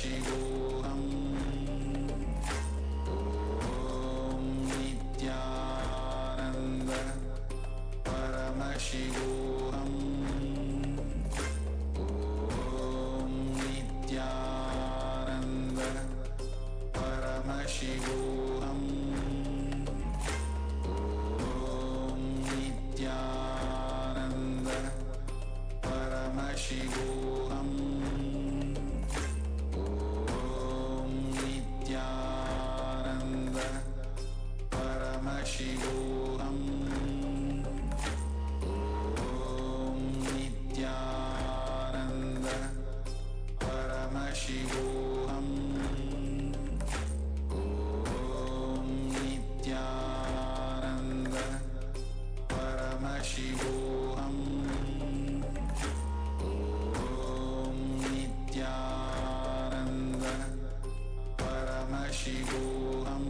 Paramashivoham. Om Nithyananda Paramashivoham. Om Nithyananda Paramashivoham. Om Nithyananda Paramashivoham. Om Nithyananda Paramashivoham. Om Nithyananda Paramashivoham. Om Nithyananda Paramashivoham. Om Nithyananda Paramashivoham.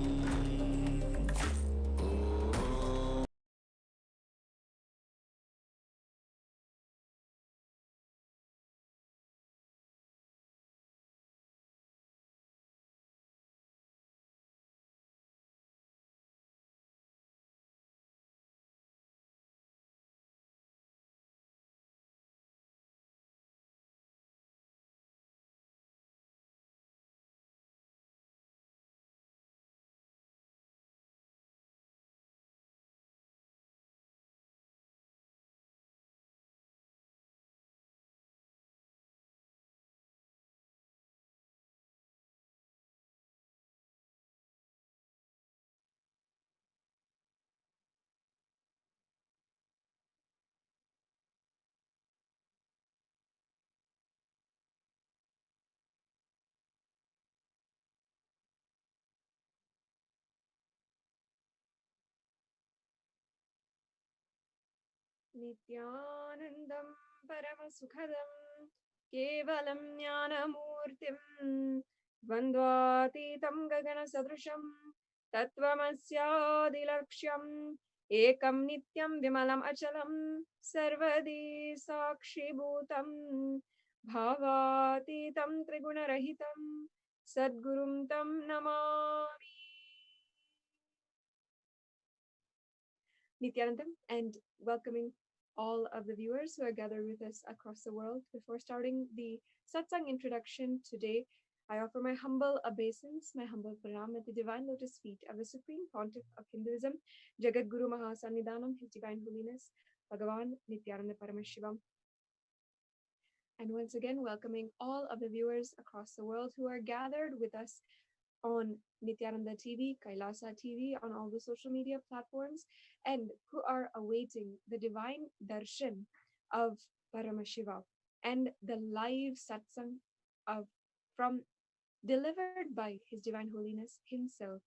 Nithyanandam Paramasukhadam Kevalam Jnanamurtim Dvandvatitam Gagana Sadrusham Tattvamasyaadilakshyam Ekam Nityam Vimalam Achalam Sarvadi Sakshibhutam Bhavatitam Trigunarahitam Sadgurum Tam Namami. Nithyanandam, and welcoming all of the viewers who are gathered with us across the world. Before starting the satsang introduction today, I offer my humble obeisance, my humble pranam at the divine lotus feet of the Supreme Pontiff of Hinduism, Jagatguru Mahasannidhanam, His Divine Holiness, Bhagavan, Nithyananda Paramashivam. And once again, welcoming all of the viewers across the world who are gathered with us on Nithyananda TV, KAILASA TV, on all the social media platforms, and who are awaiting the divine Darshan of Paramashiva and the live satsang from delivered by His Divine Holiness himself.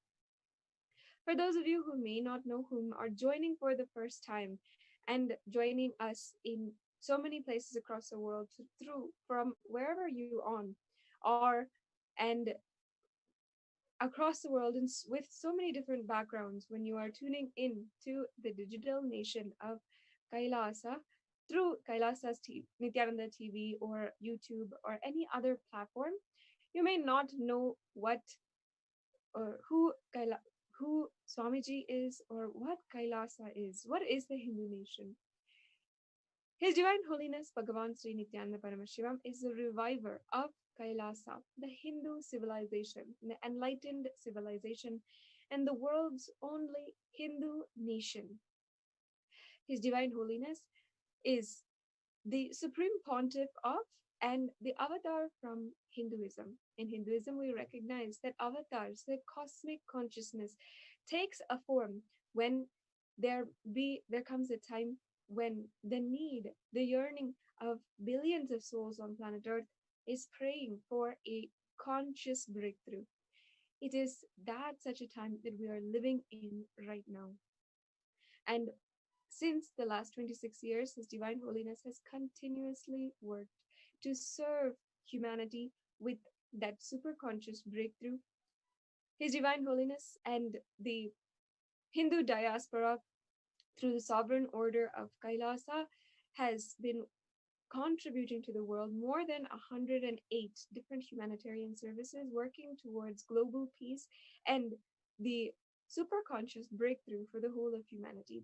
For those of you who may not know, whom are joining for the first time and joining us in so many places across the world, from wherever you are, and across the world, and with so many different backgrounds, when you are tuning in to the digital nation of Kailasa through Kailasa's Nithyananda TV or YouTube or any other platform, you may not know what or who Swamiji is or what Kailasa is. What is the Hindu nation? His Divine Holiness Bhagavan Sri Nithyananda Paramashivam is the reviver of Kailasa, the Hindu civilization, the enlightened civilization, and the world's only Hindu nation. His Divine Holiness is the Supreme Pontiff of and the avatar from Hinduism. In Hinduism, we recognize that avatars, the cosmic consciousness, takes a form when there comes a time when the yearning of billions of souls on planet Earth is praying for a conscious breakthrough. It is such a time that we are living in right now. And since the last 26 years, His Divine Holiness has continuously worked to serve humanity with that superconscious breakthrough. His Divine Holiness and the Hindu diaspora, through the Sovereign Order of Kailasa, has been contributing to the world more than 108 different humanitarian services working towards global peace and the superconscious breakthrough for the whole of humanity.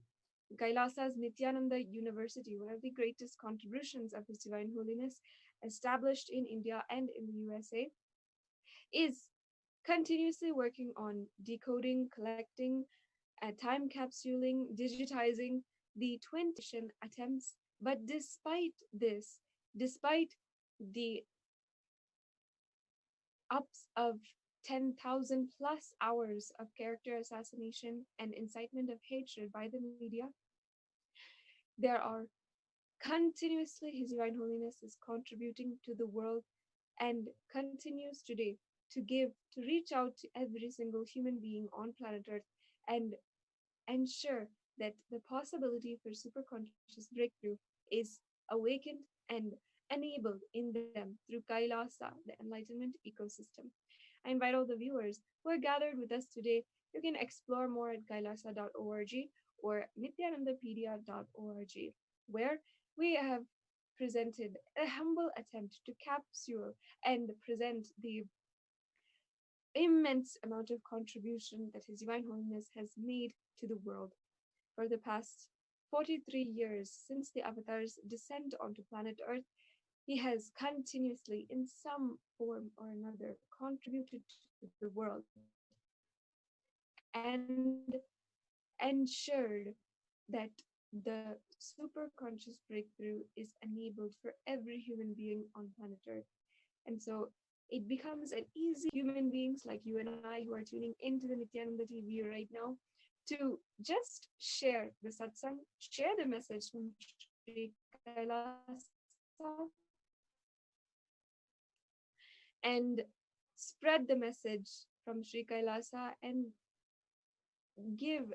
Kailasa's Nithyananda University, one of the greatest contributions of His Divine Holiness, established in India and in the USA, is continuously working on decoding, collecting, time capsuling, digitizing the 20 attempts. But despite this, despite the ups of 10,000 plus hours of character assassination and incitement of hatred by the media, there are continuously His Divine Holiness is contributing to the world and continues today to give, to reach out to every single human being on planet Earth and ensure that the possibility for superconscious breakthrough is awakened and enabled in them through Kailasa, the enlightenment ecosystem. I invite all the viewers who are gathered with us today. You can explore more at kailasa.org or nithyanandapedia.org, where we have presented a humble attempt to capsule and present the immense amount of contribution that His Divine Holiness has made to the world. For the past 43 years since the Avatar's descent onto planet Earth, he has continuously, in some form or another, contributed to the world and ensured that the superconscious breakthrough is enabled for every human being on planet Earth. And so it becomes an easy human beings like you and I who are tuning into the Nithyananda TV right now to just share the satsang, share the message from Sri Kailasa, and spread the message from Sri Kailasa and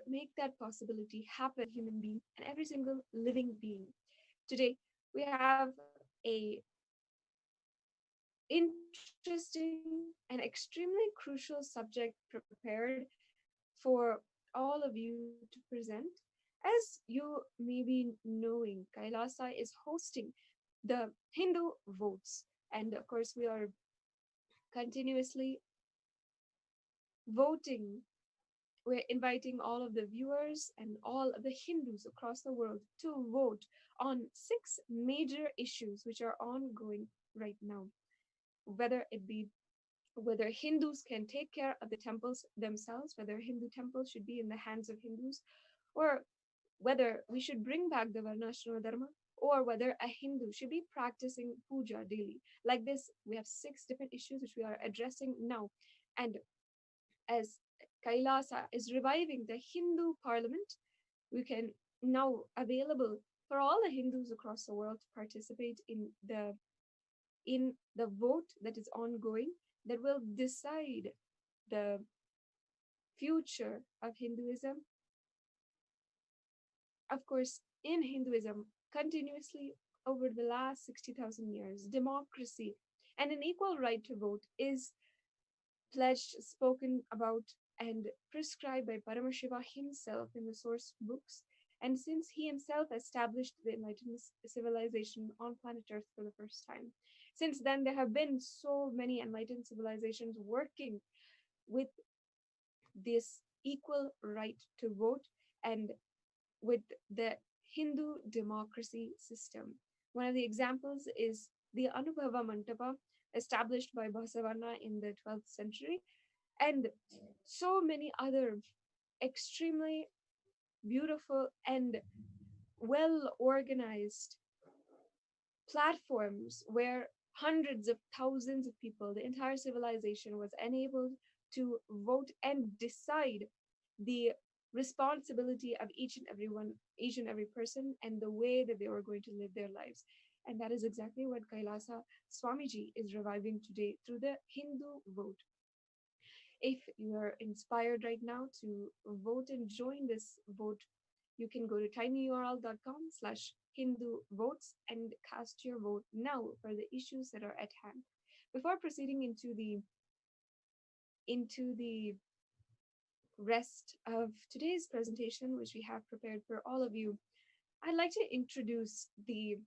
make that possibility happen, human being and every single living being. Today, we have a interesting and extremely crucial subject prepared for all of you to present. As you may be knowing, Kailasa is hosting the Hindu votes. And of course, we are continuously voting. We're inviting all of the viewers and all of the Hindus across the world to vote on 6 major issues which are ongoing right now. Whether Hindus can take care of the temples themselves, whether Hindu temples should be in the hands of Hindus, or whether we should bring back the Varnashrama Dharma, or whether a Hindu should be practicing puja daily. Like this, we have 6 different issues which we are addressing now. And as Kailasa is reviving the Hindu parliament, we can now available for all the Hindus across the world to participate in the vote that is ongoing that will decide the future of Hinduism. Of course, in Hinduism, continuously over the last 60,000 years, democracy and an equal right to vote is pledged, spoken about, and prescribed by Paramashiva himself in the source books. And since he himself established the enlightened civilization on planet Earth for the first time, since then there have been so many enlightened civilizations working with this equal right to vote and with the Hindu democracy system. One of the examples is the Anubhava Mantapa established by Bhagavan in the 12th century, and so many other extremely beautiful and well-organized platforms where hundreds of thousands of people, the entire civilization was enabled to vote and decide the responsibility of each and every person, and the way that they were going to live their lives. And that is exactly what Kailasa Swamiji is reviving today through the Hindu vote. If you are inspired right now to vote and join this vote, you can go to tinyurl.com/Hindu votes and cast your vote now for the issues that are at hand. Before proceeding into the rest of today's presentation, which we have prepared for all of you, I'd like to introduce the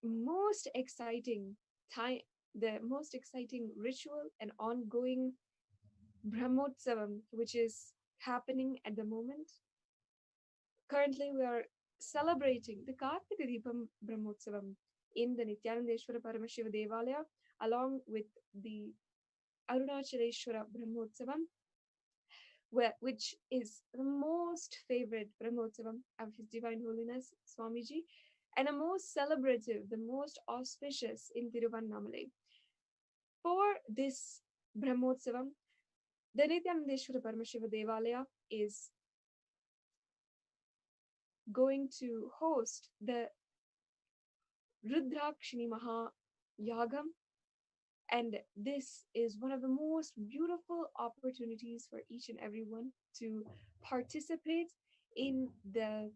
most exciting time, the most exciting ritual and ongoing Brahmotsavam, which is happening at the moment. Currently, we are celebrating the Kartika Deepam Brahmotsavam in the Nithyanandeshwara Paramashiva Devalaya, along with the Arunachaleshwara Brahmotsavam, which is the most favorite Brahmotsavam of His Divine Holiness Swamiji, and the most celebrative, the most auspicious in Tiruvannamalai. For this Brahmotsavam, the Nithyanandeshwara Paramashiva Devalaya is going to host the Rudrakshini Maha Yagam, and this is one of the most beautiful opportunities for each and everyone to participate in the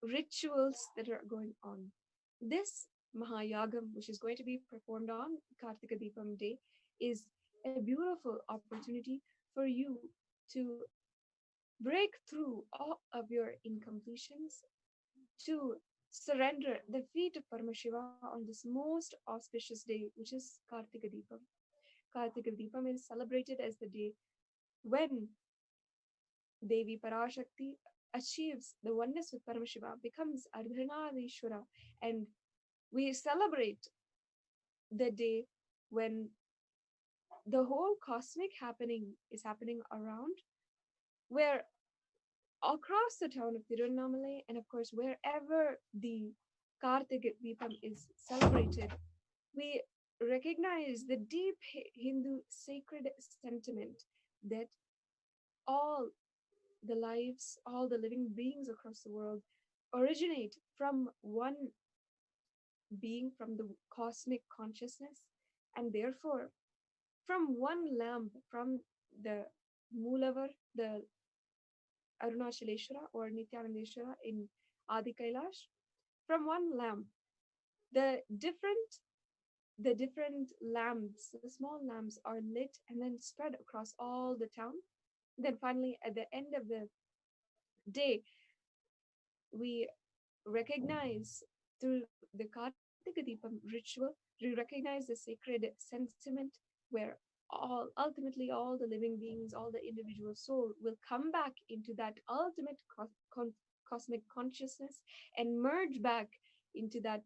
rituals that are going on. This Mahayagam, which is going to be performed on Kartika Deepam Day, is a beautiful opportunity for you to break through all of your incompletions, to surrender the feet of Paramashiva on this most auspicious day, which is Kartika Deepam. Kartika Deepam is celebrated as the day when Devi Parashakti achieves the oneness with Paramashiva, becomes Ardhanarishwara, and we celebrate the day when the whole cosmic happening is happening around, where across the town of Tiruvannamalai, and of course wherever the Kartika Deepam is celebrated, we recognize the deep Hindu sacred sentiment that all the lives, all the living beings across the world originate from one being, from the cosmic consciousness, and therefore from one lamp, from the Moolavar, the Arunachaleshwara or Nithyanandeshwara in Adi Kailash, from one lamp, the different lamps, the small lamps are lit and then spread across all the town. Then finally, at the end of the day, we recognize through the Kartika Deepam ritual, we recognize the sacred sentiment where ultimately all the living beings, all the individual soul will come back into that ultimate cosmic consciousness and merge back into that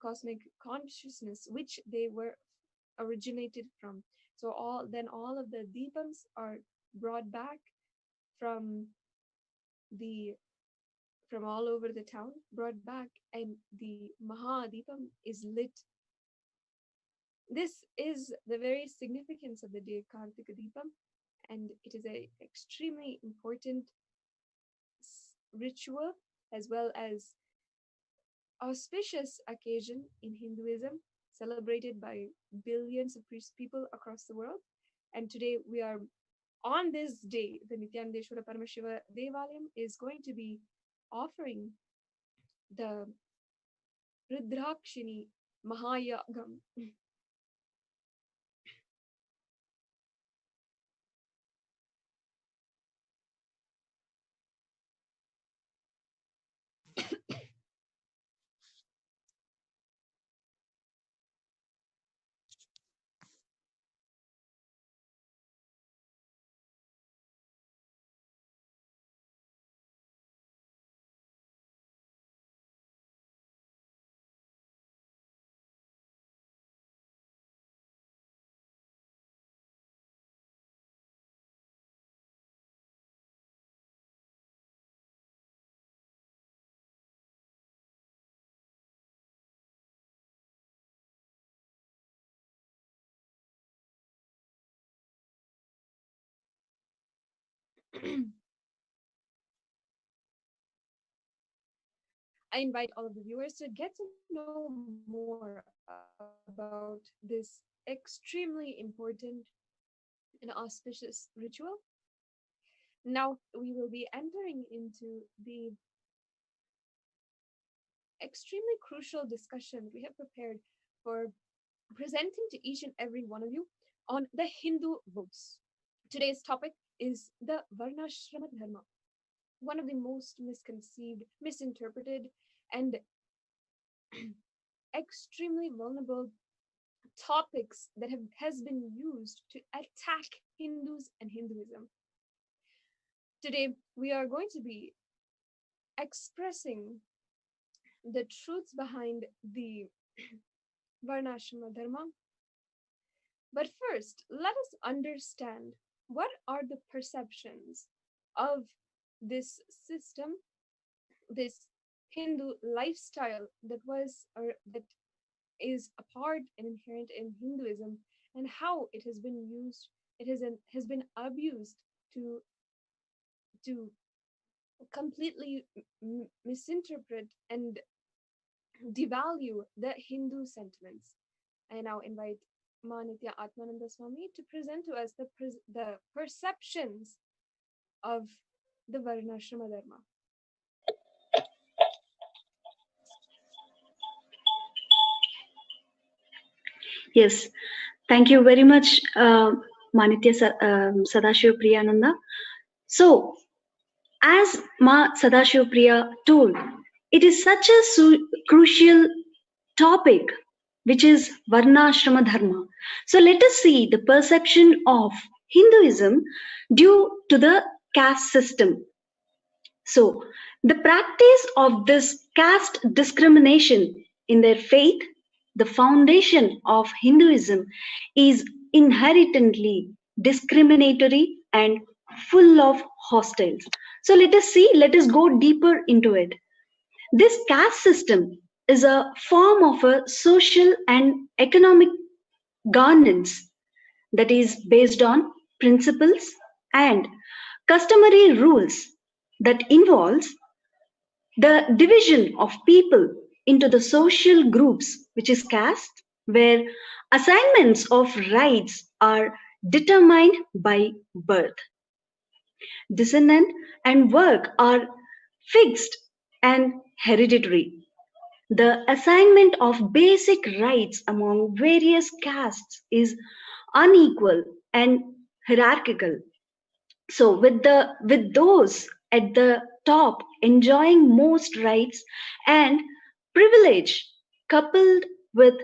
cosmic consciousness which they were originated from. So all of the deepams are brought back from all over the town, brought back, and the Mahadeepam is lit. This is the very significance of the day Kartika Deepam, and it is an extremely important ritual as well as auspicious occasion in Hinduism, celebrated by billions of people across the world. And today we are on this day, the Nithyanandeshwara Paramashiva Devalayam is going to be offering the Rudrakshini Mahayagam. I invite all of the viewers to get to know more about this extremely important and auspicious ritual. Now we will be entering into the extremely crucial discussion we have prepared for presenting to each and every one of you on the Hindu vows. Today's topic is the Varnashrama Dharma, one of the most misconceived, misinterpreted, and extremely vulnerable topics that has been used to attack Hindus and Hinduism. Today, we are going to be expressing the truths behind the Varnashrama Dharma. But first, let us understand what are the perceptions of this system, this Hindu lifestyle that is a part and inherent in Hinduism, and how it has been used, has been abused to completely misinterpret and devalue the Hindu sentiments. I now invite Nithya Atmananda Swami to present to us the perceptions of the Varnashrama Dharma. Yes, thank you very much, Manitya Sadashiv Priyananda. So, as Ma Sadashiv Priya told, it is such a crucial topic, which is Varnashrama Dharma. So, let us see the perception of Hinduism due to the caste system. So, the practice of this caste discrimination in their faith, the foundation of Hinduism, is inherently discriminatory and full of hostiles. So let us go deeper into it. This caste system is a form of a social and economic governance that is based on principles and customary rules that involves the division of people into the social groups, which is caste, where assignments of rights are determined by birth. Descendant and work are fixed and hereditary. The assignment of basic rights among various castes is unequal and hierarchical. So with those at the top enjoying most rights and privilege coupled with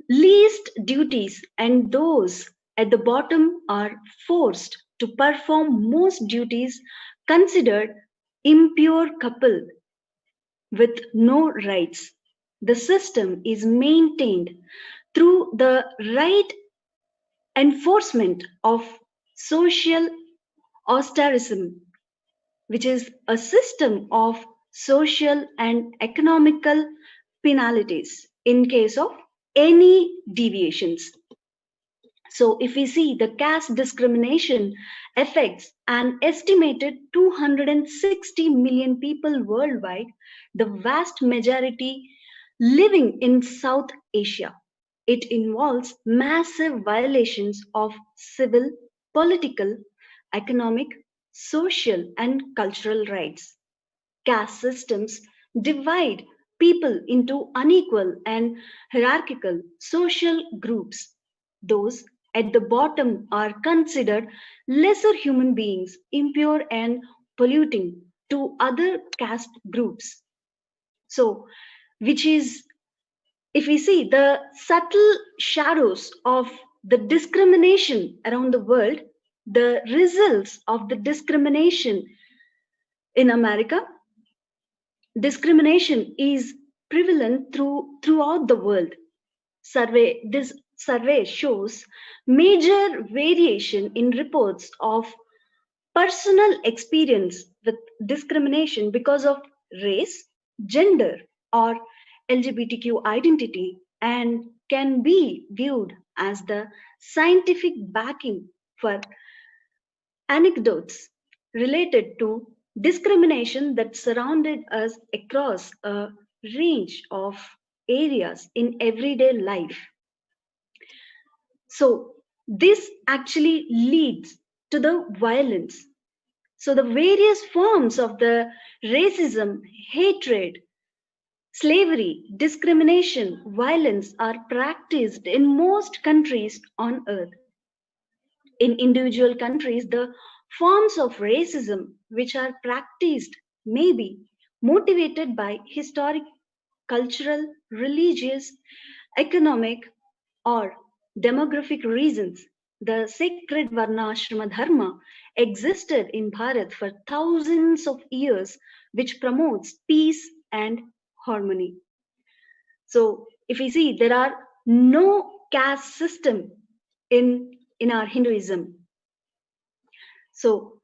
least duties, and those at the bottom are forced to perform most duties, considered impure couple with no rights. The system is maintained through the right enforcement of social austerity, which is a system of social and economical penalties in case of any deviations. So, if we see the caste discrimination affects an estimated 260 million people worldwide, the vast majority living in South Asia. It involves massive violations of civil, political, economic, social, and cultural rights. Caste systems divide people into unequal and hierarchical social groups. Those at the bottom are considered lesser human beings, impure and polluting to other caste groups. So, which is, if we see the subtle shadows of the discrimination around the world, the results of the discrimination in America, discrimination is prevalent throughout the world. This survey shows major variation in reports of personal experience with discrimination because of race, gender, or LGBTQ identity, and can be viewed as the scientific backing for anecdotes related to discrimination that surrounded us across a range of areas in everyday life. So, this actually leads to the violence. So, the various forms of the racism, hatred, slavery, discrimination, violence are practiced in most countries on earth. In individual countries, the forms of racism which are practiced may be motivated by historic cultural, religious, economic, or demographic reasons, the sacred Varnashrama Dharma existed in Bharat for thousands of years, which promotes peace and harmony. So, if we see, there are no caste system in our Hinduism. So,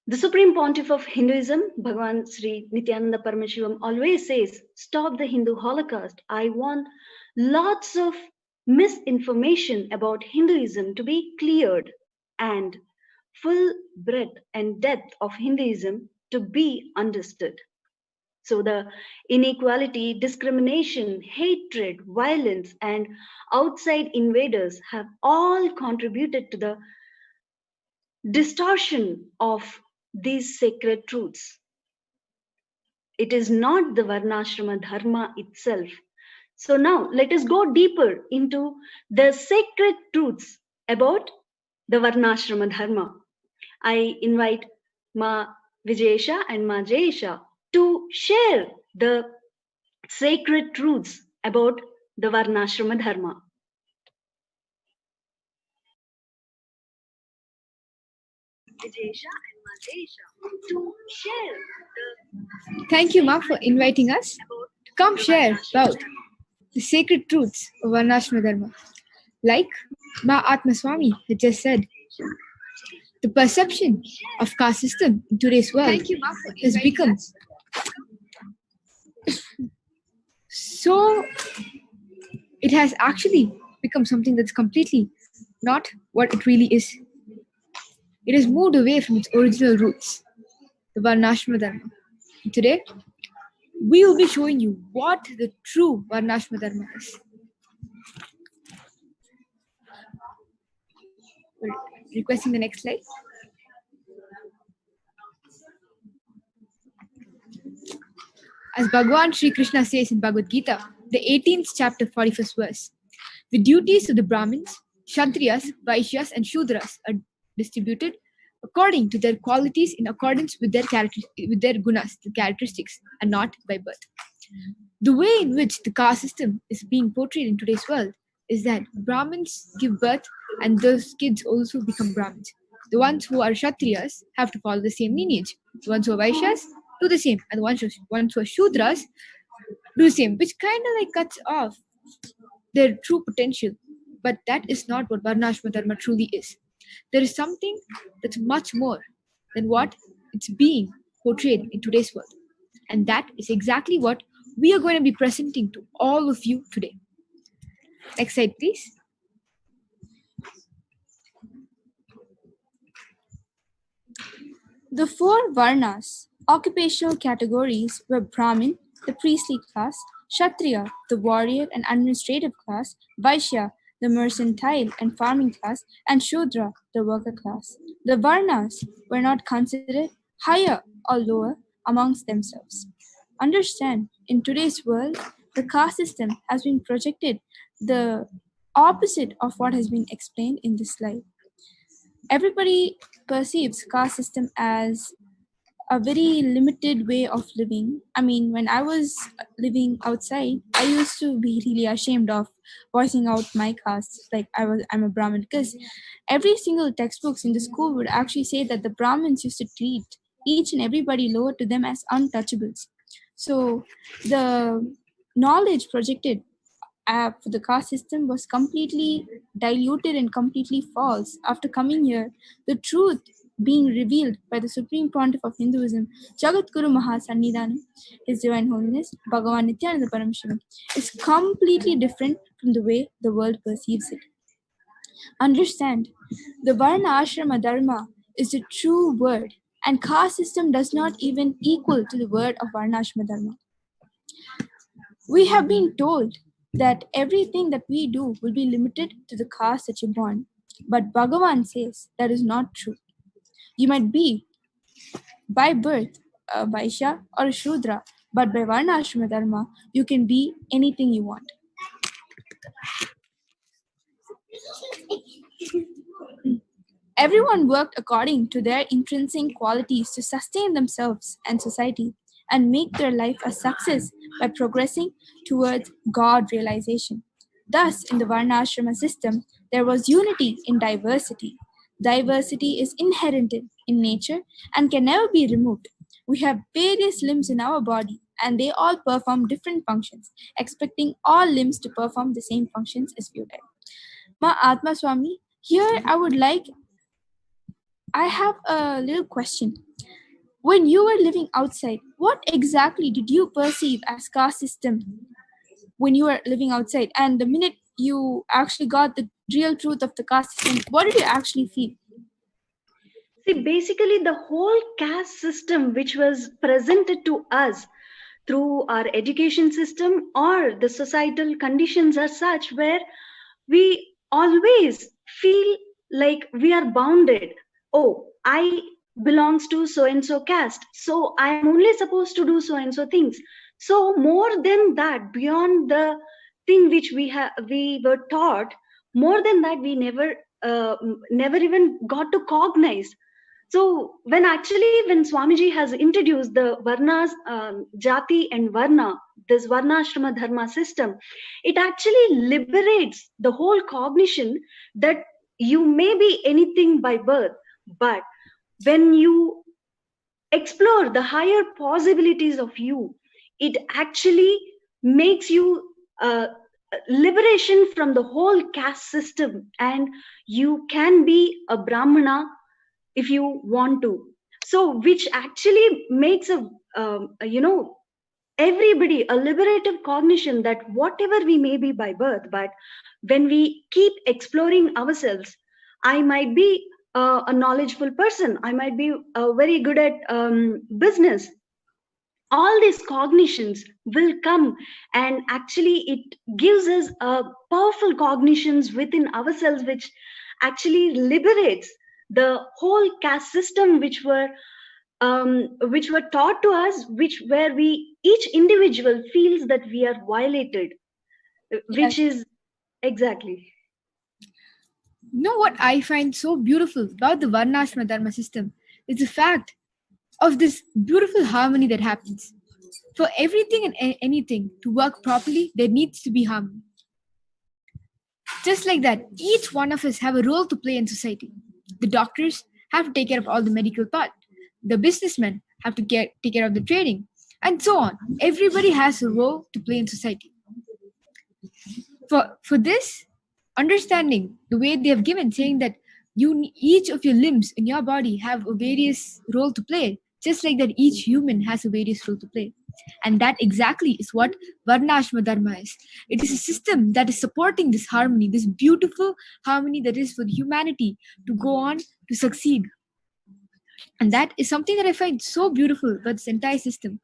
the Supreme Pontiff of Hinduism, Bhagavan Sri Nithyananda Paramashivam, always says, "Stop the Hindu Holocaust. I want lots of misinformation about Hinduism to be cleared and full breadth and depth of Hinduism to be understood." So the inequality, discrimination, hatred, violence, and outside invaders have all contributed to the distortion of these sacred truths. It is not the Varnashrama Dharma itself. So now let us go deeper into the sacred truths about the Varnashrama Dharma. I invite Ma Vijayesha and Ma Jayesha to share the sacred truths about the Varnashrama Dharma. Vijayesha and Ma Jayesha to share the Thank you, Ma, for inviting us to come share about the sacred truths of Varnashrama Dharma. Like Ma Atma Swami had just said, the perception of caste system in today's world has become so, it has actually become something that's completely not what it really is. It has moved away from its original roots, the Varnashrama Dharma. And today, we will be showing you what the true Varnashrama Dharma is. We're requesting the next slide. As Bhagavan Sri Krishna says in Bhagavad Gita, the 18th chapter, 41st verse, the duties of the Brahmins, Kshatriyas, Vaishyas, and Shudras are distributed according to their qualities in accordance with their gunas, the characteristics, and not by birth. The way in which the caste system is being portrayed in today's world is that Brahmins give birth and those kids also become Brahmins. The ones who are Kshatriyas have to follow the same lineage. The ones who are Vaishyas do the same, and the ones who are Shudras do the same, which kind of like cuts off their true potential. But that is not what Varnashrama Dharma truly is. There is something that's much more than what it's being portrayed in today's world. And that is exactly what we are going to be presenting to all of you today. Next slide, please. The four Varnas, occupational categories, were Brahmin, the priestly class, Kshatriya, the warrior and administrative class, Vaishya, the mercantile and farming class, and Shudra, the worker class. The Varnas were not considered higher or lower amongst themselves. Understand, in today's world, the caste system has been projected the opposite of what has been explained in this slide. Everybody perceives caste system as a very limited way of living. I mean, when I was living outside, I used to be really ashamed of voicing out my caste, like I'm a Brahmin, because every single textbooks in the school would actually say that the Brahmins used to treat each and everybody lower to them as untouchables. So the knowledge projected for the caste system was completely diluted and completely false. After coming here, the truth being revealed by the Supreme Pontiff of Hinduism, Jagatguru Mahasannidhanam, His Divine Holiness, Bhagavan Nithyananda Paramashivam, is completely different from the way the world perceives it. Understand, the Varna Ashrama Dharma is the true word, and caste system does not even equal to the word of Varna Ashrama Dharma. We have been told that everything that we do will be limited to the caste that you're born. But Bhagavan says that is not true. You might be by birth a Vaishya or a Shudra, but by Varna Ashrama Dharma, you can be anything you want. Everyone worked according to their intrinsic qualities to sustain themselves and society. and make their life a success by progressing towards God realization. Thus, in the Varnashrama system, there was unity in diversity. Diversity is inherent in nature and can never be removed. We have various limbs in our body and they all perform different functions. Expecting all limbs to perform the same functions is futile. Ma Atma Swami, here I have a little question. When you were living outside, what exactly did you perceive as caste system when you were living outside? And the minute you actually got the real truth of the caste system, what did you actually feel? See, basically, the whole caste system which was presented to us through our education system or the societal conditions are such where we always feel like we are bounded. Oh, I belongs to so and so caste, so I am only supposed to do so and so things. So more than that, beyond the thing which we were taught, more than that we never even got to cognize. So when Swamiji has introduced the Varnas, Jati and Varna, this Varnashrama Dharma system, it actually liberates the whole cognition that you may be anything by birth, but when you explore the higher possibilities of you, it actually makes you liberation from the whole caste system, and you can be a Brahmana if you want to. So which actually makes everybody a liberative cognition that whatever we may be by birth, but when we keep exploring ourselves, I might be a knowledgeable person, I might be very good at business. All these cognitions will come, and actually it gives us powerful cognitions within ourselves, which actually liberates the whole caste system which were taught to us, where each individual feels that we are violated, which is exactly. You know what I find so beautiful about the Varnashrama Dharma system is the fact of this beautiful harmony that happens. For everything and anything to work properly, there needs to be harmony. Just like that, each one of us have a role to play in society. The doctors have to take care of all the medical part. The businessmen have to take care of the trading, and so on. Everybody has a role to play in society. For this understanding, the way they have given, saying that each of your limbs in your body have a various role to play, just like that each human has a various role to play. And that exactly is what Varnashrama Dharma is. It is a system that is supporting this harmony, this beautiful harmony that is for humanity to go on to succeed. And that is something that I find so beautiful about this entire system.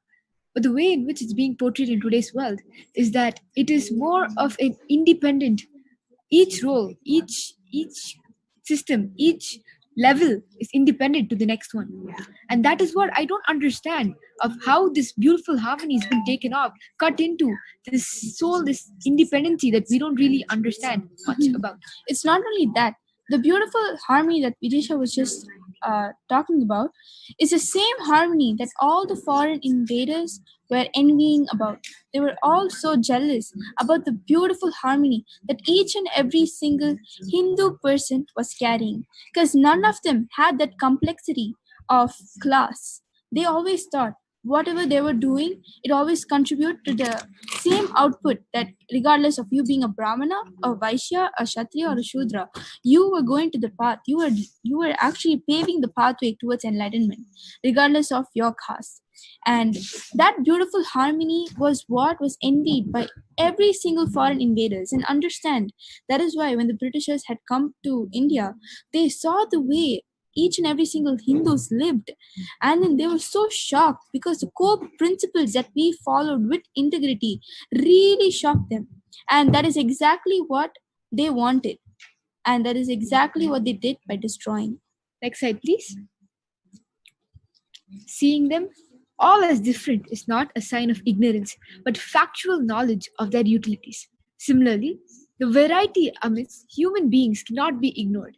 But the way in which it's being portrayed in today's world is that it is more of an independent, each role, each system, each level is independent to the next one. And that is what I don't understand of how this beautiful harmony has been taken off, cut into this soul, this independency that we don't really understand much about. It's not only that, the beautiful harmony that Vidisha was just talking about is the same harmony that all the foreign invaders were envying about. They were all so jealous about the beautiful harmony that each and every single Hindu person was carrying, because none of them had that complexity of class. They always thought whatever they were doing, it always contributed to the same output, that regardless of you being a Brahmana, a Vaishya, a Kshatriya, or a Shudra, you were going to the path. You were actually paving the pathway towards enlightenment, regardless of your caste. And that beautiful harmony was what was envied by every single foreign invaders. And understand, that is why when the Britishers had come to India, they saw the way each and every single Hindus lived, and then they were so shocked because the core principles that we followed with integrity really shocked them. And that is exactly what they wanted, and that is exactly what they did by destroying. Next slide, please. Seeing them all as different is not a sign of ignorance, but factual knowledge of their utilities. Similarly, the variety amidst human beings cannot be ignored.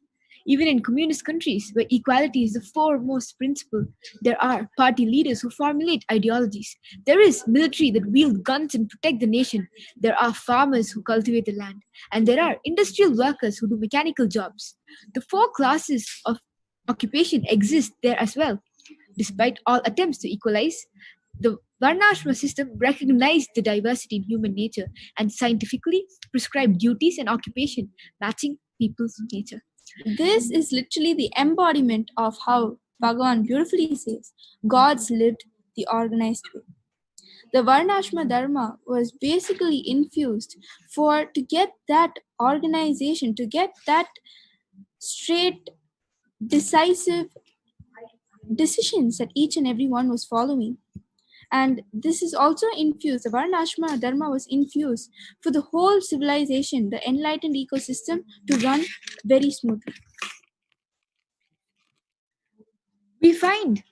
Even in communist countries where equality is the foremost principle, there are party leaders who formulate ideologies. There is military that wield guns and protect the nation. There are farmers who cultivate the land. And there are industrial workers who do mechanical jobs. The four classes of occupation exist there as well. Despite all attempts to equalize, the Varnashma system recognized the diversity in human nature and scientifically prescribed duties and occupation matching people's nature. This is literally the embodiment of how Bhagavan beautifully says gods lived the organized way. The Varnashma Dharma was basically infused to get that organization, to get that straight, decisive decisions that each and every one was following. And this is also infused, the Varnashma Dharma was infused for the whole civilization, the enlightened ecosystem to run very smoothly. We find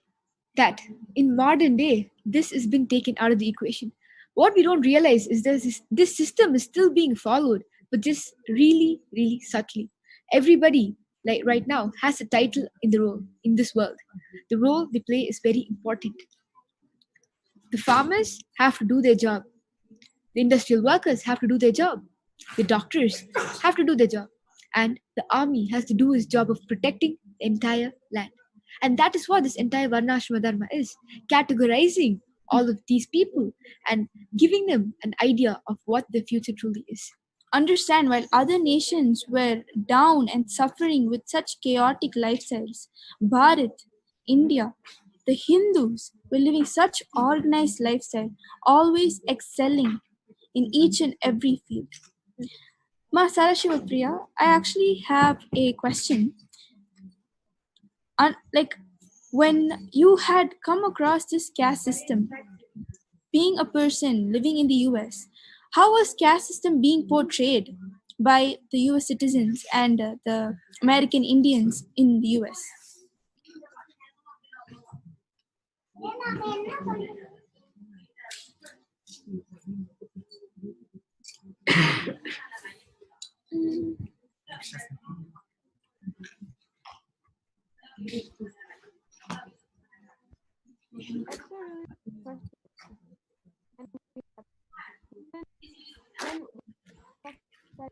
that in modern day, this has been taken out of the equation. What we don't realize is that this system is still being followed, but just really, really subtly. Everybody, like right now, has a title in the role in this world. The role they play is very important. The farmers have to do their job. The industrial workers have to do their job. The doctors have to do their job. And the army has to do its job of protecting the entire land. And that is what this entire Varnashma Dharma is, categorizing all of these people and giving them an idea of what the future truly is. Understand, while other nations were down and suffering with such chaotic lifestyles, Bharat, India, the Hindus were living such organized lifestyle, always excelling in each and every field. Ma Sarashiva Priya, I actually have a question. Like, when you had come across this caste system, being a person living in the US, how was caste system being portrayed by the US citizens and the American Indians in the US? That's a really good question. And when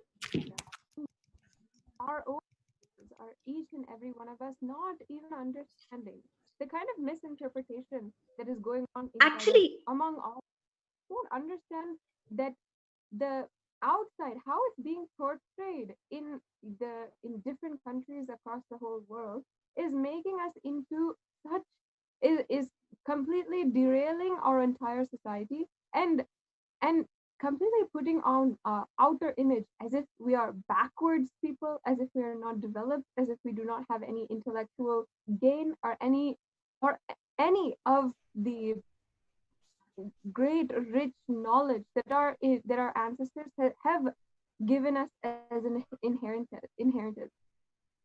our own are each and every one of us not even understanding the kind of misinterpretation that is going on Actually, among all, don't understand that the outside, how it's being portrayed in different countries across the whole world, is making us into such is completely derailing our entire society and completely putting on outer image as if we are backwards people, as if we are not developed, as if we do not have any intellectual gain or any of the great rich knowledge that our ancestors have given us as an inheritance.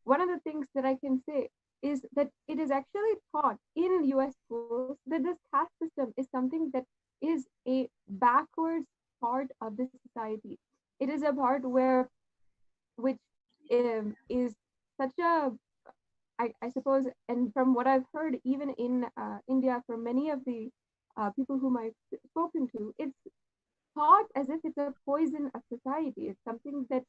One of the things that I can say is that it is actually taught in US schools that this caste system is something that is a backwards part of the society. It is a part which is such a, I suppose, and from what I've heard, even in India, from many of the people whom I've spoken to, it's taught as if it's a poison of society. It's something that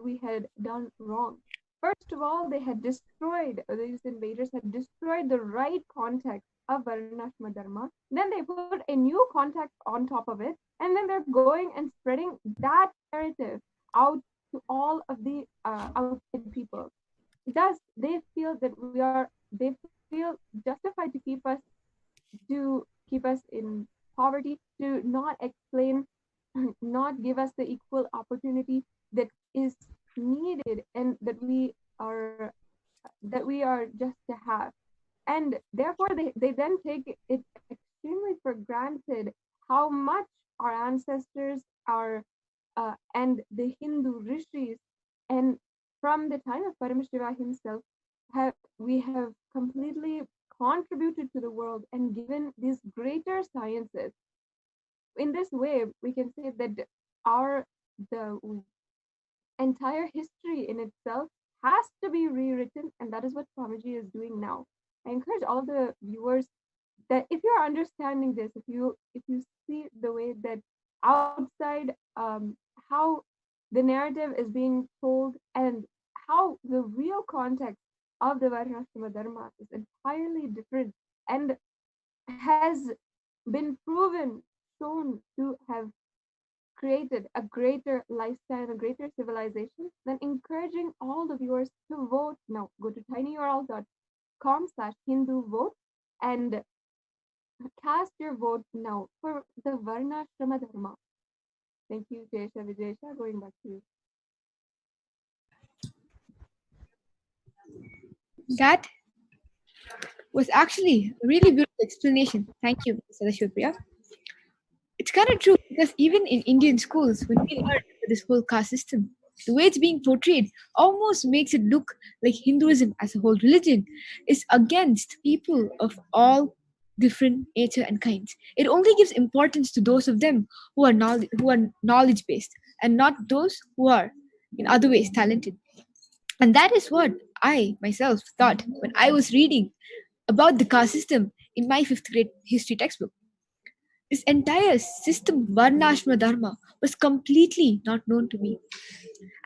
we had done wrong. First of all, these invaders had destroyed the right context of Varnashma Dharma. Then they put a new context on top of it, and then they're going and spreading that narrative out to all of the outside people. Thus, they feel justified to keep us in poverty, to not explain, not give us the equal opportunity that is needed and that we are just to have. And therefore they then take it extremely for granted how much our ancestors are and the Hindu rishis, and from the time of Paramashiva himself, we have completely contributed to the world and given these greater sciences. In this way, we can say that the entire history in itself has to be rewritten, and that is what Swamiji is doing now. I encourage all the viewers that if you're understanding this, if you see the way that outside how the narrative is being told and how the real context of the Varnashrama Dharma is entirely different and has been proven, shown to have created a greater lifestyle, a greater civilization, then encouraging all the viewers to vote now. Go to tinyurl.com/Hindu vote and cast your vote now for the Varnashrama Dharma. Thank you, Jesha Vijesha. Going back to you. That was actually a really beautiful explanation. Thank you, Sadashiva. It's kind of true because even in Indian schools, when we learn this whole caste system, the way it's being portrayed almost makes it look like Hinduism as a whole religion is against people of all different nature and kinds. It only gives importance to those of them who are knowledge based and not those who are in other ways talented. And that is what I myself thought when I was reading about the caste system in my 5th grade history textbook. This entire system, Varnashrama Dharma, was completely not known to me.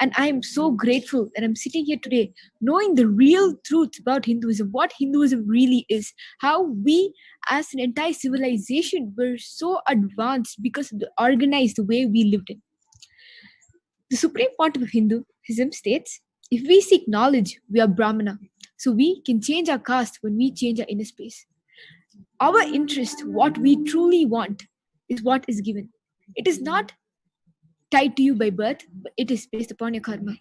And I am so grateful that I'm sitting here today knowing the real truth about Hinduism, what Hinduism really is, how we as an entire civilization were so advanced because of the organized way we lived in. The Supreme Pontiff of Hinduism states, if we seek knowledge, we are Brahmana. So we can change our caste when we change our inner space. Our interest, what we truly want, is what is given. It is not tied to you by birth, but it is based upon your karma.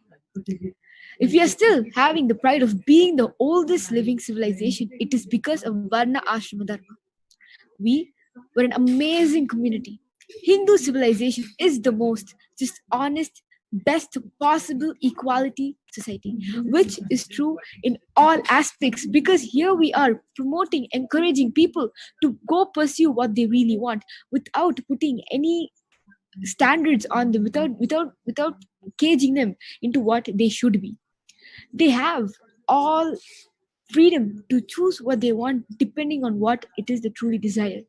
If we are still having the pride of being the oldest living civilization, it is because of Varna Ashrama Dharma. We were an amazing community. Hindu civilization is the most just honest, best possible equality society, which is true in all aspects, because here we are promoting, encouraging people to go pursue what they really want without putting any standards on them, without caging them into what they should be. They have all freedom to choose what they want depending on what it is they truly desire.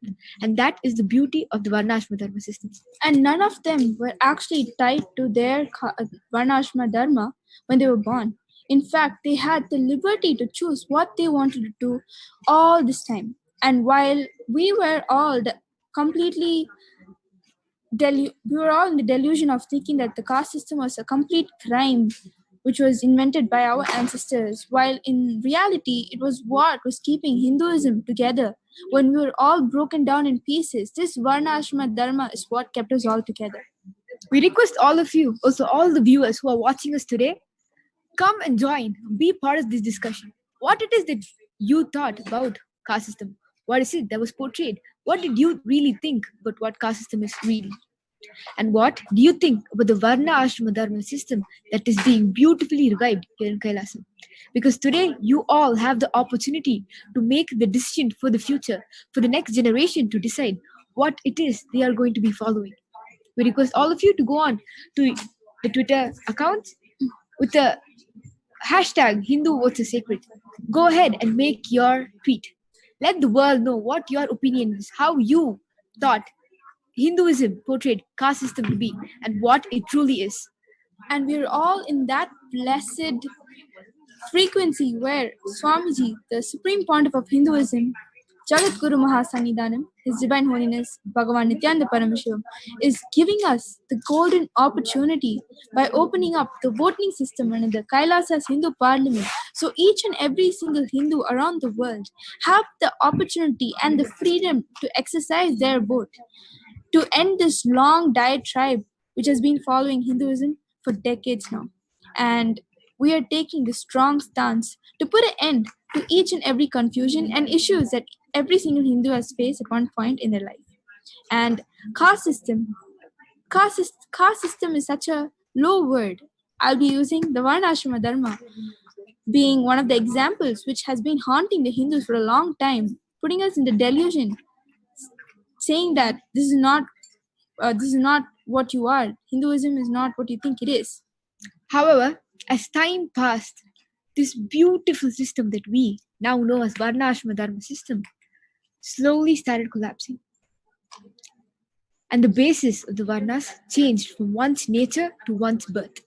And that is the beauty of the Varnashrama Dharma system. And none of them were actually tied to their Varnashrama Dharma when they were born. In fact, they had the liberty to choose what they wanted to do all this time. And while we were all completely we were all in the delusion of thinking that the caste system was a complete crime which was invented by our ancestors, while in reality it was what was keeping Hinduism together. When we were all broken down in pieces, this Varnashrama Dharma is what kept us all together. We request all of you, also all the viewers who are watching us today, come and join, be part of this discussion. What it is that you thought about caste system? What is it that was portrayed? What did you really think about what caste system is really? And what do you think about the Varna Ashrama Dharma system that is being beautifully revived here in Kailasa? Because today you all have the opportunity to make the decision for the future, for the next generation to decide what it is they are going to be following. We request all of you to go on to the Twitter accounts with the hashtag Hindu Votes are Sacred. Go ahead and make your tweet. Let the world know what your opinion is, how you thought Hinduism portrayed caste system to be, and what it truly is. And we're all in that blessed frequency where Swamiji, the Supreme Pontiff of Hinduism, Jagatguru Mahasannidhanam, His Divine Holiness, Bhagavan Nithyananda Paramashivam, is giving us the golden opportunity by opening up the voting system under the KAILASA's Hindu Parliament, so each and every single Hindu around the world have the opportunity and the freedom to exercise their vote, to end this long diatribe which has been following Hinduism for decades now. And we are taking a strong stance to put an end to each and every confusion and issues that every single Hindu has faced at one point in their life. And caste system is such a low word. I'll be using the Varnashrama Dharma being one of the examples which has been haunting the Hindus for a long time, putting us in the delusion, saying that this is not what you are. Hinduism is not what you think it is. However, as time passed, This beautiful system that we now know as Varna Ashrama Dharma system slowly started collapsing. And the basis of the Varnas changed from one's nature to one's birth.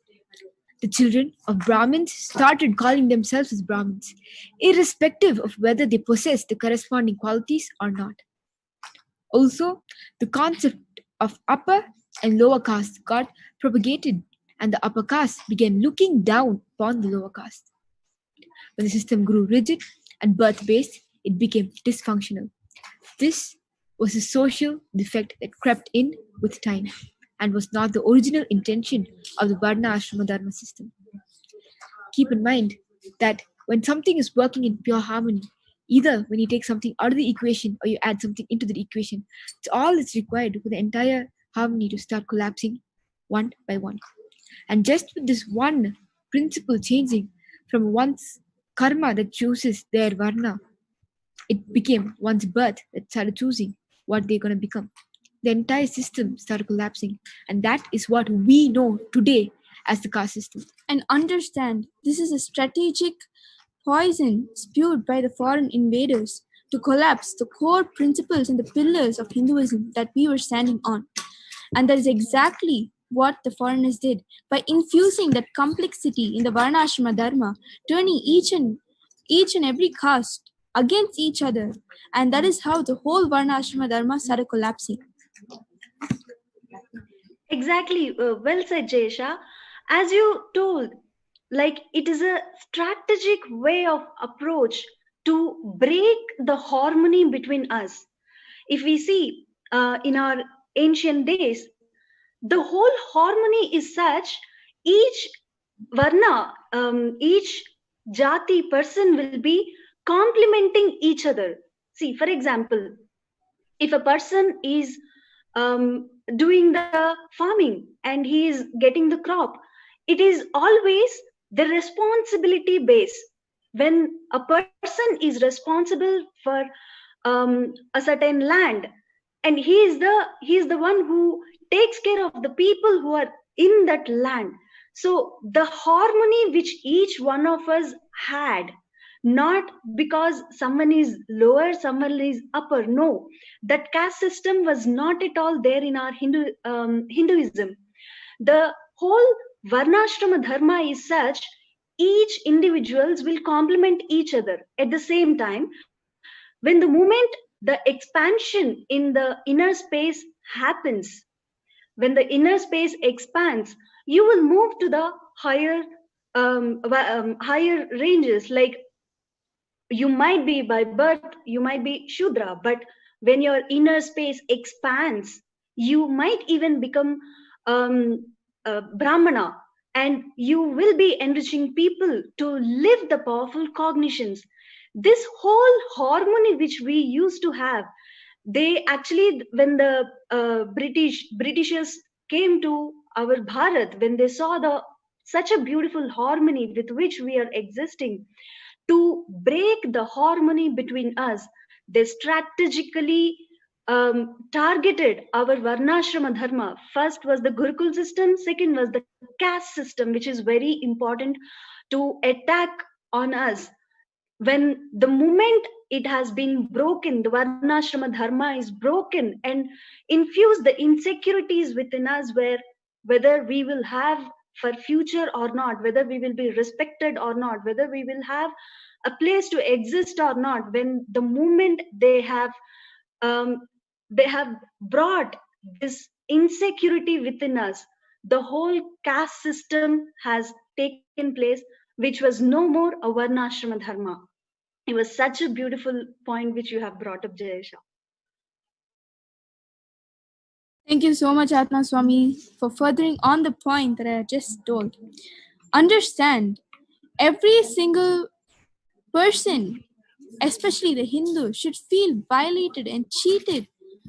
The children of Brahmins started calling themselves as Brahmins, irrespective of whether they possessed the corresponding qualities or not. Also, the concept of upper and lower caste got propagated, and the upper caste began looking down upon the lower caste. When the system grew rigid and birth-based, it became dysfunctional. This was a social defect that crept in with time and was not the original intention of the Varna Ashrama Dharma system. Keep in mind that when something is working in pure harmony, either when you take something out of the equation or you add something into the equation, it's all that's required for the entire harmony to start collapsing one by one. And just with this one principle changing from one's karma that chooses their varna, it became one's birth that started choosing what they're going to become. The entire system started collapsing, and that is what we know today as the caste system. And understand, this is a strategic poison spewed by the foreign invaders to collapse the core principles and the pillars of Hinduism that we were standing on. And that is exactly what the foreigners did by infusing that complexity in the Varnashrama Dharma, turning each and every caste against each other. And that is how the whole Varnashrama Dharma started collapsing. Exactly. Well said, Jaysha. As you told, like it is a strategic way of approach to break the harmony between us. If we see in our ancient days, the whole harmony is such, each varna, each jati person will be complementing each other. See, for example, if a person is doing the farming and he is getting the crop, it is always the responsibility base. When a person is responsible for a certain land, and he is the one who takes care of the people who are in that land. So the harmony which each one of us had, not because someone is lower, someone is upper. No, that caste system was not at all there in our Hinduism. The whole Varnashrama Dharma is such, each individuals will complement each other. At the same time, when the moment the expansion in the inner space happens, when the inner space expands, you will move to the higher higher ranges. Like you might be by birth, you might be Shudra, but when your inner space expands, you might even become Brahmana, and you will be enriching people to live the powerful cognitions. This whole harmony which we used to have, they actually, when the Britishers came to our Bharat, when they saw such a beautiful harmony with which we are existing, to break the harmony between us, they strategically targeted our Varnashrama Dharma. First was the Gurukul system, second was the caste system, which is very important to attack on us. When the moment it has been broken, the Varnashrama Dharma is broken and infuse the insecurities within us, where whether we will have for future or not, whether we will be respected or not, whether we will have a place to exist or not. When the moment they have brought this insecurity within us, the whole caste system has taken place, which was no more a Varnashrama Dharma. It was such a beautiful point which you have brought up, Jayesha. Thank you so much, Atma Swami, for furthering on the point that I just told. Understand, every single person, especially the Hindu, should feel violated and cheated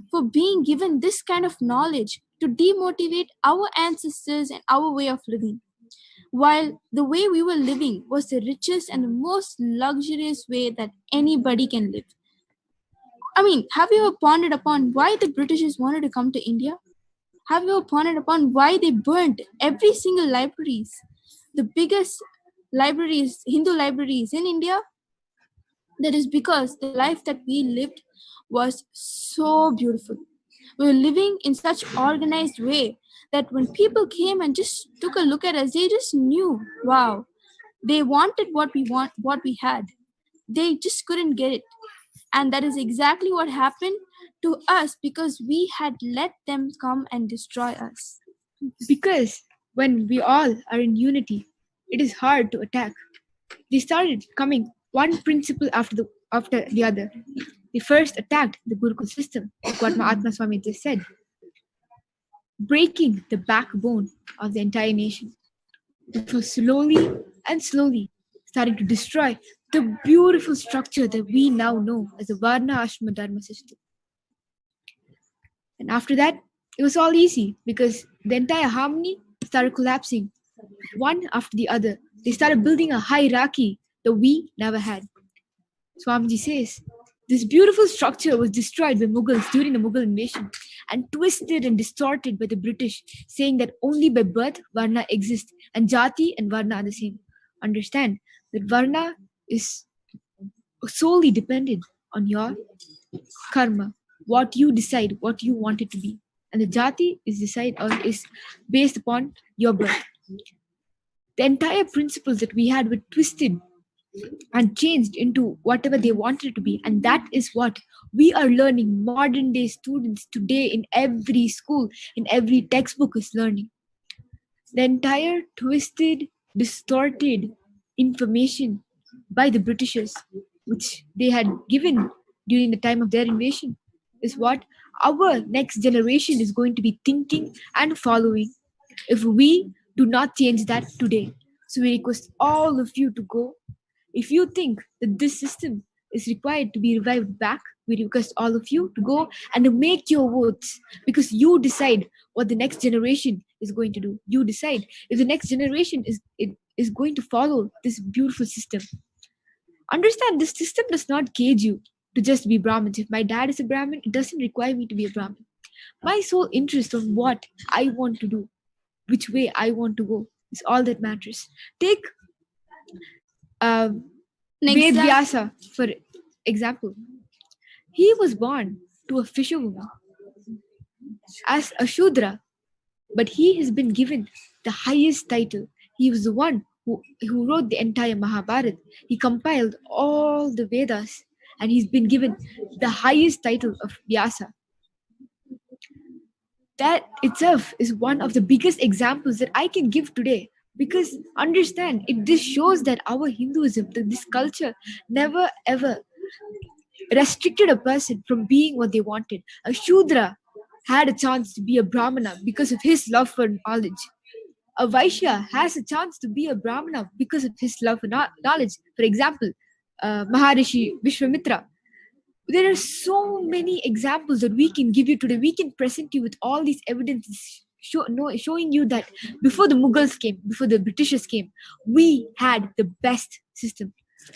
for being given this kind of knowledge to demotivate our ancestors and our way of living. While the way we were living was the richest and the most luxurious way that anybody can live. I mean, have you ever pondered upon why the Britishers wanted to come to India? Have you ever pondered upon why they burnt every single libraries? The biggest libraries, Hindu libraries in India? That is because the life that we lived was so beautiful. We were living in such organized way that when people came and just took a look at us, they just knew, wow, they wanted what we had. They just couldn't get it. And that is exactly what happened to us because we had let them come and destroy us. Because when we all are in unity, it is hard to attack. They started coming one principle after the other. They first attacked the Gurukul system, like what Mahatma Swami just said, breaking the backbone of the entire nation, which was slowly and slowly starting to destroy the beautiful structure that we now know as the Varna Ashrama Dharma system. And after that, it was all easy because the entire harmony started collapsing one after the other. They started building a hierarchy that we never had. Swamiji says, this beautiful structure was destroyed by Mughals during the Mughal invasion and twisted and distorted by the British, saying that only by birth Varna exists and Jati and Varna are the same. Understand that Varna is solely dependent on your karma, what you decide, what you want it to be. And the Jati is based upon your birth. The entire principles that we had were twisted and changed into whatever they wanted it to be. And that is what we are learning. Modern day students today in every school, in every textbook is learning. The entire twisted, distorted information by the Britishers, which they had given during the time of their invasion, is what our next generation is going to be thinking and following if we do not change that today. So we request all of you to go. If you think that this system is required to be revived back, we request all of you to go and make your votes, because you decide what the next generation is going to do. You decide if the next generation is going to follow this beautiful system. Understand, this system does not cage you to just be Brahmins. If my dad is a Brahmin, it doesn't require me to be a Brahmin. My sole interest on what I want to do, which way I want to go, is all that matters. Take Ved Vyasa, for example. He was born to a fisherwoman as a Shudra, but he has been given the highest title. He was the one who wrote the entire Mahabharata. He compiled all the Vedas, and he's been given the highest title of Vyasa. That itself is one of the biggest examples that I can give today. Because understand, this shows that our Hinduism, this culture, never ever restricted a person from being what they wanted. A Shudra had a chance to be a Brahmana because of his love for knowledge. A Vaishya has a chance to be a Brahmana because of his love for knowledge. For example, Maharishi Vishwamitra. There are so many examples that we can give you today. We can present you with all these evidences showing you that before the Mughals came, before the Britishers came, we had the best system.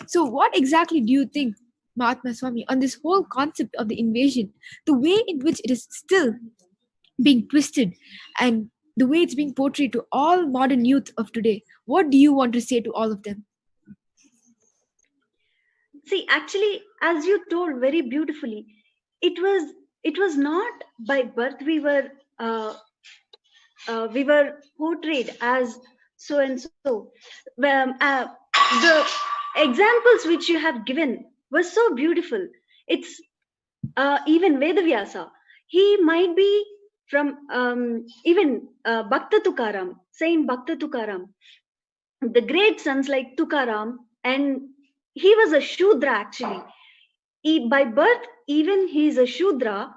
So what exactly do you think, Mahatma Swami, on this whole concept of the invasion, the way in which it is still being twisted and the way it's being portrayed to all modern youth of today? What do you want to say to all of them? See, actually, as you told very beautifully, it was not by birth we were portrayed as so and so. The examples which you have given were so beautiful. It's even Vedavyasa. He might be from even Bhakta Tukaram, Saint Bhakta Tukaram, the great sons like Tukaram, and he was a Shudra actually. By birth, even he is a Shudra,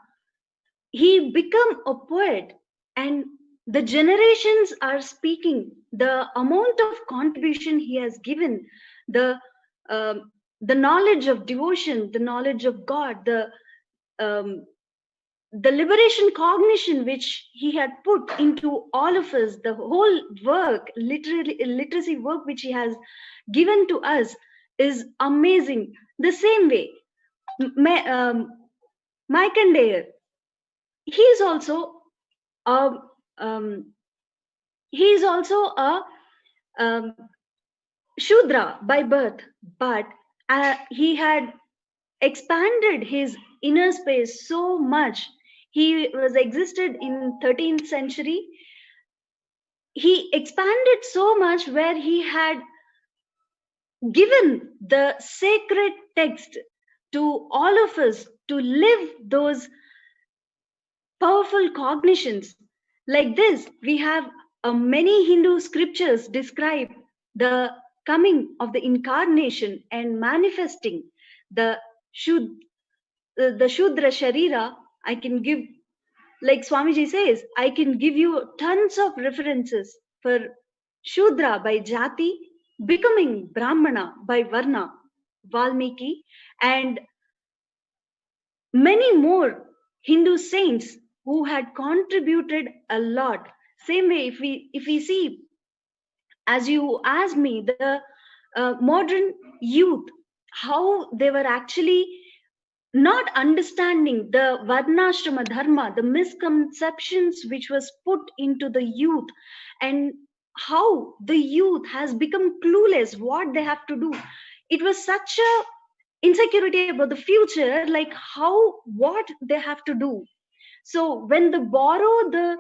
he became a poet, and the generations are speaking the amount of contribution he has given, the knowledge of devotion, the knowledge of God, the liberation cognition which he had put into all of us, the whole work, literacy work which he has given to us is amazing. The same way, Markandeya, he is also a Shudra by birth, but he had expanded his inner space so much. He was existed in 13th century. He expanded so much where he had given the sacred text to all of us to live those powerful cognitions. Like this, we have many Hindu scriptures describe the coming of the incarnation and manifesting the the Shudra Sharira. I can give, like Swamiji says, I can give you tons of references for Shudra by Jati, becoming Brahmana by Varna, Valmiki, and many more Hindu saints who had contributed a lot. Same way, if we see, as you asked me, the modern youth, how they were actually not understanding the Varnashrama Dharma, the misconceptions which was put into the youth, and how the youth has become clueless what they have to do. It was such a insecurity about the future, like how, what they have to do. So when they borrow the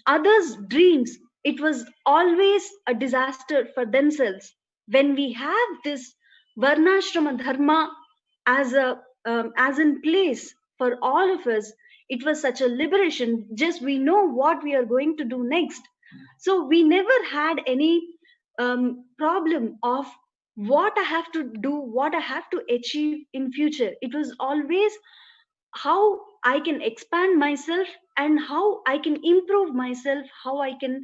others' dreams, it was always a disaster for themselves. When we have this Varnashrama Dharma as in place for all of us, it was such a liberation. Just we know what we are going to do next. So we never had any problem of what I have to do, what I have to achieve in future. It was always how I can expand myself and how I can improve myself, how I can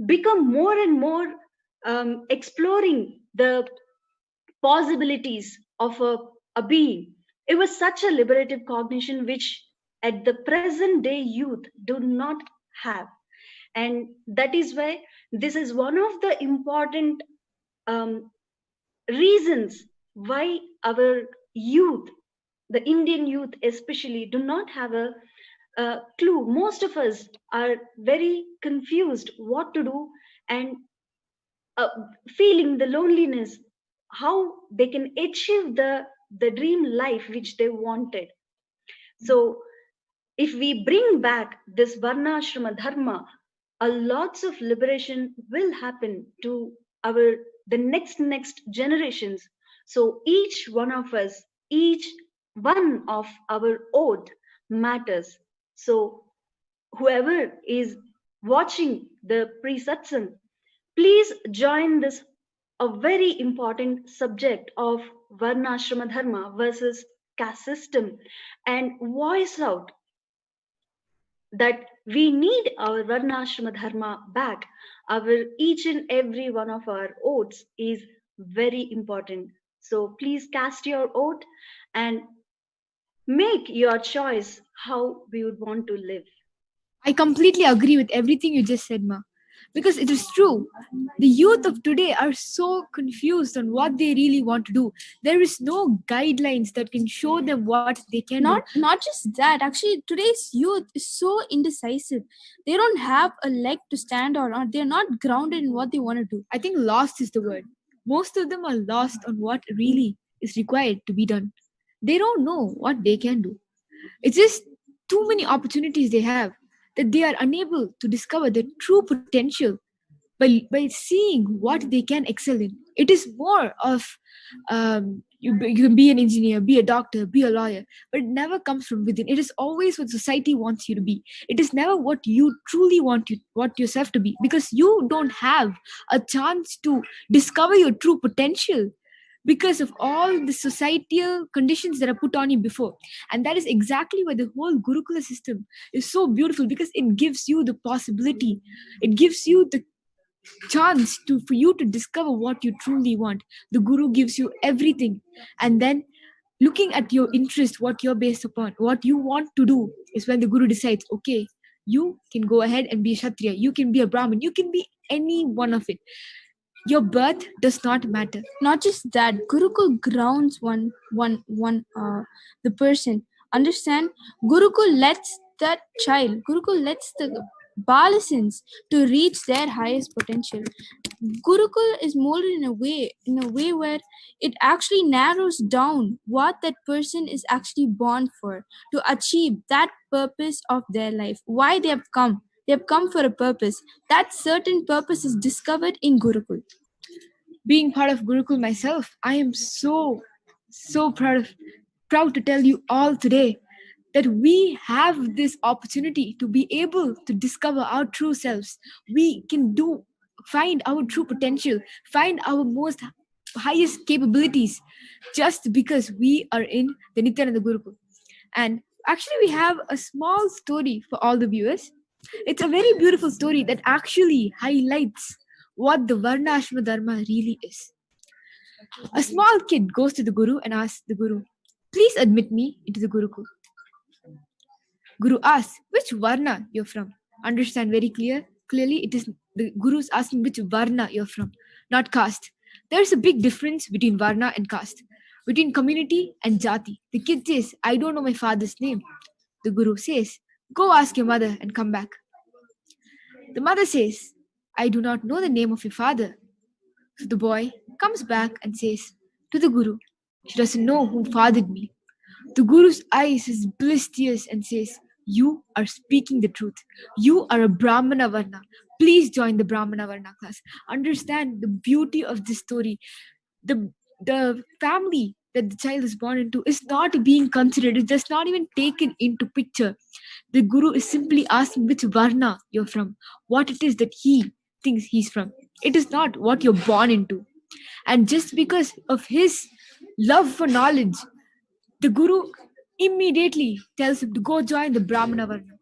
become more and more exploring the possibilities of a being. It was such a liberative cognition which at the present day youth do not have. And that is why this is one of the important reasons why our youth, the Indian youth especially, do not have a clue. Most of us are very confused what to do, and feeling the loneliness, how they can achieve the dream life which they wanted. So if we bring back this Varnashrama Dharma, a lots of liberation will happen to our the next generations. So each one of us, each one of our oath matters. So whoever is watching the pre-satsang, please join this a very important subject of Varnashrama Dharma versus caste system, and voice out that we need our Varnashrama Dharma back. Our each and every one of our oaths is very important. So please cast your oath and make your choice how we would want to live. I completely agree with everything you just said, Ma. Because it is true. The youth of today are so confused on what they really want to do. There is no guidelines that can show them what they can do. Not just that, actually today's youth is so indecisive. They don't have a leg to stand on, or they're not grounded in what they want to do. I think lost is the word. Most of them are lost on what really is required to be done. They don't know what they can do. It's just too many opportunities they have that they are unable to discover their true potential by seeing what they can excel in. It is more of you can be an engineer, be a doctor, be a lawyer, but it never comes from within. It is always what society wants you to be. It is never what you truly want yourself to be, because you don't have a chance to discover your true potential because of all the societal conditions that are put on you before. And that is exactly why the whole Gurukula system is so beautiful, because it gives you the possibility, it gives you the chance for you to discover what you truly want. The Guru gives you everything, and then looking at your interest, what you're based upon, what you want to do, is when the Guru decides, okay, you can go ahead and be a Kshatriya, you can be a Brahmin, you can be any one of it. Your birth does not matter. Not just that, Gurukul grounds the person. Understand? Gurukul lets the adolescents to reach their highest potential. Gurukul is molded in a way where it actually narrows down what that person is actually born for, to achieve that purpose of their life, why they have come. They have come for a purpose. That certain purpose is discovered in Gurukul. Being part of Gurukul myself, I am so proud to tell you all today that we have this opportunity to be able to discover our true selves. We can find our true potential, find our most highest capabilities just because we are in the Nithyananda Gurukul. And actually, we have a small story for all the viewers. It's a very beautiful story that actually highlights what the Varnashma Dharma really is. A small kid goes to the Guru and asks the Guru, "Please admit me into the Gurukul." Guru asks, "Which Varna you're from?" Understand very clearly, it is the Guru's asking which Varna you're from, not caste. There's a big difference between Varna and caste, between community and Jati. The kid says, "I don't know my father's name." The Guru says, "Go ask your mother and come back." The mother says, "I do not know the name of your father." So the boy comes back and says to the Guru, "She doesn't know who fathered me." The Guru's eyes is blisters and says, "You are speaking the truth. You are a Brahmana Varna. Please join the Brahmana Varna class." Understand the beauty of this story. The family that the child is born into is not being considered. It's just not even taken into picture. The Guru is simply asking which Varna you're from, what it is that he thinks he's from. It is not what you're born into. And just because of his love for knowledge, the Guru immediately tells him to go join the Brahmana Varna.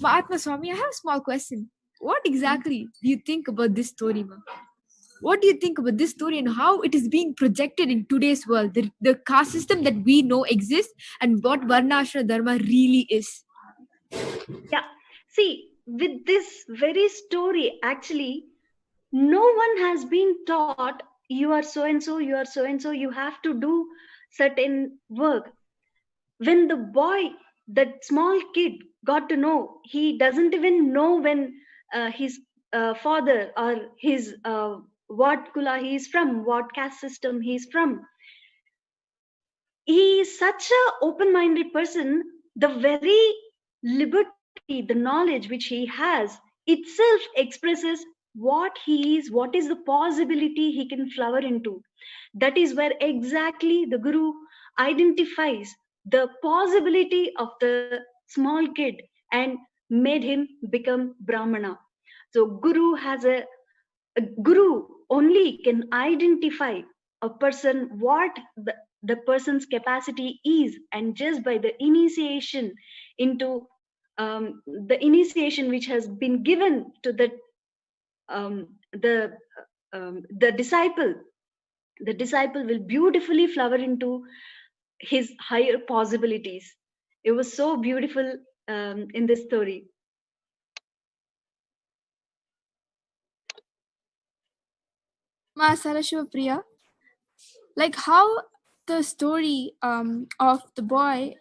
Mahatma Swami, I have a small question. What exactly do you think about this story, Ma? What do you think about this story and how it is being projected in today's world? The caste system that we know exists and what Varnashra Dharma really is. Yeah. See, with this very story, actually, no one has been taught you are so and so, you are so and so, you have to do certain work. When the boy, that small kid, got to know, he doesn't even know when his father or his what kula he is from, what caste system he is from. He is such a open-minded person. The very liberty, the knowledge which he has itself expresses what he is, what is the possibility he can flower into. That is where exactly the Guru identifies the possibility of the small kid and made him become Brahmana. So a Guru only can identify a person, what the person's capacity is, and just by the initiation into the initiation which has been given to um, the the disciple, the disciple will beautifully flower into his higher possibilities. It was so beautiful in this story. Ma Saraswati Priya, like how the story of the boy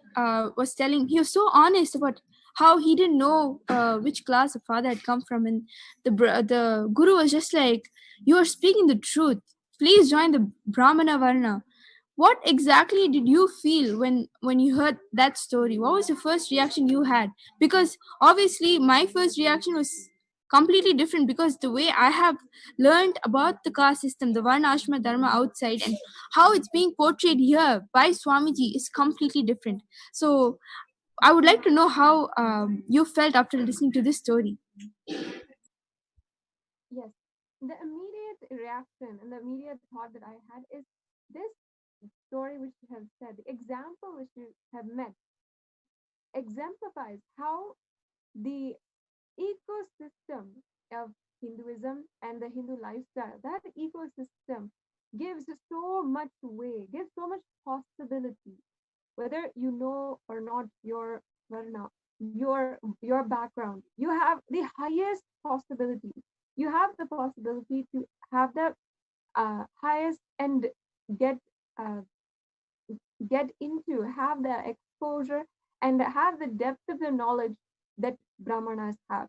was telling, he was so honest about how he didn't know which class the father had come from, and the Guru was just like, "You are speaking the truth. Please join the Brahmana Varna." What exactly did you feel when you heard that story? What was the first reaction you had? Because obviously my first reaction was completely different, because the way I have learned about the caste system, the Varna Ashrama Dharma outside, and how it's being portrayed here by Swamiji is completely different. So I would like to know how you felt after listening to this story. Yes. The immediate reaction and the immediate thought that I had is this story which you have said, the example which you have met, exemplifies how the ecosystem of Hinduism and the Hindu lifestyle, that ecosystem gives so much way, gives so much possibility. Whether you know or not your varna, your background, you have the highest possibility. You have the possibility to have the highest and get uh, get into, have the exposure and have the depth of the knowledge that brahmanas have.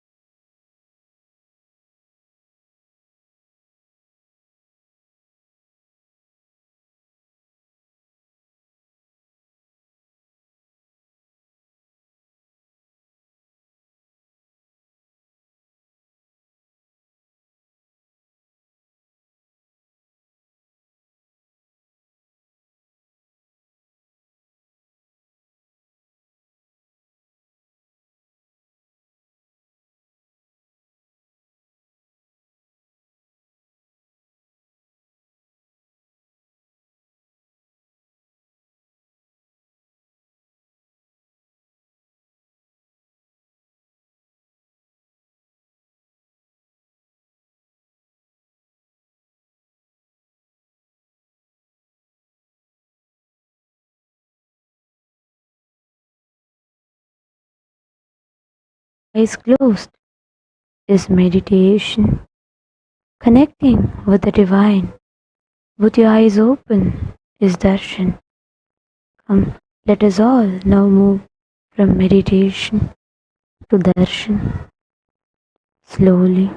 Eyes closed is meditation, connecting with the divine. With your eyes open is darshan. Come, let us all now move from meditation to darshan. Slowly,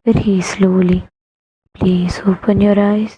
very slowly, please open your eyes.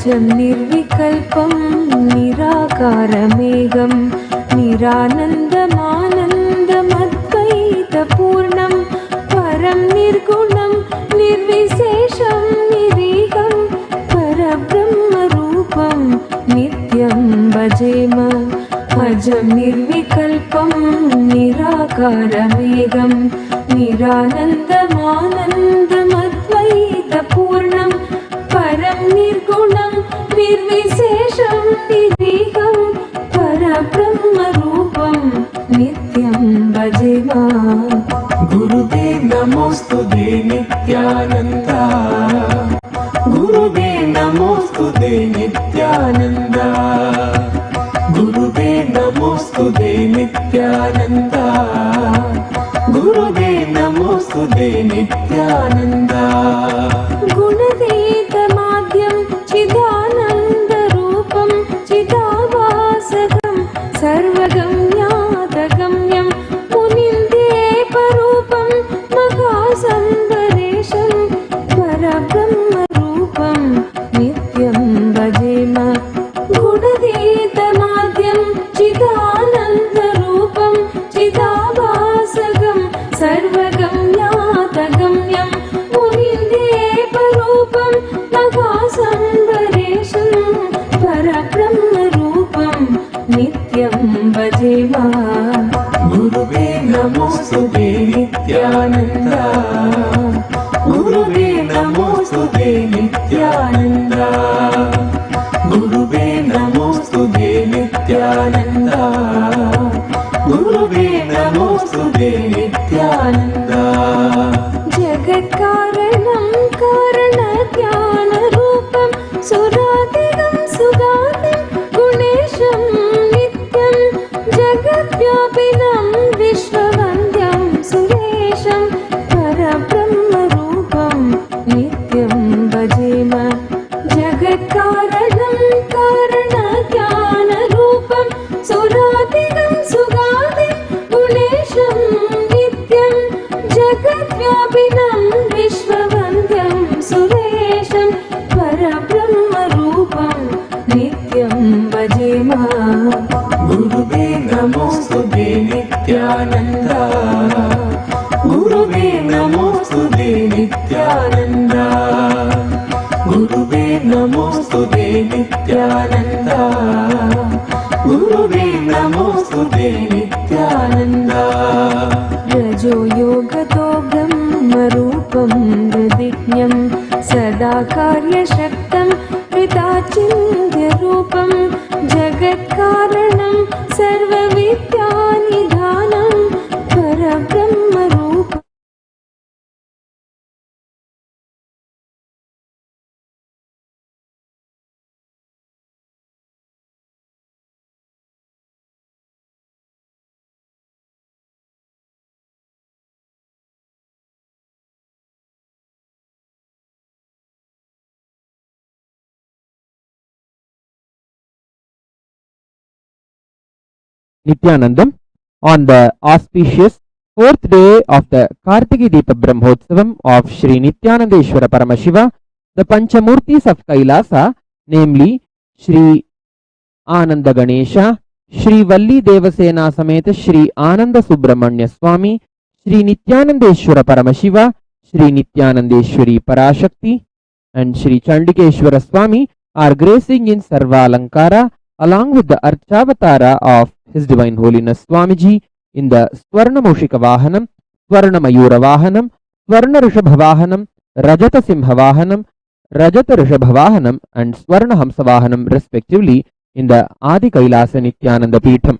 निर्विकल्पं निराकारमेघं निरानन्दमानन्दमद्वैतपूर्णं परं निर्गुणं निर्विशेषं निरीहं परब्रह्मरूपं नित्यं भजेम अजं निर्विकल्पं निराकारमेघं निरानन्दमानन्दमद्वैतपूर्णं परं निर्गुणं निर्विशेषं निरीहं परब्रह्मरूपं नित्यं भजेम गुरुवे नमोस्तुते नित्यानन्द गुरुवे नमोस्तुते नित्यानन्द गुरुवे नमोस्तुते नित्यानन्द गुरुवे नमोस्तुते नित्यानन्द गुणतीतमाद्यं चिदानन्दरूपं चिदाभासकं सर्वगम्यातगम्यं मुनिन्देपरूपं महासन्दरेशं परब्रह्मरूपं नित्यं भजेम गुणतीतमाद्यं चिदानन्दरूपं चिदाभासकं सर्वगम्यातगम्यं मुनिन्देपरूपं महासन्दरेशं परब्रह्मरूपं नित्यं भजेम गुरुवे नमोस्तुते नित्यानन्द गुरुवे नमोस्तुते नित्यानन्द गुरुवे नमोस्तुते नित्यानन्द गुरुवे नमोस्तुते नित्यानन्द जगत्कारणं कारणज्ञानरूपं सुरातिगं सुगातिं गुणेशं नित्यं जगद्व्यापिनं विश्ववन्द्यं सुरेशं परब्रह्मरूपं नित्यं भजेम जगत्कारणं कारणज्ञानरूपं सुरातिगं सुगातिं गुणेशं नित्यं जगद्व्यापिनं विश्ववन्द्यं सुरेशं परब्रह्मरूपं नित्यं भजेम गुरुवे नमोस्तुते नित्यानन्द गुरुवे नमोस्तुते नित्यानन्द गुरुवे नमोस्तुते नित्यानन्द गुरुवे नमोस्तुते नित्यानन्द रजो योगतो ब्रह्मरूपं हृदिज्ञं सदा कार्यशक्तं कृताचिन्त्यरूपं जगत्कारणं सर्वविद्यानिधानं परब्रह्मरूपम् Nithyanandam on the auspicious 4th day of the Kartiki Deepa Brahmotsavam of Sri Nithyananda Paramashiva, the Panchamurtis of Kailasa, namely Sri Ananda Ganesha, Sri Valli Devasena Sameta Sri Ananda Subramanya Swami, Sri Nithyananda Paramashiva, Sri Nithyanandeshwari Parashakti, and Shri Chandikeshwara Swami are gracing in Sarvalankara along with the Archavatara of His Divine Holiness Swamiji in the Swarna Mushika Vahanam, Swarna Mayura Vahanam, Swarna Rishabha Vahanam, Rajata Simha Vahanam, Rajata Rishabha Vahanam and Swarna Hamsa Vahanam respectively in the Adi Kailasa Nithyananda Peetham.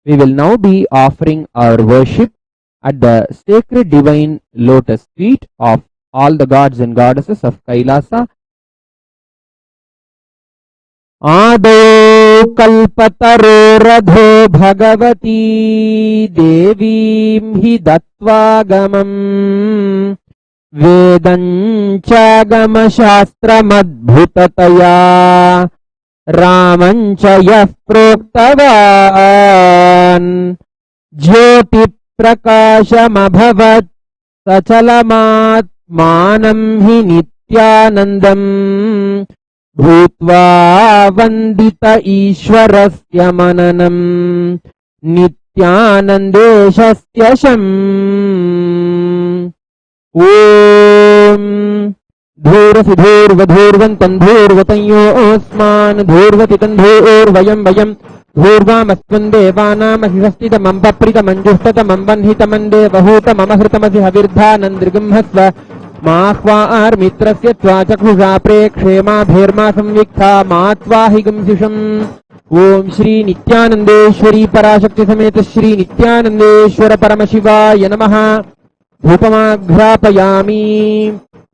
We will now be offering our worship at the sacred divine lotus feet of all the gods and goddesses of Kailasa. Ado kalpataro radho bhagavati devim hi dattvagamam vedanchagama shastramadbhutataya ramancha yah proktavan jyoti prakashamabhavat sachalamatmanam hi nityanandam bhutva vandita ishwarasya mananam nityanandeshasya sham. Om dhurasi dhurvadhurvantam dhurvatanyo osman dhurvatitam dhurvayam vayam dhurvamastvam devanam asivastidamam papritamam juhtatamam vanhitamam devahutamam ahritamasi havirdhanandrigam hasva mahvar mitrasya tvachakhusha prekshe bherma samvikha matvahigam sisham. Om Shri Nithyanandeshwari Parashakti Sameta Shri Nithyanandeshwara Paramashivaya Namaha. Dhupamaghrapayami.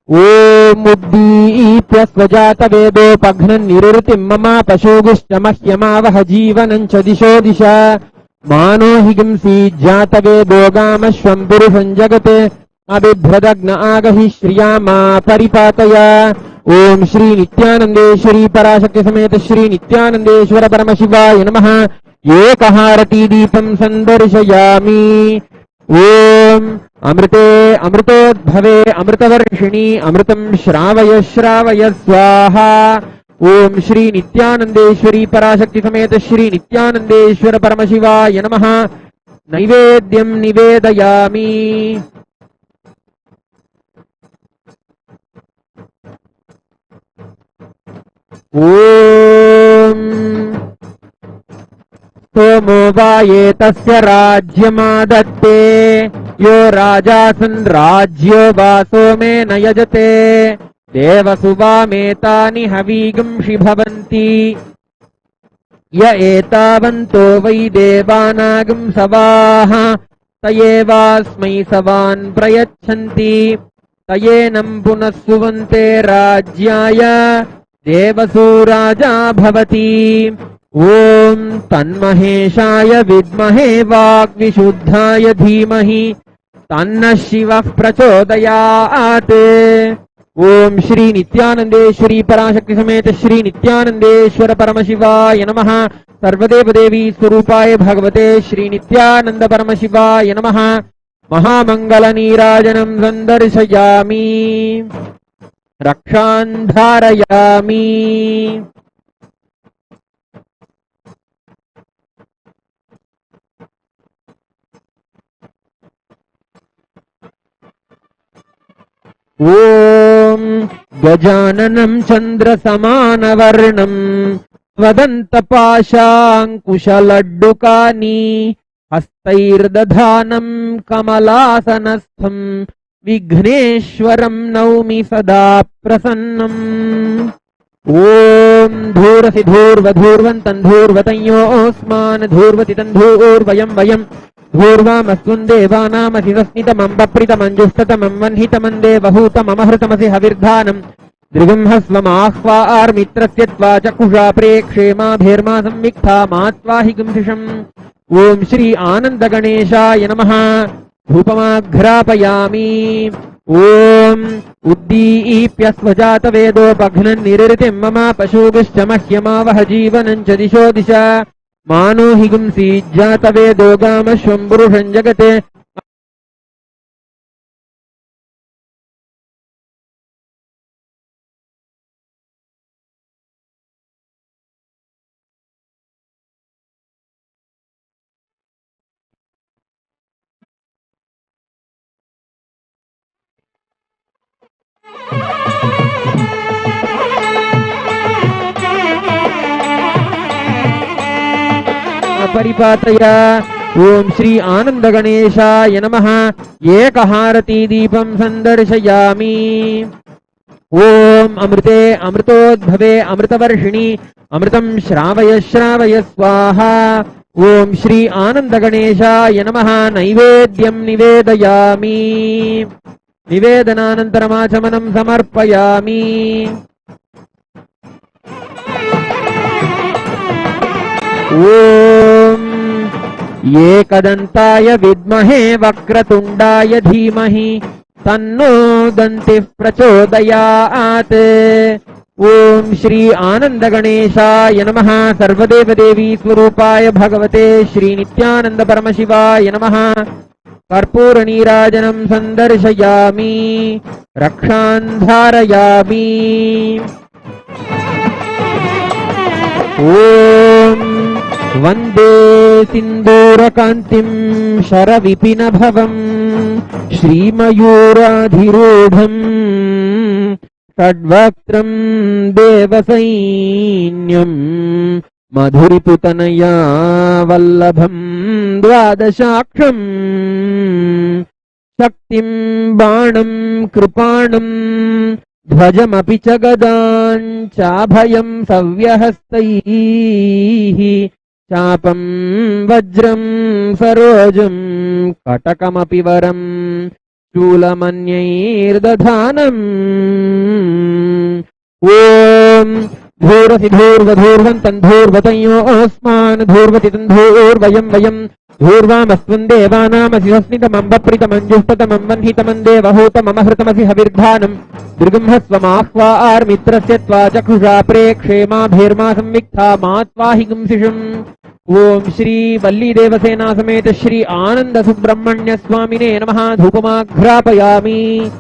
Om Uddipya Svajata Vedopagnan Nirritim Mama Pashugishta Mahyamavaha Jivanancha Disho Disha Mano Higamsi Jata Vedogam Purusham Jagate Abhidhradagna Agahi Shriyama Paripataya. Om Shri Nithyanandeshwari Parashakti Sameta Shri Nithyanandeshwara Paramashivaya Namaha. Ekaharati Deepam Sandarshayami. Om Amrite Amritodbhave Amritavarshini Amritam Shravaya Shravaya Swaha. Om Shri Nithyanandeshwari Parashakti Sameta Shri Nithyanandeshwara Paramashivaya Namaha. Naivedyam Nivedayami. Om Somo vaye tasya rajyamadatte yo rajasan rajyo vaso me nayajate devasuva metani havigam shibhavanti ya etavanto vai devanagam savaha tayevasmai savan prayachanti tayenam punasuvante rajyaya devasuraja bhavati. Om Tanmaheshaya Vidmahe Vagvishuddhaya Dhimahi Tanna Shiva Prachodayate. Om Shri Nithyanandeshwari Parashakti Sameta Shri Nithyanandeshwara Paramashivaya Namaha. Sarvadeva Devi Swarupaye Bhagavate Shri Nithyananda Paramashivaya Namaha. Mahamangala Nirajanam Sandarshayami Rakshandharayami. Om Gajananam Chandra Samanavarnam Svadantapaşankushaladukani Hastairdadhanam Kamalasanastham Vigneshwaram Naumi Sada Prasannam. Om Dhurasi Dhurvadhurvantam Dhurvatanyo Osman Dhurvatitam Dhurvayam Vayam Dhurvamastvam Devanam Asivasnitamam Papritamam Juhtatamam Vanhitamam Devahutamam Ahritamasi Havirdhanam Drigam Hasvam Ahvar Mitrasya Tvachakhusha Prekshe Bherma Samvikha Matvahigam Sisham. Om Shri Ananda Ganeshaya Namaha. Dhupamaghrapayami. Om Uddipya Svajata Vedopagnan Nirritim Mama Pashugishta Mahyamavaha Jivanancha Disho Disha Mano Higamsi Jata Vedogama Purusham Jagate. परिपातय। ओम श्री आनंद गणेशाय नमः। एकहारती दीपं संदर्शयामि। ओम अमृते अमृतोद्भवे अमृतवर्षिणि अमृतं श्रावय श्रावय स्वाहा। ओम श्री आनंद गणेशाय नमः। नैवेद्यं निवेदयामि। निवेदनानन्तरमाचमनं समर्पयामि। ओम एकदन्ताय विद्महे वक्रतुण्डाय धीमहि तन्नो दन्तिः प्रचोदयात्। ओम श्री आनंद गणेशाय नमः। सर्वदेव देवी स्वरूपाय भगवते श्री नित्यानंद परमशिवाय नमः। कर्पूर नीराजनं संदर्शयामि। रक्षान् धारयामि। ओम वंदे सिंदूरकान्तिं शरविपिनभवं श्रीमयूराधिरूढं षड्वक्त्रं देवसैन्यं मधुरिपुतनया वल्लभं द्वादशाक्षं शक्तिं बाणं कृपाणं ध्वजमपि च गदां चाभयं सव्यहस्तैः चापं वज्रं सरोजं कटकमपि वरं शूलमन्यैर्दधानम्। ओम धूर्वसि धूर्वधूर्वन्तं धूर्वतयोऽस्मान् धूर्वति तं धूर्वयं वयं धूर्वामस्त्वं देवानामसि स्वस्मितमं वप्रितमं जुष्टतमं वह्नितमं देवहूतममहृतमसि हविर्धानं दृगंहस्वमाह्वार्मित्रस्य त्वा चक्षुषा प्रेक्षेमाभिर्मा संविक्था मा त्वाहि गुंसिषम्। ओम श्री वल्ली देवसेना समेत श्री आनंद सुब्रह्मण्य स्वामिने नमः। धूपमाघ्रापयामि।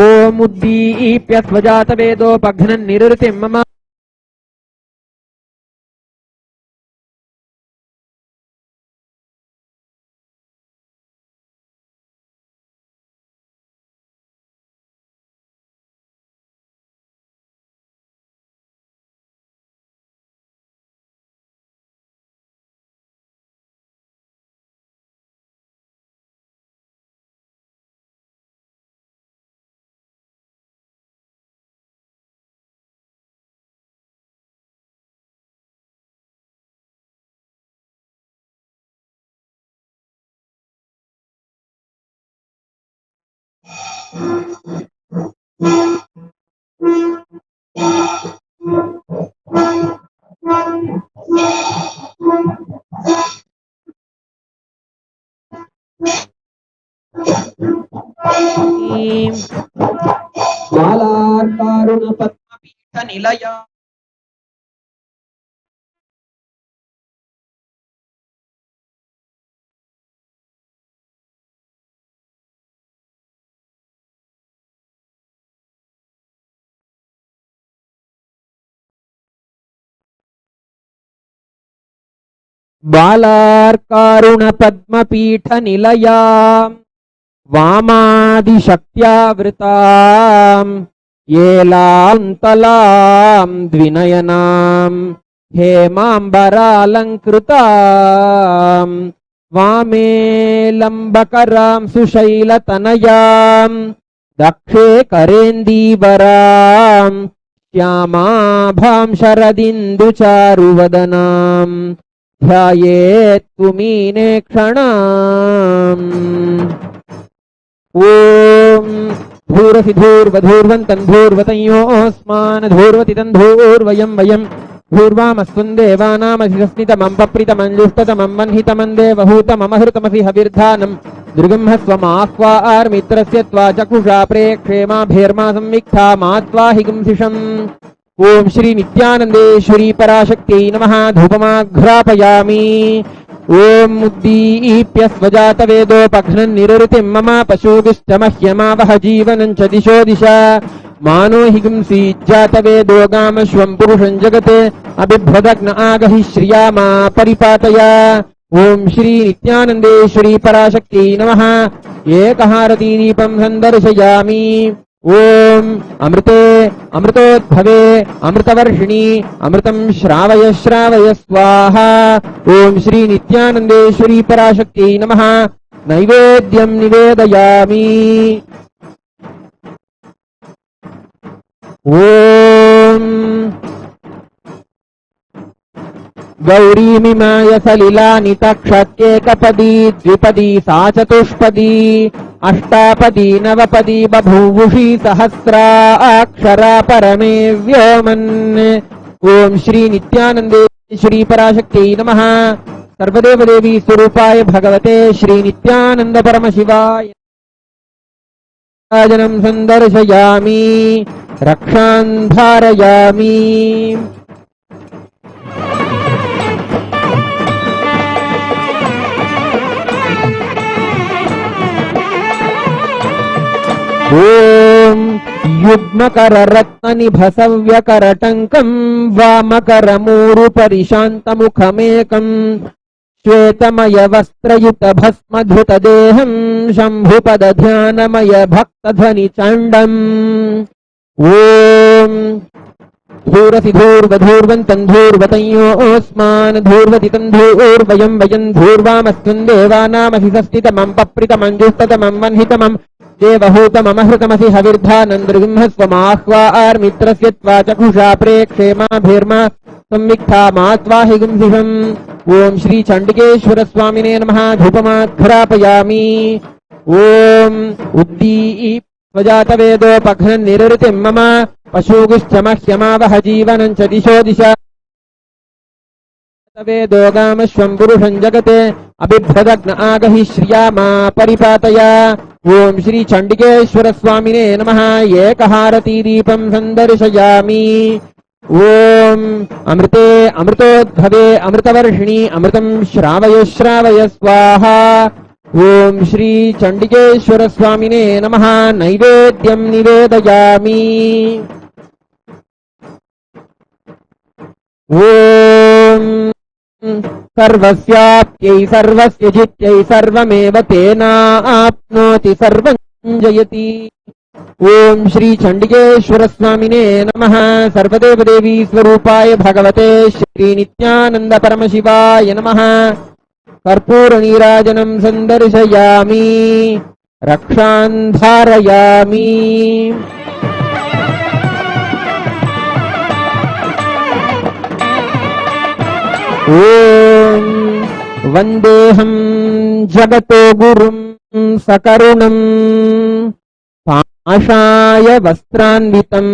ओम उद्दीप्य स्वजात वेदोपघ्नन् निरृतिं मम बालार्कारुण पद्मपीठ निलया बालार्कारुण पद्मपीठ निलया वामादिशक्त्यावृतां येलान्तलां द्विनयनां हेमाम्बरालङ्कृतां वामे लम्बकरां सुशैलतनयां दक्षे करेन्दीवरां श्यामाभां शरदिन्दुचारुवदनां ध्यायेत् पुमीनेक्षणाम्। ओम धूरसि धूर्वधूर्वन्तं धूर्वतयोऽस्मान् धूर्वति तं धूर्वयं वयं धूर्वामस्त्वं देवानामसि स्वस्मितमं वप्रितमं जुष्टतमं वह्नितमं देवहूतममहृतमसि हविर्धानं दृगंहस्वमाह्वार्मित्रस्य त्वा चक्षुषा प्रेक्षेमाभिर्मा संविक्था मा त्वाहि गुंसिषम्। ओम श्री नित्यानंदेश्वरी पराशक्त्यै नमः। धूपमाघ्रापयामि। ओम उद्दीप्य स्वजात वेदोपघ्नन् निरृतिं मम पशुभिश्च मह्यमावह जीवनं च दिशो दिशा मानो हि गुंसीज्जात वेदो गामश्वं पुरुषं जगत् अबिभ्रदग्न आगहि श्रिया मा परिपातय। ओम श्री नित्यानंदेश्वरी पराशक्त्यै नमः। एकहारती दीपं संदर्शयामि। ఓం అమృతే అమృతోద్భవే అమృతవర్షిణి అమృతం శ్రావయ శ్రావయ స్వాహ. ఓం శ్రీ నిత్యానందేశ్వరీ పరాశక్తి నమః. నైవేద్యం నివేదయామి. ఓం గౌరీమిమాయ సలిలాని తక్షత్యేకపదీ ద్విపదీ సా చతుష్పదీ అష్టాపదీ నవపదీ బభూవుషీ సహస్రాక్షరా పరమే వ్యోమన్. ఓం శ్రీ నిత్యానందేశ్వరీ పరాశక్తి నమః. సర్వదేవదేవీ స్వరూపాయ భగవతే శ్రీ నిత్యానంద పరమశివాయ రాజనం సందర్శయామి, రక్షాన్ ధారయామి. ఓం యుగ్మకర రత్న నిభసవ్యకరటంకం వామకరమూరు పరిశాంతముఖమేకం శ్వేతమయ వస్త్రయుత భస్మధృత దేహం శంభుపద ధ్యానమయ భక్తధ్వని చండం. ఓం ధూరసి ధూర్వధూర్వంతం ధూర్వతయోస్మాన్ ధూర్వతి తంధూర్వయం వయం ధూర్వామస్త్వం దేవానామసి సస్థితమం పప్రితమంజుస్తతమం వన్హితమం దేవహూతమమహృతమసి హవిర్ధానందృంహస్వమాహ్వార్మిత్రస్య త్వా చక్షుషా ప్రేక్షేమాభిర్మా సంవిక్థామాత్వాహి గుంసిషం. ఓం శ్రీ చండికేశ్వర స్వామినే నమః. ధూపమాఘ్రాపయామి. ఓం ఉద్దీప్వజాతవేదోపఘ్నన్ నిరృతిం మమ పశూగుశ్చ మహ్యమావహ జీవనం చ దిశో దిశ వేదోగామశ్వం పురుషం జగతే అభిభ్రదగ్న ఆగహి శ్రియామా పరిపాతయ. ఓం శ్రీ చండికేశ్వర స్వామినే నమః. ఏకహారతీ దీపం సందర్శయామి. ఓం అమృతే అమృతోద్భవే అమృతవర్షిణి అమృతం శ్రావయ శ్రావయ స్వాహ. ఓం శ్రీ చండికేశ్వర స్వామినే నమః. నైవేద్యం నివేదయామి. ఓం సర్వస్యాప్త్యై సర్వస్య జిత్యై సర్వమేవ తేనాప్నోతి సర్వం జయతి. ఓం శ్రీ చండికేశ్వర స్వామినే నమః. సర్వదేవదేవీ స్వరూపాయ భగవతే శ్రీ నిత్యానంద పరమశివాయ నమః. కర్పూర నీరాజనం సందర్శయామి, రక్షాన్ ధారయామి. ఓం వందేహం జగతో గురుం సకరుణం పాషాయ వస్త్రాన్వితం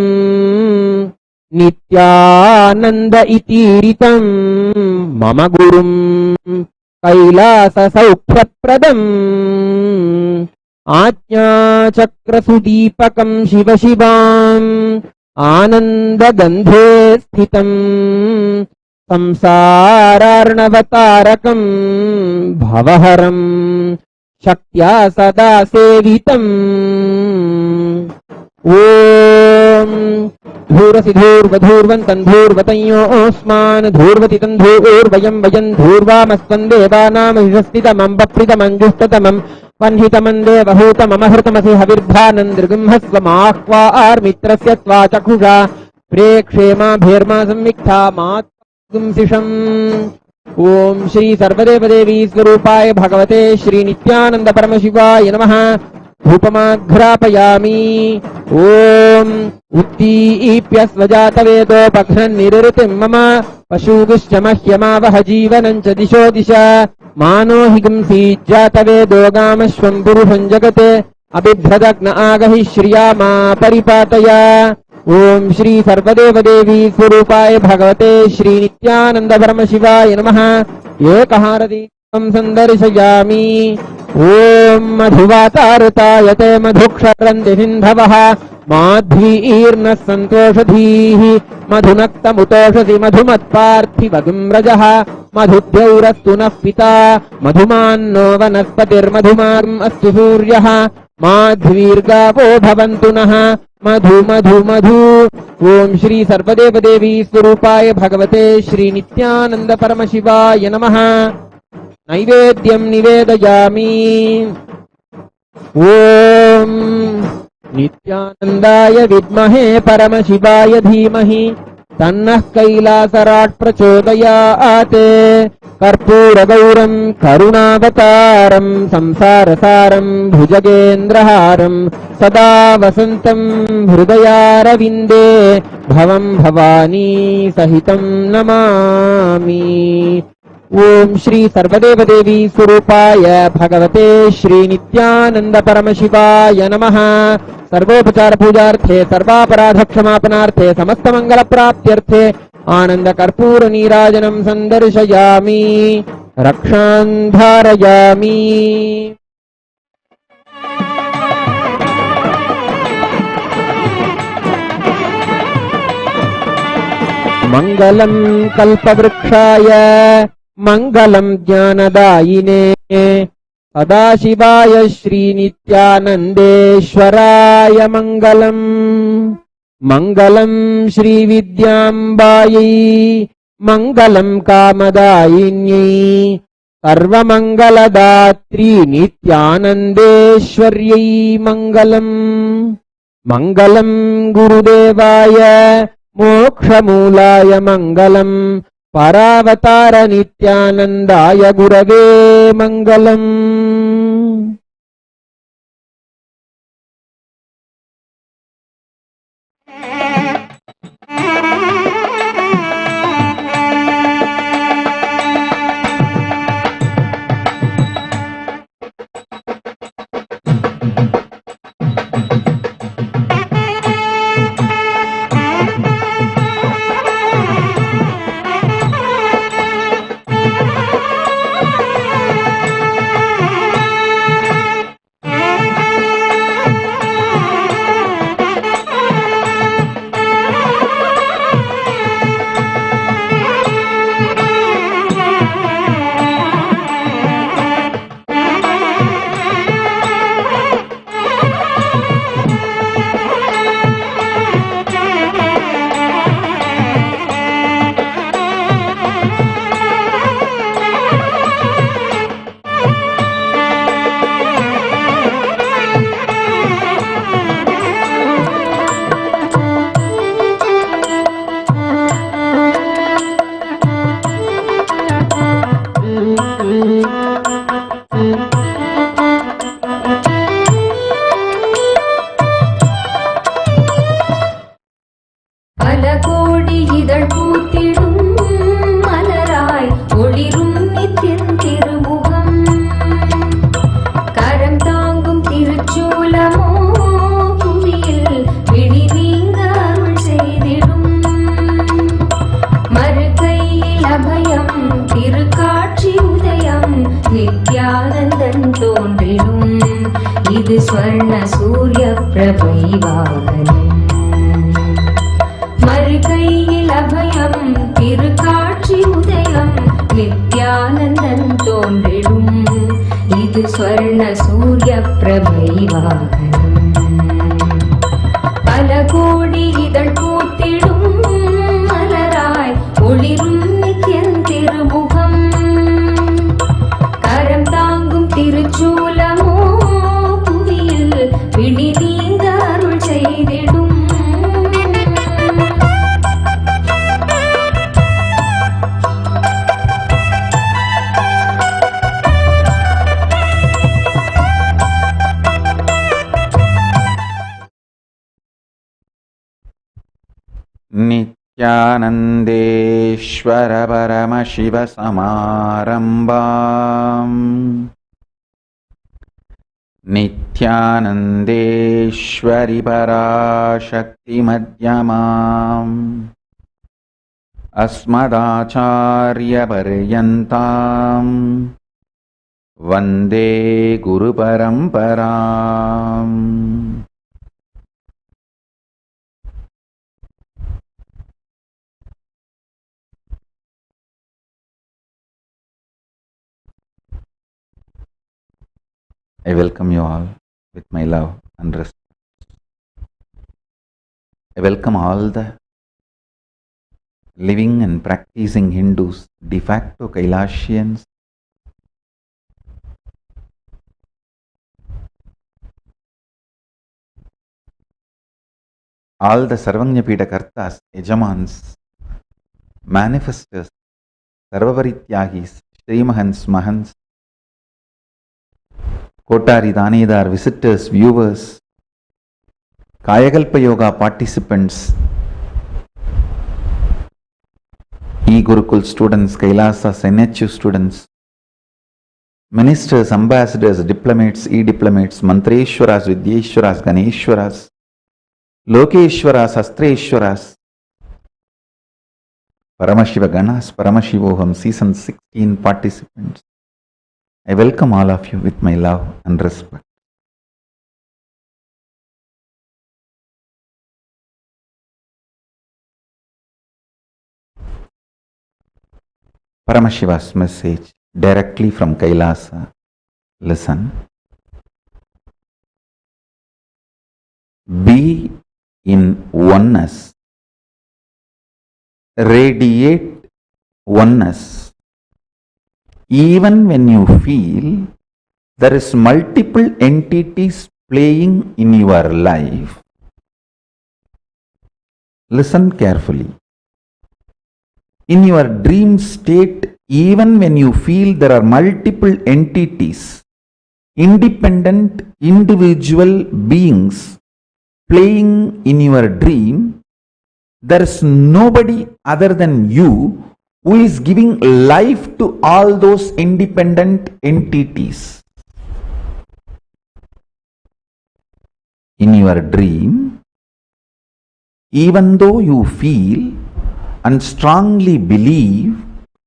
నిత్యానంద ఇతీరితం మమ గురుం కైలాస సౌఖ్యప్రదం ఆజ్ఞాచక్రసుదీపకం శివ శివాం ఆనందగంధే స్థితం సంసారార్ణవతారకం భవహరం శక్త్యా సదా సేవితం. ఓం ధూరసి ధూర్వధూర్వంతం ధూర్వతయోస్మాన్ ధూర్వతి తంధూర్వయం వయం ధూర్వామస్తం దేవానామహిషస్థితమం బప్రితమంజుష్టతమం వన్హితమం దేవహూతమమహృతమసి హవిర్ధానందృగంహస్వమాహ్వార్మిత్రస్య త్వా చక్షుషా ప్రేక్షేమాభిర్మా సంవిక్థామాత్గుంసిషం. ఓం శ్రీ సర్వదేవదేవీ స్వరూపాయ భగవతే శ్రీ నిత్యానంద పరమశివాయ నమః. ధూపమాఘ్రాపయామి. ఓం ఉద్దీప్యస్వజాతవేదోపఘ్నన్ నిరృతిం మమ పశూగుశ్చ మహ్యమావహ జీవనం చ దిశో దిశ మానో హి గుంసీజ్జాతవేదోగామశ్వం పురుషం జగతే అభిభ్రదగ్న ఆగహి శ్రియామా పరిపాతయ. ఓం శ్రీ సర్వదేవదేవీ స్వరూపాయ భగవతే శ్రీ నిత్యానంద పరమశివాయ నమః. ఏకహారదీపం సందర్శయామి. ఓం మధువాతారుతాయతే మధుక్షరంతి సింధవః మాధ్వీర్న సంతోషధీః మధునక్తముతోషసి మధుమత్పార్థివగుం రజః మధుద్యౌరస్తు నః పితా మధుమాన్నో వనస్పతిర్మధుమాన్ అస్తు సూర్యః మాధ్వీర్గావో భవంతు నః మధు మధు మధు. ఓం శ్రీ సర్వదేవదేవీ స్వరూపాయ భగవతే శ్రీ నిత్యానంద పరమశివాయ నమః. నైవేద్యం నివేదయామి. ఓం नित्यानन्दाय विद्महे परमशिवाय धीमहि तन्नः कैलासराट् प्रचोदयात् कर्पूरगौरं करुणावतारं संसारसारं भुजगेन्द्रहारं सदा वसन्तं हृदयारविन्दे भवं भवानी सहितं नमामि। ओम श्री सर्वदेवदेवी स्वरूपाय भगवते श्री नित्यानंद परमशिवाय नमः। सर्वोपचार पूजार्थे सर्वापराध क्षमापणार्थे समस्त मंगल प्राप्त्यर्थे आनंद कर्पूर नीराजनं संदर्शयामि रक्षां धारयामि। मंगलम कल्पवृक्षाय मंगलम ज्ञानदायिने सदाशिवाय श्रीनित्यानन्देश्वराय मंगलम। मंगलम श्रीविद्याम्बायै मंगलम कामदायिन्यै सर्वमंगलदात्री नित्यानन्देश्वर्यै मंगलम। मंगलम गुरुदेवाय मोक्षमूलाय मंगलम परावतार नित्यानंदाय गुरवे मंगलम। नित्यानन्देश्वर परमशिव समारम्भाम् नित्यानन्देश्वरि पराशक्ति मध्यमाम् अस्मदाचार्य पर्यन्ताम् वन्दे गुरुपरम्पराम्। I welcome you all with my love and respect. I welcome all the living and practicing Hindus, de facto Kailasians, all the Sarvanyapita Kartas, Yajamans, manifestors, Sarvavarityagis, Srimahans, Mahans, Kotari Danedar, visitors, viewers, Kayakalpa Yoga participants, E-Gurukul students, KAILASA, NHU students, ministers, ambassadors, diplomats, e-diplomats, Mantreshwaras, Vidyeshwaras, Ganeshwaras, Lokeshwaras, Astreshwaras, Paramashiva Ganas, Paramashivoham, season 16 participants. I welcome all of you with my love and respect. Paramashiva's message directly from KAILASA. Listen. Be in oneness. Radiate oneness. Even when you feel there is multiple entities playing in your life, listen carefully. In your dream state, even when you feel there are multiple entities, independent individual beings playing in your dream, there is nobody other than you who is giving life to all those independent entities. In your dream, even though you feel and strongly believe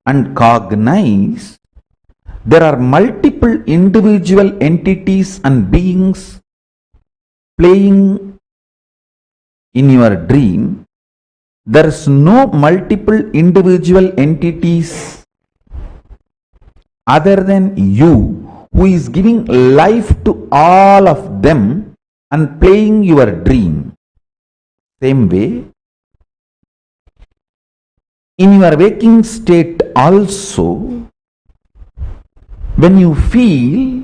and cognize there are multiple individual entities and beings playing in your dream, there is no multiple individual entities other than you who is giving life to all of them and playing your dream. Same way, in your waking state also, when you feel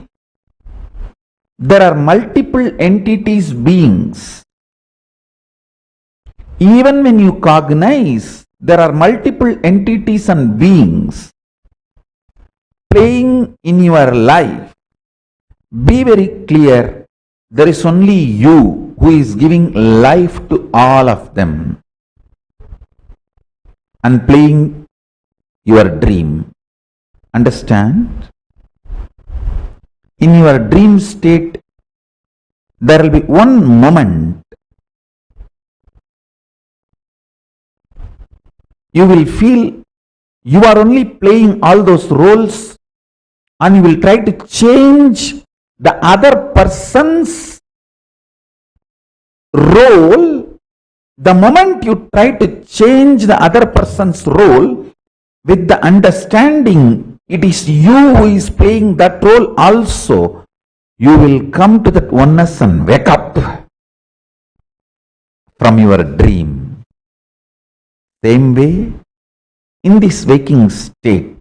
there are multiple entities, beings, even when you cognize there are multiple entities and beings playing in your life, be very clear, there is only you who is giving life to all of them and playing your dream. Understand? In your dream state, there will be one moment you will feel you are only playing all those roles and you will try to change the other person's role. The moment you try to change the other person's role with the understanding it is you who is playing that role also, you will come to that oneness and wake up from your dream. Same way, in this waking state,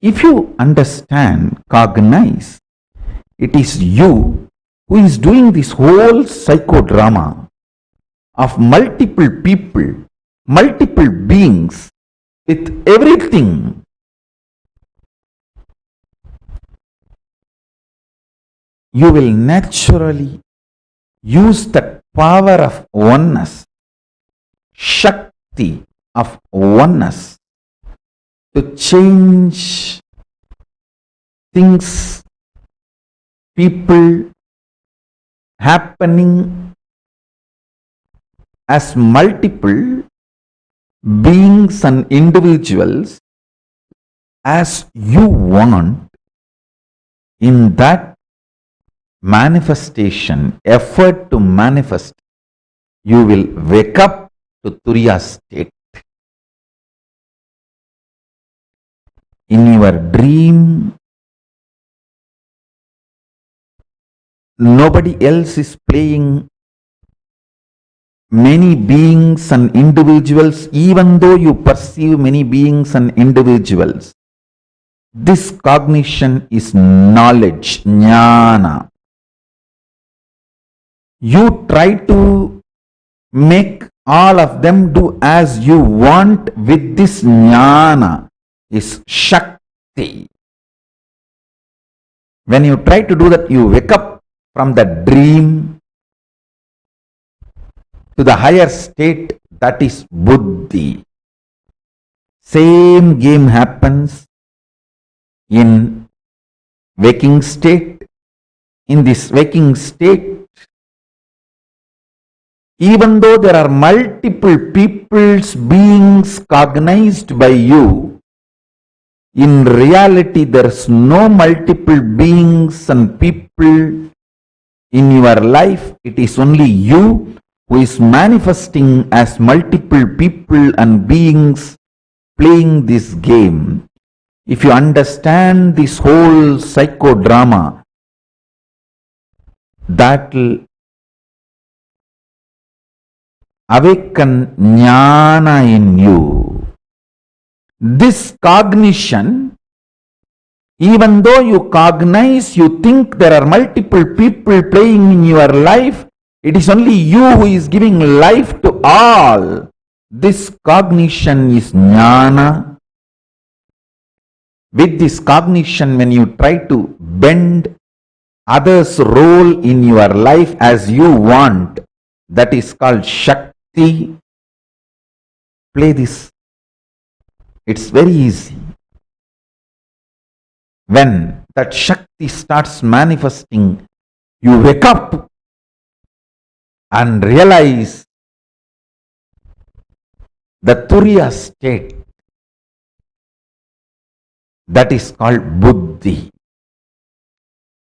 if you understand, cognize, it is you who is doing this whole psychodrama of multiple people, multiple beings, with everything. You will naturally use that power of oneness, Shakti of oneness, to change things, people, happening as multiple beings and individuals as you want. In that manifestation, effort to manifest, you will wake up to Turiya state. In your dream, nobody else is playing many beings and individuals, even though you perceive many beings and individuals. This cognition is knowledge, jnana. You try to make all of them do as you want with this jnana, is Shakti. When you try to do that, you wake up from the dream to the higher state, that is Buddhi. Same game happens in waking state. In this waking state, even though there are multiple peoples, beings cognized by you, in reality there is no multiple beings and people in your life. It is only you who is manifesting as multiple people and beings playing this game. If you understand this whole psychodrama, that will awaken jnana in you. This cognition, even though you cognize, you think there are multiple people playing in your life, it is only you who is giving life to all. This cognition is jnana. With this cognition, when you try to bend others' role in your life as you want, that is called Shakti. Play this. It's very easy. When that Shakti starts manifesting, you wake up and realize the Turiya state, that is called Buddhi.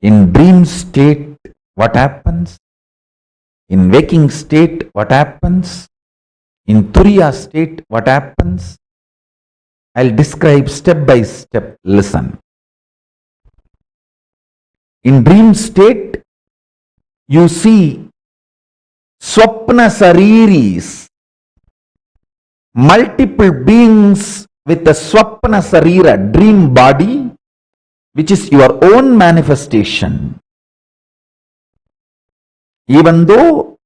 In dream state, what happens? In waking state, what happens? In Turiya state, what happens? I'll describe step by step. Listen. In dream state, you see Swapna Sariris, multiple beings with a Swapna Sarira, dream body, which is your own manifestation. Even though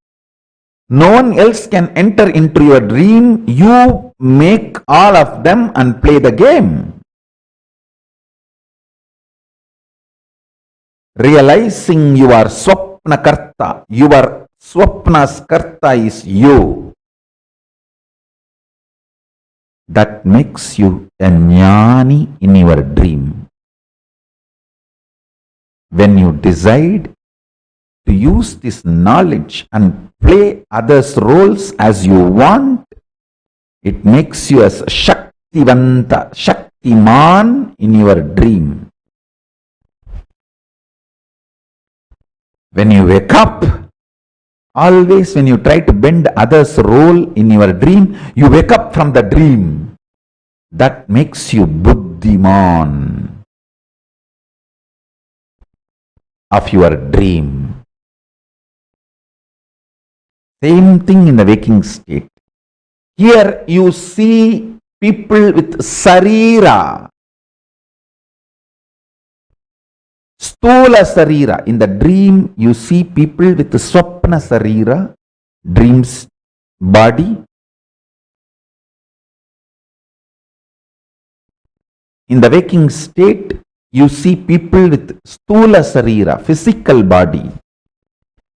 no one else can enter into your dream, you make all of them and play the game. Realizing you are Swapna Karta, your Swapna's Karta is you. That makes you a jnani in your dream. When you decide to use this knowledge and play others' roles as you want, it makes you as Shaktivanta, Shaktiman in your dream. When you wake up, always when you try to bend others' role in your dream, you wake up from the dream. That makes you Buddhiman of your dream. Same thing in the waking state. Here you see people with Sarira, Stula Sarira. In the dream, you see people with Swapna Sarira, dreams body. In the waking state, you see people with Stula Sarira, physical body.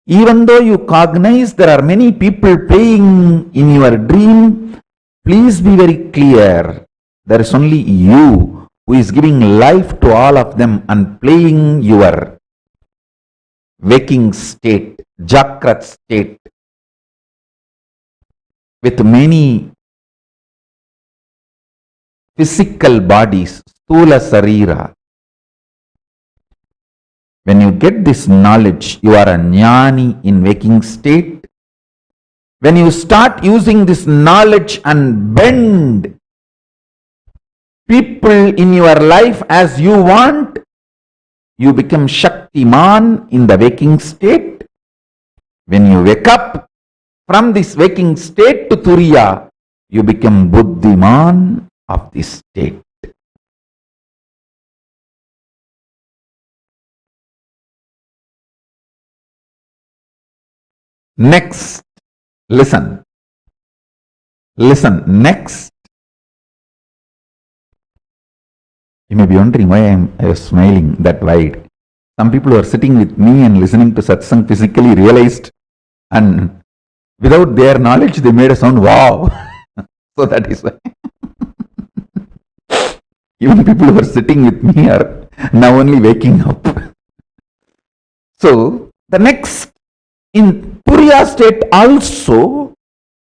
Even though you cognize there are many people playing in your dream, please be very clear. There is only you who is giving life to all of them and playing your waking state, Jagrat state, with many physical bodies, Stula Sarira. When you get this knowledge, you are a jnani in waking state. When you start using this knowledge and bend people in your life as you want, you become Shaktiman in the waking state. When you wake up from this waking state to Turiya, you become Buddhiman of this state. Next, listen. Listen, next. You may be wondering why I was smiling that wide. Some people who are sitting with me and listening to satsang physically realized, and without their knowledge, they made a sound, wow. So that is why. Even people who are sitting with me are now only waking up. So, the next, in Turiya state also,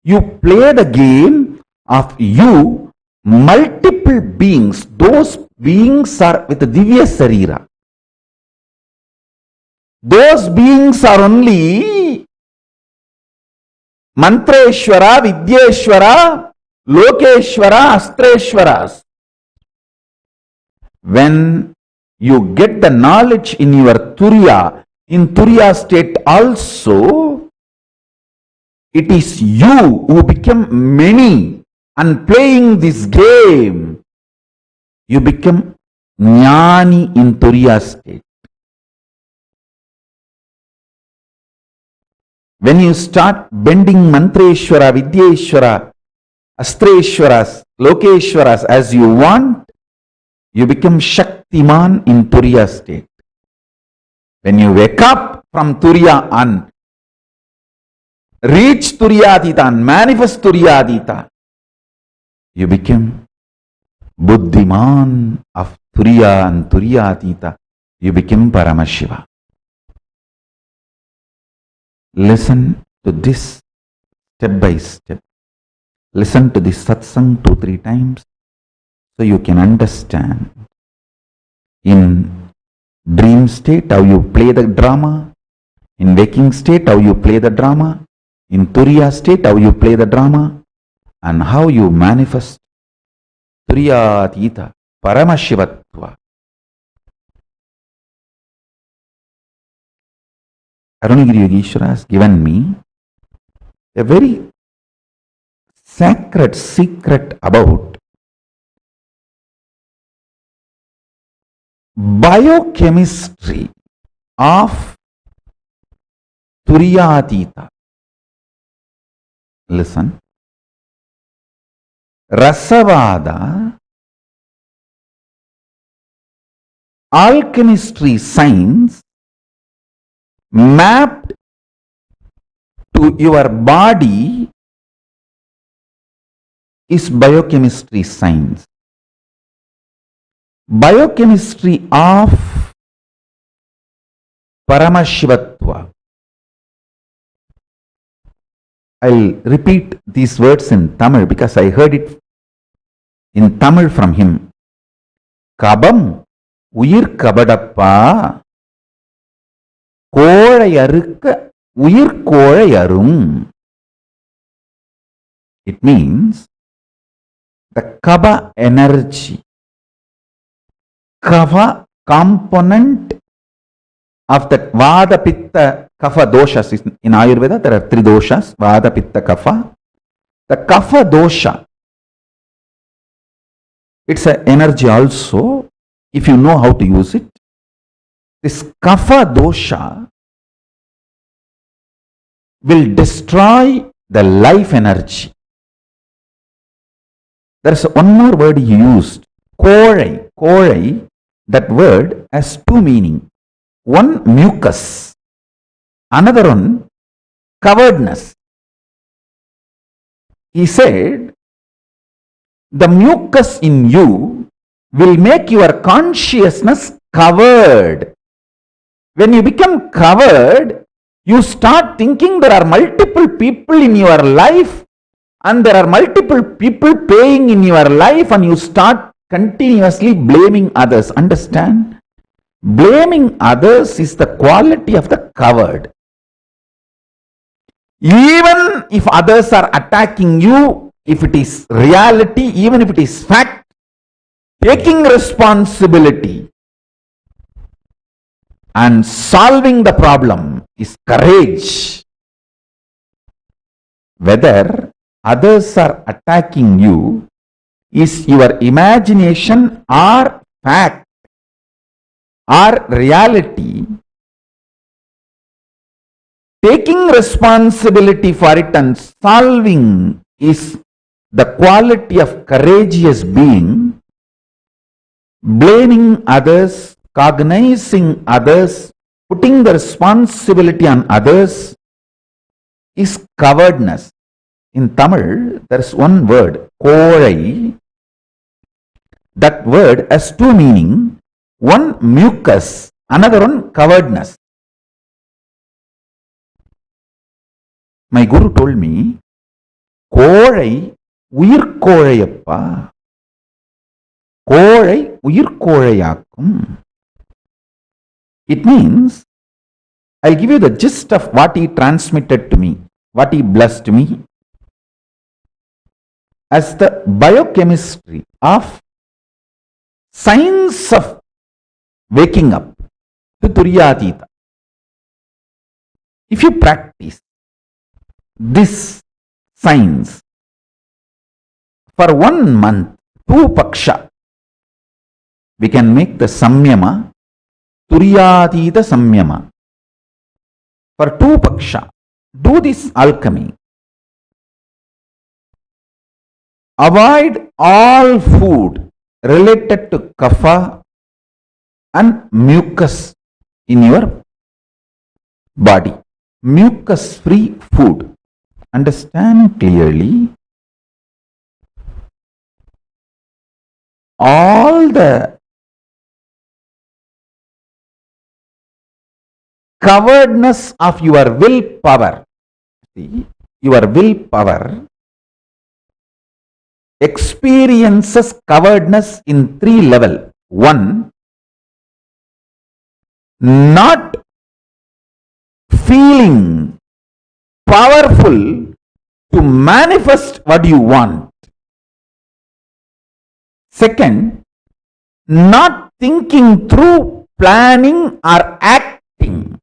you play the game of you, multiple beings. Those beings are with the Divya Sarira. Those beings are only Mantreshwara, Vidyeshwara, Lokeshwara, Astreshwaras. When you get the knowledge in your Turiya, in Turiya state also, it is you who become many, and playing this game, you become Jnani in Turiya state. When you start bending Mantreshwara, Vidyeshwara, Astreshwaras, Lokeshwaras as you want, you become Shaktiman in Turiya state. When you wake up from Turiya and reach Turiyadita and manifest Turiyadita, you become Buddhiman of Turiya and Turiyadita. You become Paramashiva. Listen to this step by step. Listen to this satsang 2-3 times so you can understand. In dream state, how you play the drama. In waking state, how you play the drama. In Turiya state, how you play the drama. And how you manifest Turiyatita, Paramashivatva. Arunagiri Yogeshwara has given me a very sacred secret about biochemistry of Turiyatita. Listen. Rasavada, alchemistry science mapped to your body is biochemistry science. Biochemistry of Paramashivatva. I'll repeat these words in Tamil because I heard it in Tamil from him. Kabam uyir kabadappa kolayarukka uyir kolayarum. It means the kaba energy, kava component of that vada pitta kapha doshas. In Ayurveda there are 3 doshas, vada pitta kapha. The kapha dosha, it's an energy also if you know how to use it. This kapha dosha will destroy the life energy. There is one more word he used, kolai. Kolai, that word has 2 meanings. One, mucus. Another one, coveredness. He said, the mucus in you will make your consciousness covered. When you become covered, you start thinking there are multiple people in your life and there are multiple people paying in your life, and you start continuously blaming others. Understand? Blaming others is the quality of the covered. Even if others are attacking you, if it is reality, even if it is fact, taking responsibility and solving the problem is courage. Whether others are attacking you is your imagination or fact or reality, taking responsibility for it and solving is the quality of courageous being. Blaming others, cognizing others, putting the responsibility on others is cowardness. In Tamil, there is one word, kozhai. That word has two meanings. One, mucus, another one, cowardness. My guru told me, kozhai uyir kozhayappa. Kozhai uyir kozhayakkum. It means, I'll give you the gist of what he transmitted to me, what he blessed me. As the biochemistry of science of waking up to Turyatita. If you practice this science for 1 month, 2 paksha, we can make the samyama, Turyatita samyama. For 2 paksha, do this alchemy. Avoid all food related to kapha and mucus in your body. Mucus free food. Understand clearly. All the cowardness of your willpower. See, your willpower experiences cowardness in 3 levels. 1, not feeling powerful to manifest what you want. 2, not thinking through, planning or acting.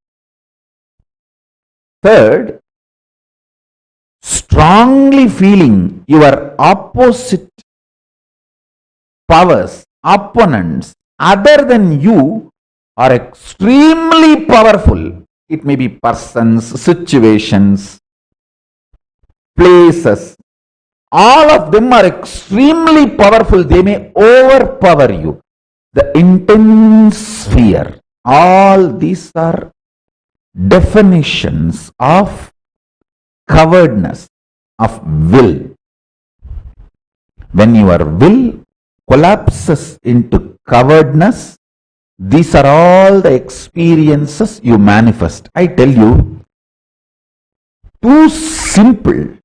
3, strongly feeling your opposite powers, opponents, other than you are extremely powerful. It may be persons, situations, places. All of them are extremely powerful. They may overpower you. The intense fear. All these are definitions of cowardness, of will. When your will collapses into cowardness, these are all the experiences you manifest. I tell you, too simple.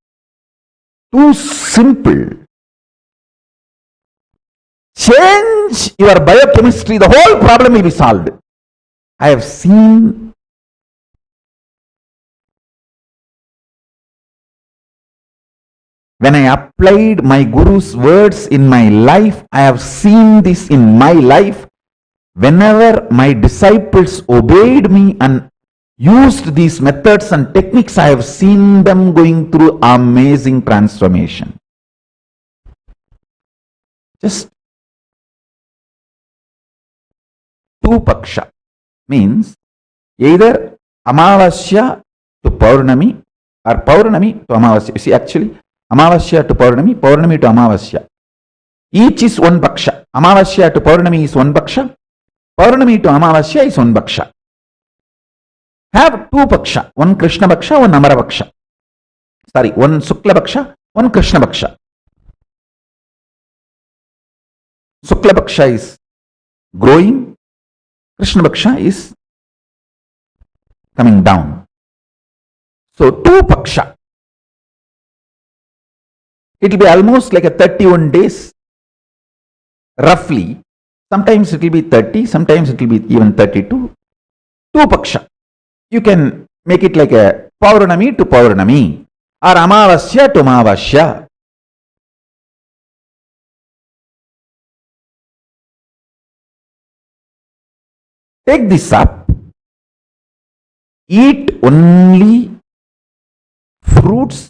Change your biochemistry, the whole problem will be solved. I have seen when I applied my Guru's words in my life, I have seen this in my life. Whenever my disciples obeyed me and used these methods and techniques, I have seen them going through amazing transformation. Just 2 paksha means either Amavasya to Paurnami or Paurnami to Amavasya. You see, actually, Amavasya to Paurnami, Paurnami to Amavasya. Each is 1 paksha. Amavasya to Paurnami is 1 paksha. Paurnami to Amavasya is 1 paksha. Have 2 paksha. 1 Krishna paksha, 1 Amara paksha. Sorry, 1 Sukla paksha, 1 Krishna paksha. Sukla paksha is growing. Krishna paksha is coming down. So 2 paksha. It will be almost like a 31 days. Roughly. Sometimes it will be 30, sometimes it will be even 32. 2 paksha. You can make it like a Paurnami to Paurnami or Amavasya to Amavasya. Take this up. Eat only fruits,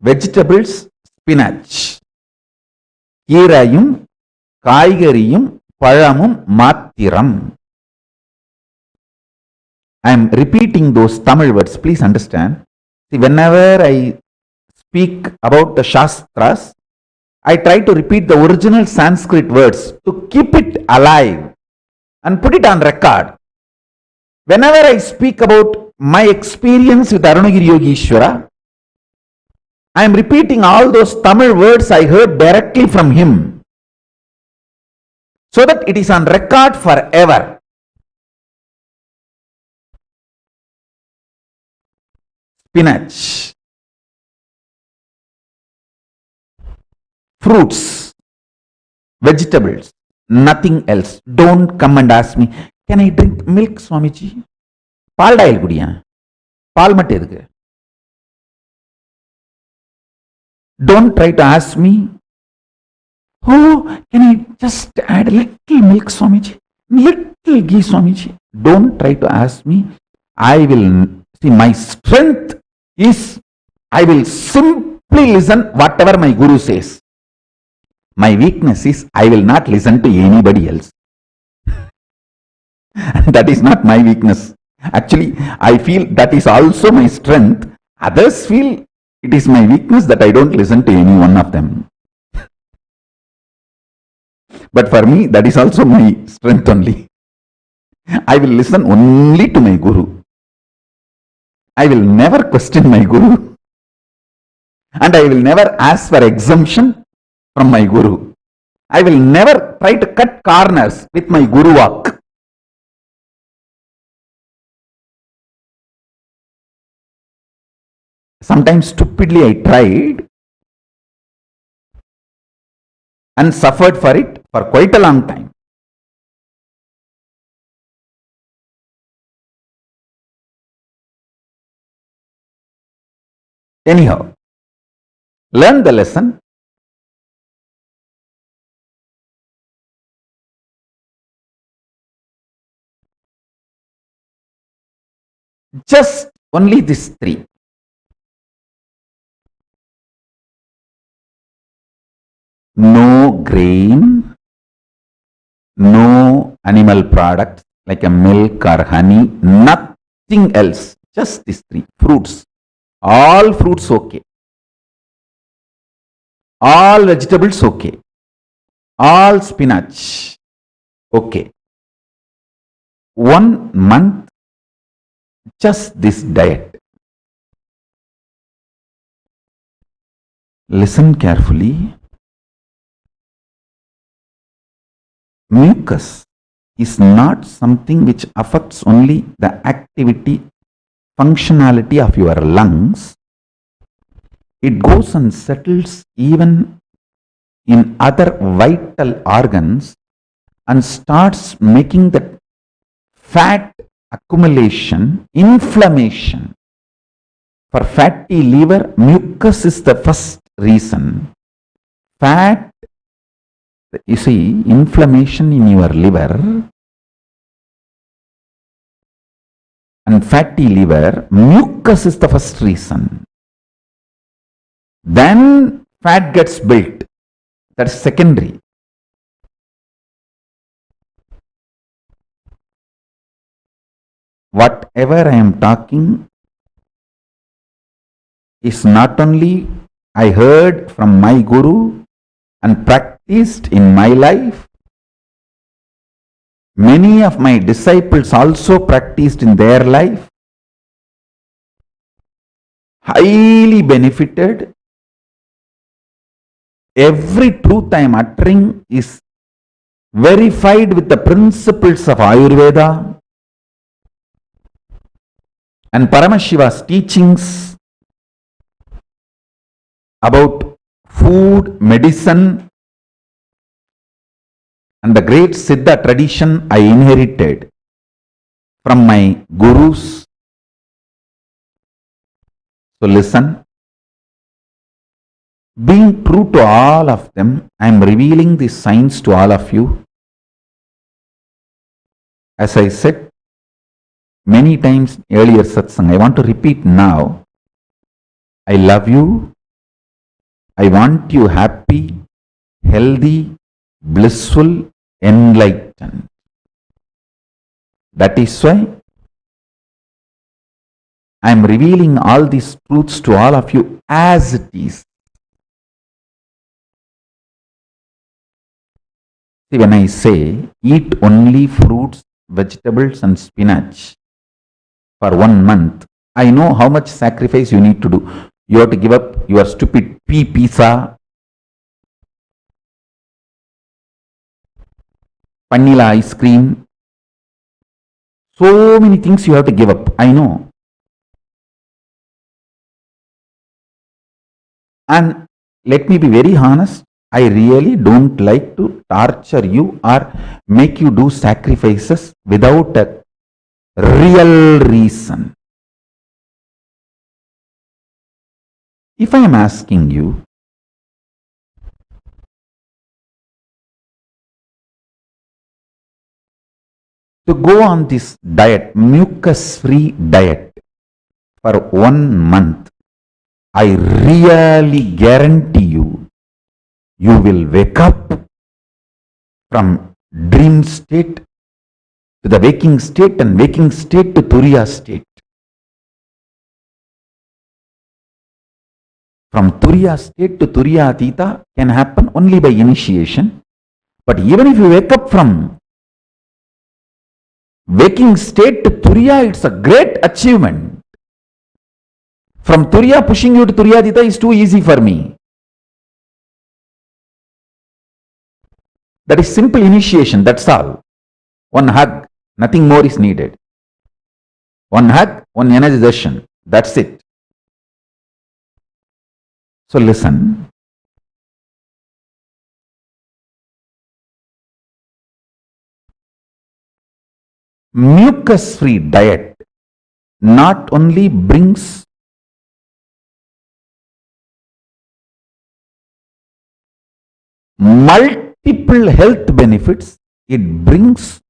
vegetables, spinach. Kirayum, Kaigariyum, Palamum, Mathiram. I am repeating those Tamil words. Please understand. See, whenever I speak about the Shastras, I try to repeat the original Sanskrit words to keep it alive and put it on record. Whenever I speak about my experience with Arunagiri Yogeshwara, I am repeating all those Tamil words I heard directly from him, so that it is on record forever. Spinach, fruits, vegetables, nothing else. Don't come and ask me, can I drink milk, Swamiji? Paal dial kudiya. Paal matte edukku. Don't try to ask me, oh, can I just add a little milk, Swamiji? Little ghee, Swamiji. Don't try to ask me. I will see, my strength is, I will simply listen whatever my Guru says. My weakness is, I will not listen to anybody else. And that is not my weakness. Actually, I feel that is also my strength. Others feel it is my weakness that I don't listen to any one of them. But for me, that is also my strength only. I will listen only to my Guru. I will never question my Guru. And I will never ask for exemption from my Guru. I will never try to cut corners with my Guru walk. Sometimes stupidly I tried and suffered for it for quite a long time. Anyhow, learn the lesson. Just only these three. No grain, no animal products like a milk or honey, nothing else. Just these three. Fruits. All fruits okay. All vegetables okay. All spinach okay. 1 month, just this diet. Listen carefully. Mucus is not something which affects only the activity, functionality of your lungs. It goes and settles even in other vital organs and starts making the fat accumulation, inflammation. For fatty liver, mucus is the first reason. Fat, you see, inflammation in your liver and fatty liver, mucus is the first reason. Then fat gets built. That's secondary. Whatever I am talking is not only I heard from my Guru and practiced in my life. Many of my disciples also practiced in their life. Highly benefited. Every truth I am uttering is verified with the principles of Ayurveda and Paramashiva's teachings about food, medicine, and the great Siddha tradition I inherited from my gurus. So listen. Being true to all of them, I am revealing these signs to all of you. As I said many times earlier satsang, I want to repeat now. I love you. I want you happy, healthy, blissful, enlightened. That is why I am revealing all these truths to all of you as it is. See, when I say eat only fruits, vegetables and spinach for 1 month, I know how much sacrifice you need to do. You have to give up your stupid pizza, vanilla ice cream. So many things you have to give up. I know. And let me be very honest, I really don't like to torture you or make you do sacrifices without a real reason. If I am asking you to go on this diet, mucus-free diet for 1 month, I really guarantee you, you will wake up from dream state to the waking state and waking state to Turiya state. From Turiya state to Turiya Atita can happen only by initiation. But even if you wake up from waking state to Turiya, it's a great achievement. From Turiya, pushing you to Turiya Atita is too easy for me. That is simple initiation, that's all. 1 hug, nothing more is needed. 1 hug, 1 energization, that's it. So listen. Mucus-free diet not only brings multiple health benefits, it brings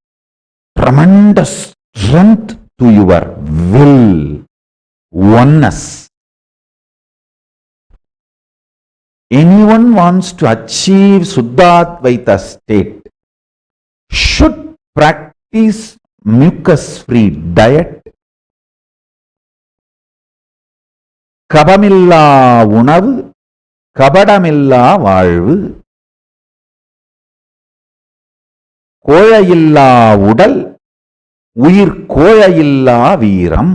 tremendous strength to your will, oneness. Anyone wants to achieve Suddhadvaita state should practice mucus-free diet, kabamilla unavu, kabadamilla வாழ்வு, கோழையில்லா உடல், உயிர் கோழையில்லா வீரம்.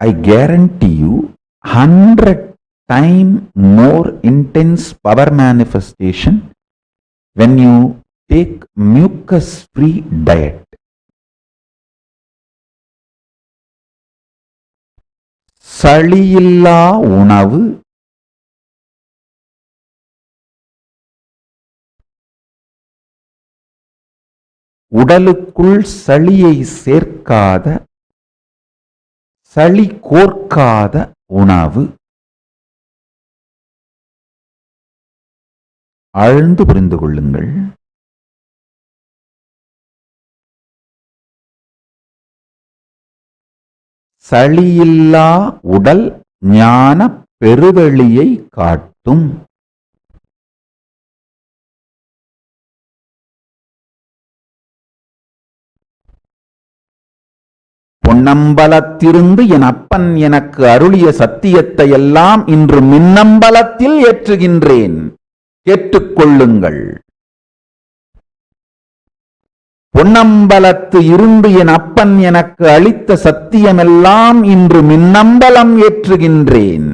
I guarantee you 100 times more intense power manifestation when you take mucus-free diet. சளியில்லா உணவு, உடலுக்குள் சளியை சேர்க்காத, சளி கோர்க்காத உணவு. ஆழ்ந்து புரிந்து கொள்ளுங்கள். சளியில்லா உடல் ஞான பெருவெளியை காட்டும். பொன்னம்பலத்திருந்து என் அப்பன் எனக்கு அருளிய சத்தியத்தை எல்லாம் இன்று மின்னம்பலத்தில் ஏற்றுகின்றேன், கேட்டுக்கொள்ளுங்கள். பொன்னம்பலத்து இருந்து என் அப்பன் எனக்கு அளித்த சத்தியமெல்லாம் இன்று Minnambalam ஏற்றுகின்றேன்.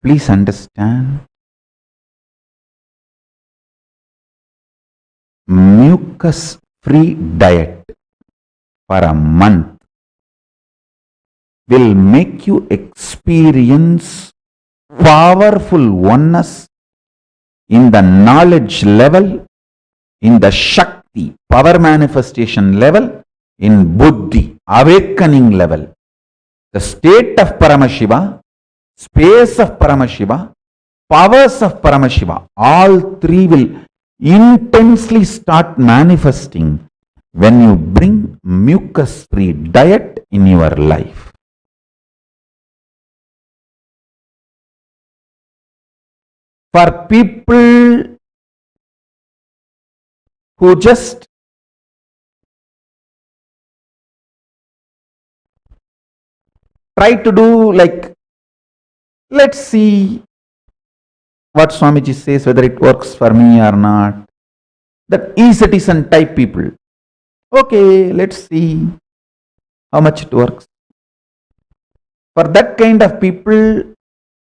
Please understand, mucus-free diet for a month will make you experience powerful oneness in the knowledge level, in the Shakti, power manifestation level, in Buddhi, awakening level. The state of Paramashiva, space of Paramashiva, powers of Paramashiva, all three will intensely start manifesting when you bring mucus-free diet in your life. For people who just try to do like, let's see what Swamiji says, whether it works for me or not. That e-citizen type people. Okay, let's see how much it works. For that kind of people,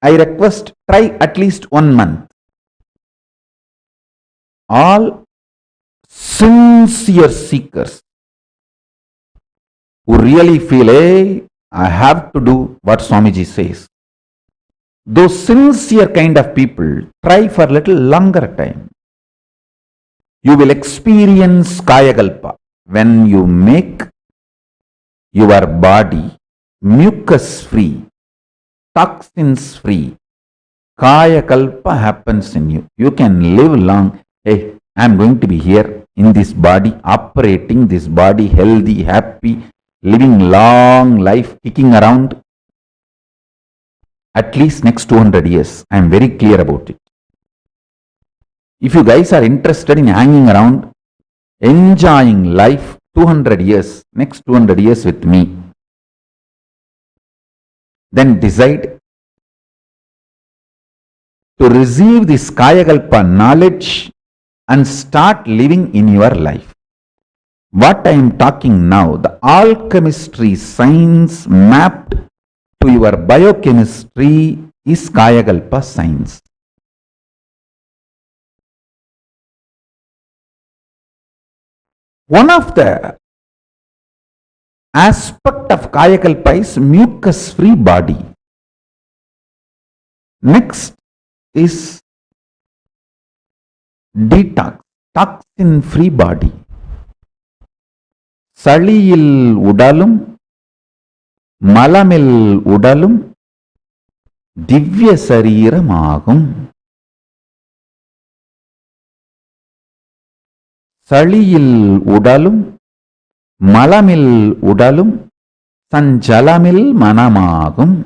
I request try at least 1 month. All sincere seekers who really feel, hey, I have to do what Swamiji says. Those sincere kind of people, try for a little longer time. You will experience Kayakalpa when you make your body mucus-free, toxins-free. Kayakalpa happens in you. You can live long. Hey, I am going to be here in this body, operating this body, healthy, happy, living long life, kicking around. At least next 200 years. I am very clear about it. If you guys are interested in hanging around, enjoying life 200 years, next 200 years with me, then decide to receive this Kayakalpa knowledge and start living in your life. What I am talking now, the alchemistry science mapped to your biochemistry is Kayakalpa science. One of the aspect of Kayakalpa is mucus-free body. Next is detox, toxin-free body. Saliyil udalum, malamil udalum, divya sareeramagum. Saliyil udalum, malamil udalum, sanjalamil manamagum.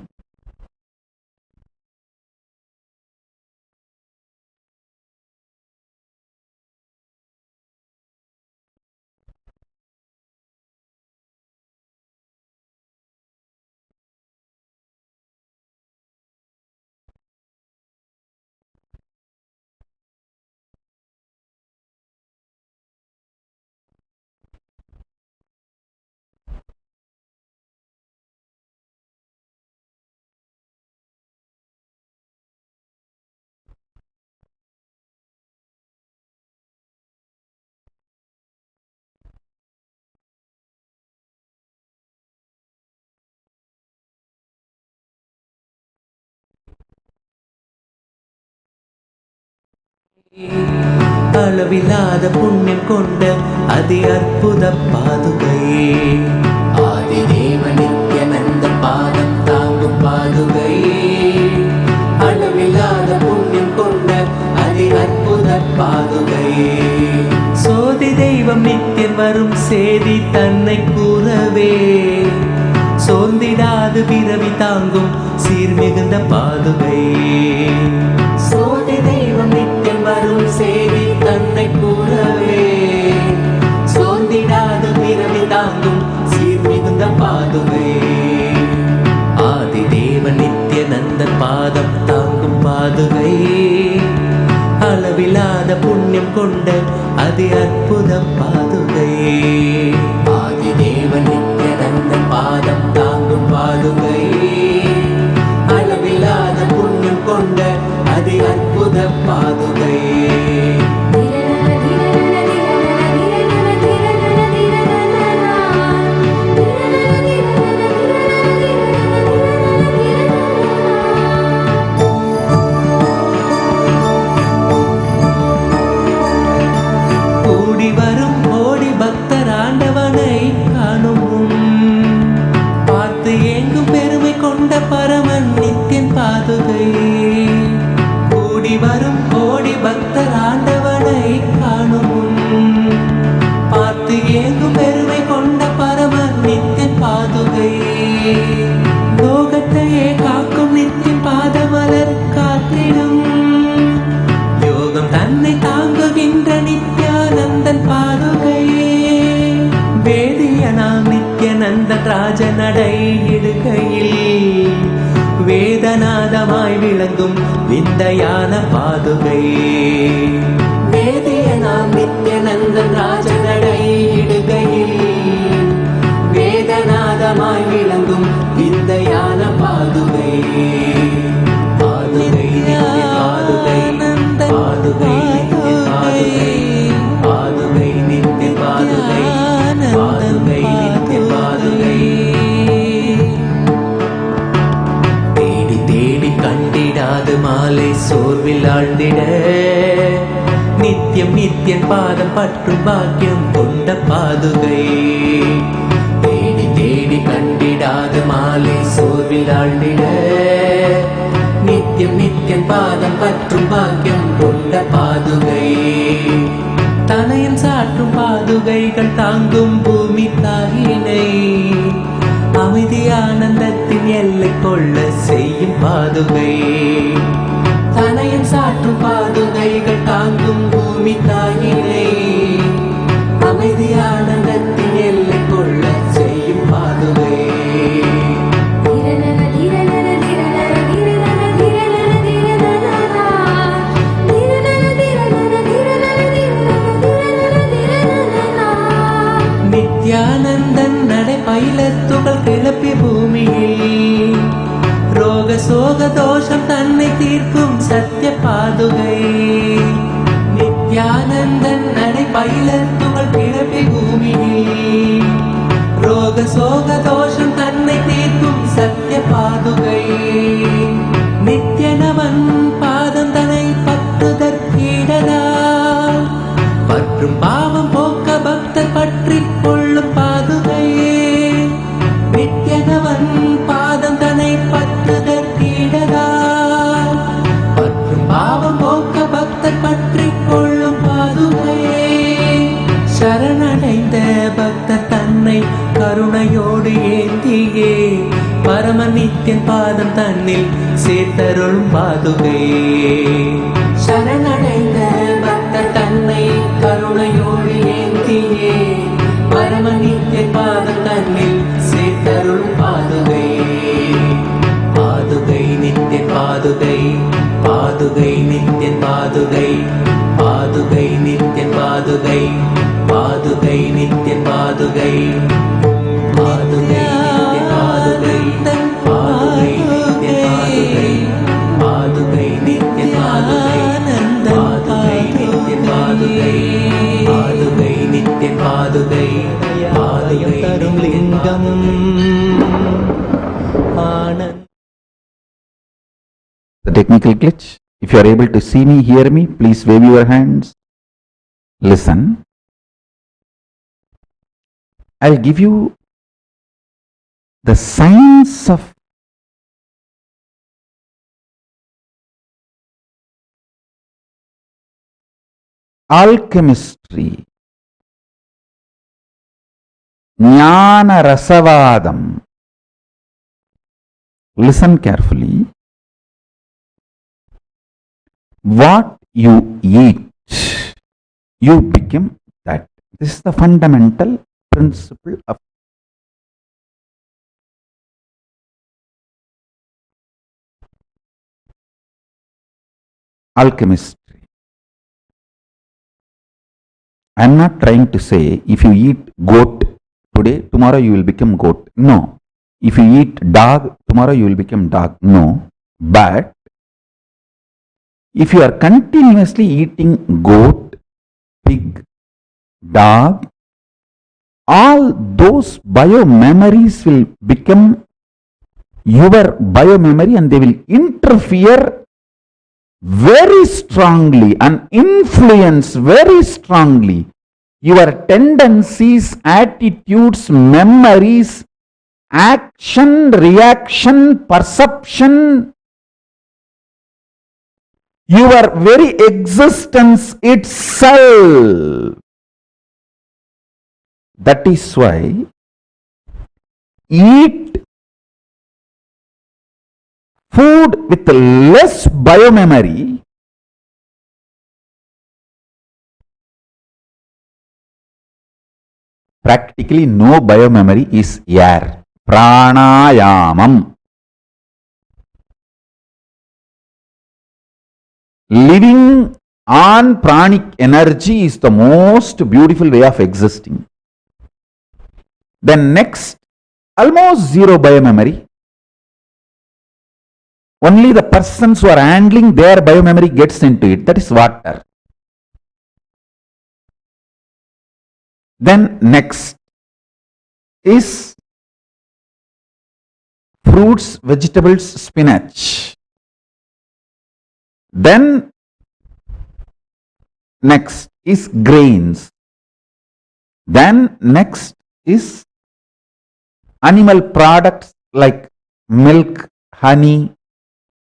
அளவில்லாத புண்ணியம் கொண்ட அதி அற்புத பாதுகை, ஆதி தேவ நித்யானந்த பாதம் தாங்கும் பாதுகை. அளவில்லாத புண்ணியம் கொண்ட அதி அற்புத பாதுகை. சோதி தெய்வம் நித்தியம் வரும் சேதி தன்னை கூறவே, சோர்ந்திடாது பிறவி தாங்கும் சீர்மிகுந்த பாதுகை. சோதி தெய்வம் நித்தியம் வரும் சேதி தன்னை கூறவே, சோர்ந்திடாது பிறவி தாங்கும் சீர்மிகுந்த பாதுகை. ஆதி தேவ நித்யானந்த பாதம் தாங்கும் பாதுகை. அளவில்லாத புண்ணியம் கொண்ட அதி அற்புத பாதுகை. ஆதி தேவ நித்யானந்த பாதம் தாங்கும் பாதுகை. அளவில்லாத புண்ணியம் கொண்ட அதி அற்புத பாதுகை. கூடி வரும் கோடி பக்தர் ஆண்டவனை காணும், பார்த்து எங்கும் பெருமை கொண்ட பரமன் நித்தியன் பாதுகை. வரும் கோடி பக்தர் ஆண்டவனை காணும் முன் பார்த்து ஏங்கும் பெருமை கொண்ட பரம நித்தியன் பாதுகை லோகத்தையே காக்கும் நித்தியன் பாதமலர் காத்திடும் யோகம் தன்னை தாங்குகின்ற நித்யானந்தன் பாதுகை வேதியனாம் நித்யானந்தன் ராஜநடை இடுகையில் வேதநாதமாய் விளங்கும் விந்தையான பாதுகை வேதியனாம் நித்யானந்தன் ராஜநடை இடுகையில் வேதநாதமாய் விளங்கும் விந்தையான பாதுகை பாதுகை பாதுகை பாதுகை பாதுகை நித்திய பாதுகை பாதுகை நித்திய பாதுகை தேடி தேடி கண்டிடாது மாலை சோர்வில் ஆழ்ந்திட நித்தியம் நித்தியன் பாதம் பற்றும் பாக்கியம் கொண்ட பாதுகை தேடி தேடி கண்டிடாது மாலை சோர்வில் ஆழ்ந்திட நித்தியம் நித்தியன் பாதம் பற்றும் பாக்கியம் கொண்ட பாதுகை தனையன் சாற்றும் பாதுகைகள் தாங்கும் பூமி தாயினை அமைதி ஆனந்தத்தின் எல்லை கொள்ள செய்யும் பாதுகை தனையன் சாற்றும் பாதுகைகள் தாங்கும் பூமி தாயினை அமைதி ஆனந்தத்தின் எல்லை கொள்ள செய்யும் பாதுகை நித்யானந்தன் நடை பயிலத்துகள் கிளப்பி பூமியில் ரோக சோக தோஷம் தன்னை தீர்க்கும் சத்திய பாதுகை நித்யானந்தன் நடை பயிலத்துகள் கிளப்பி பூமியில் ரோக சோக தோஷம் தன்னை தீர்க்கும் சத்திய பாதுகை நித்யனவன் பாதம் தன்னை பற்றுதற்கீடனால் பற்றும் பாவம் போக்க பக்தர் பற்றி கொள்ளும் பாதுகை நித்யனவன் பாதம் தன்னை பற்றுதற்கீடனால் பற்றும் பாவம் போக்க பக்தர் பற்றி கொள்ளும் பாதுகை சரணடைந்த பக்தர் தன்னை கருணையோடு ஏந்தியே பரம நித்தியன் பாதம் தன்னில் சேர்த்தருளும் பாதுகை சரணடைந்த பக்தர் தன்னை கருணையோடு ஏந்தியே பரம நித்தியன் பாதம் தன்னில் சேர்த்தருளும் பாதுகை பாதுகை நித்தியன் பாதுகை பாதுகை நித்தியன் பாதுகை பாதுகை நித்தியன் பாதுகை பாதுகை நித்தியன் பாதுகை பாதுகை நித்தியன் பாதுகை பாதுகை நித்தியன் பாதுகை பாதுகை நித்தியன் பாதுகை பாதுகை நித்தியன் பாதுகை பாதுகை நித்தியன் பாதுகை பாதுகை தரும் லிங்கம் ஆனந்த. The technical glitch. If you are able to see me, hear me, please wave your hands. Listen. I'll give you the science of alchemistry. Jnana Rasavadam. Listen carefully. What you eat, you become that. This is the fundamental principle of alchemistry. I am not trying to say if you eat goat today, tomorrow you will become goat. No. If you eat dog, tomorrow you will become dog. No. But if you are continuously eating goat, pig, dog, all those bio-memories will become your bio-memory and they will interfere very strongly and influence very strongly your tendencies, attitudes, memories, action, reaction, perception. your very existence itself. That is why eat food with less biomemory practically no biomemory is air. Pranayamam. Living on pranic energy is the most beautiful way of existing. Then next, almost zero biomemory. Only the persons who are handling their biomemory gets into it. That is water. Then next is fruits, vegetables, spinach. Then next is grains. Then next is animal products like milk, honey.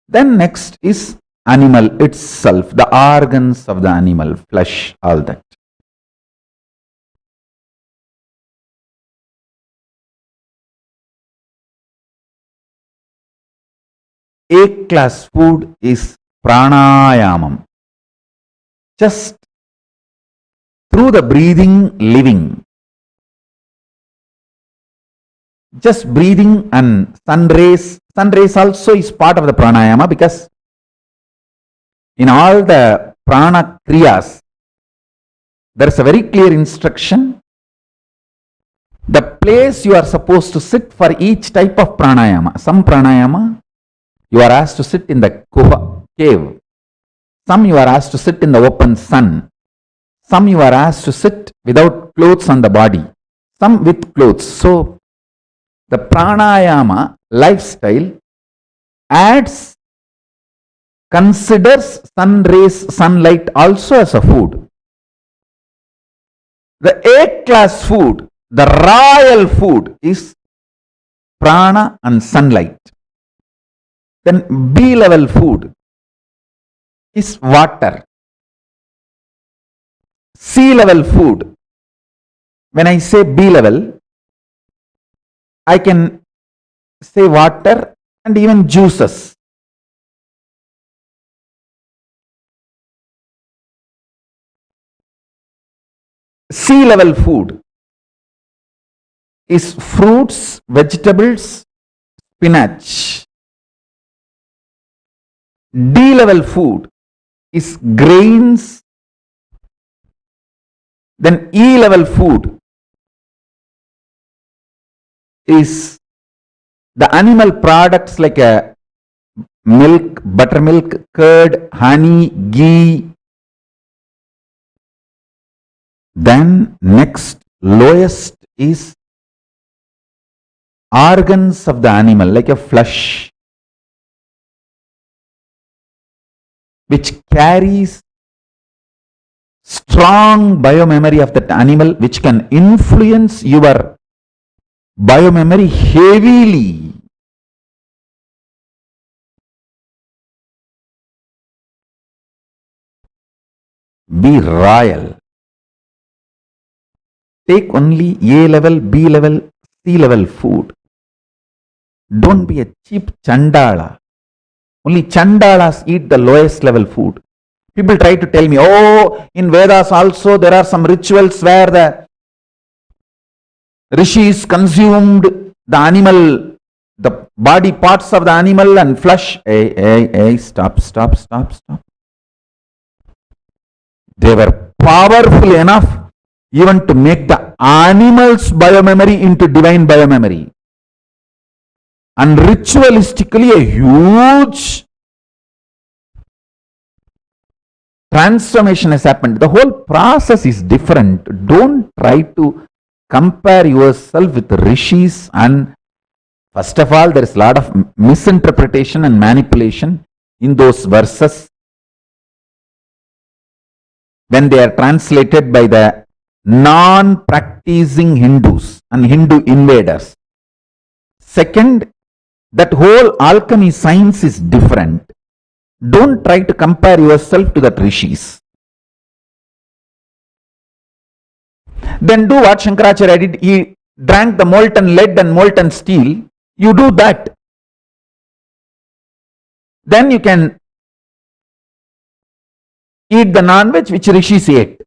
Then next is animal itself, the organs of the animal, flesh, all that. A-class food is pranayamam. Just through the breathing, living. Just breathing and sun rays. Sun rays also is part of the pranayama, because in all the prana kriyas, there is a very clear instruction. The place you are supposed to sit for each type of pranayama. Some pranayama, you are asked to sit in the cave. Some you are asked to sit in the open sun. Some you are asked to sit without clothes on the body. Some with clothes. So the pranayama lifestyle considers sun rays, sunlight also as a food. The A-class food, the royal food, is prana and sunlight. Then B-level food is water. C-level food, when I say B-level, I can say water and even juices. C-level food is fruits, vegetables, spinach. D-level food is grains. Then E-level food is the animal products like milk, buttermilk, curd, honey, ghee. Then next, lowest is organs of the animal like a flesh, which carries strong biomemory of that animal, which can influence your biomemory heavily. Be royal. Take only A level, B level, C level food. Don't be a cheap chandala. Only chandalas eat the lowest level food. People try to tell me, oh, in Vedas also there are some rituals where the rishis consumed the animal, the body parts of the animal and flesh. Hey, stop. They were powerful enough even to make the animal's biomemory into divine biomemory. And ritualistically a huge transformation has happened. The whole process is different. Don't try to compare yourself with rishis. And first of all, there is a lot of misinterpretation and manipulation in those verses when they are translated by the non-practicing Hindus and Hindu invaders. Second, that whole alchemy science is different. Don't try to compare yourself to that rishis. Then do what Shankaracharya did. He drank the molten lead and molten steel. You do that. Then you can eat the non-veg which rishis ate.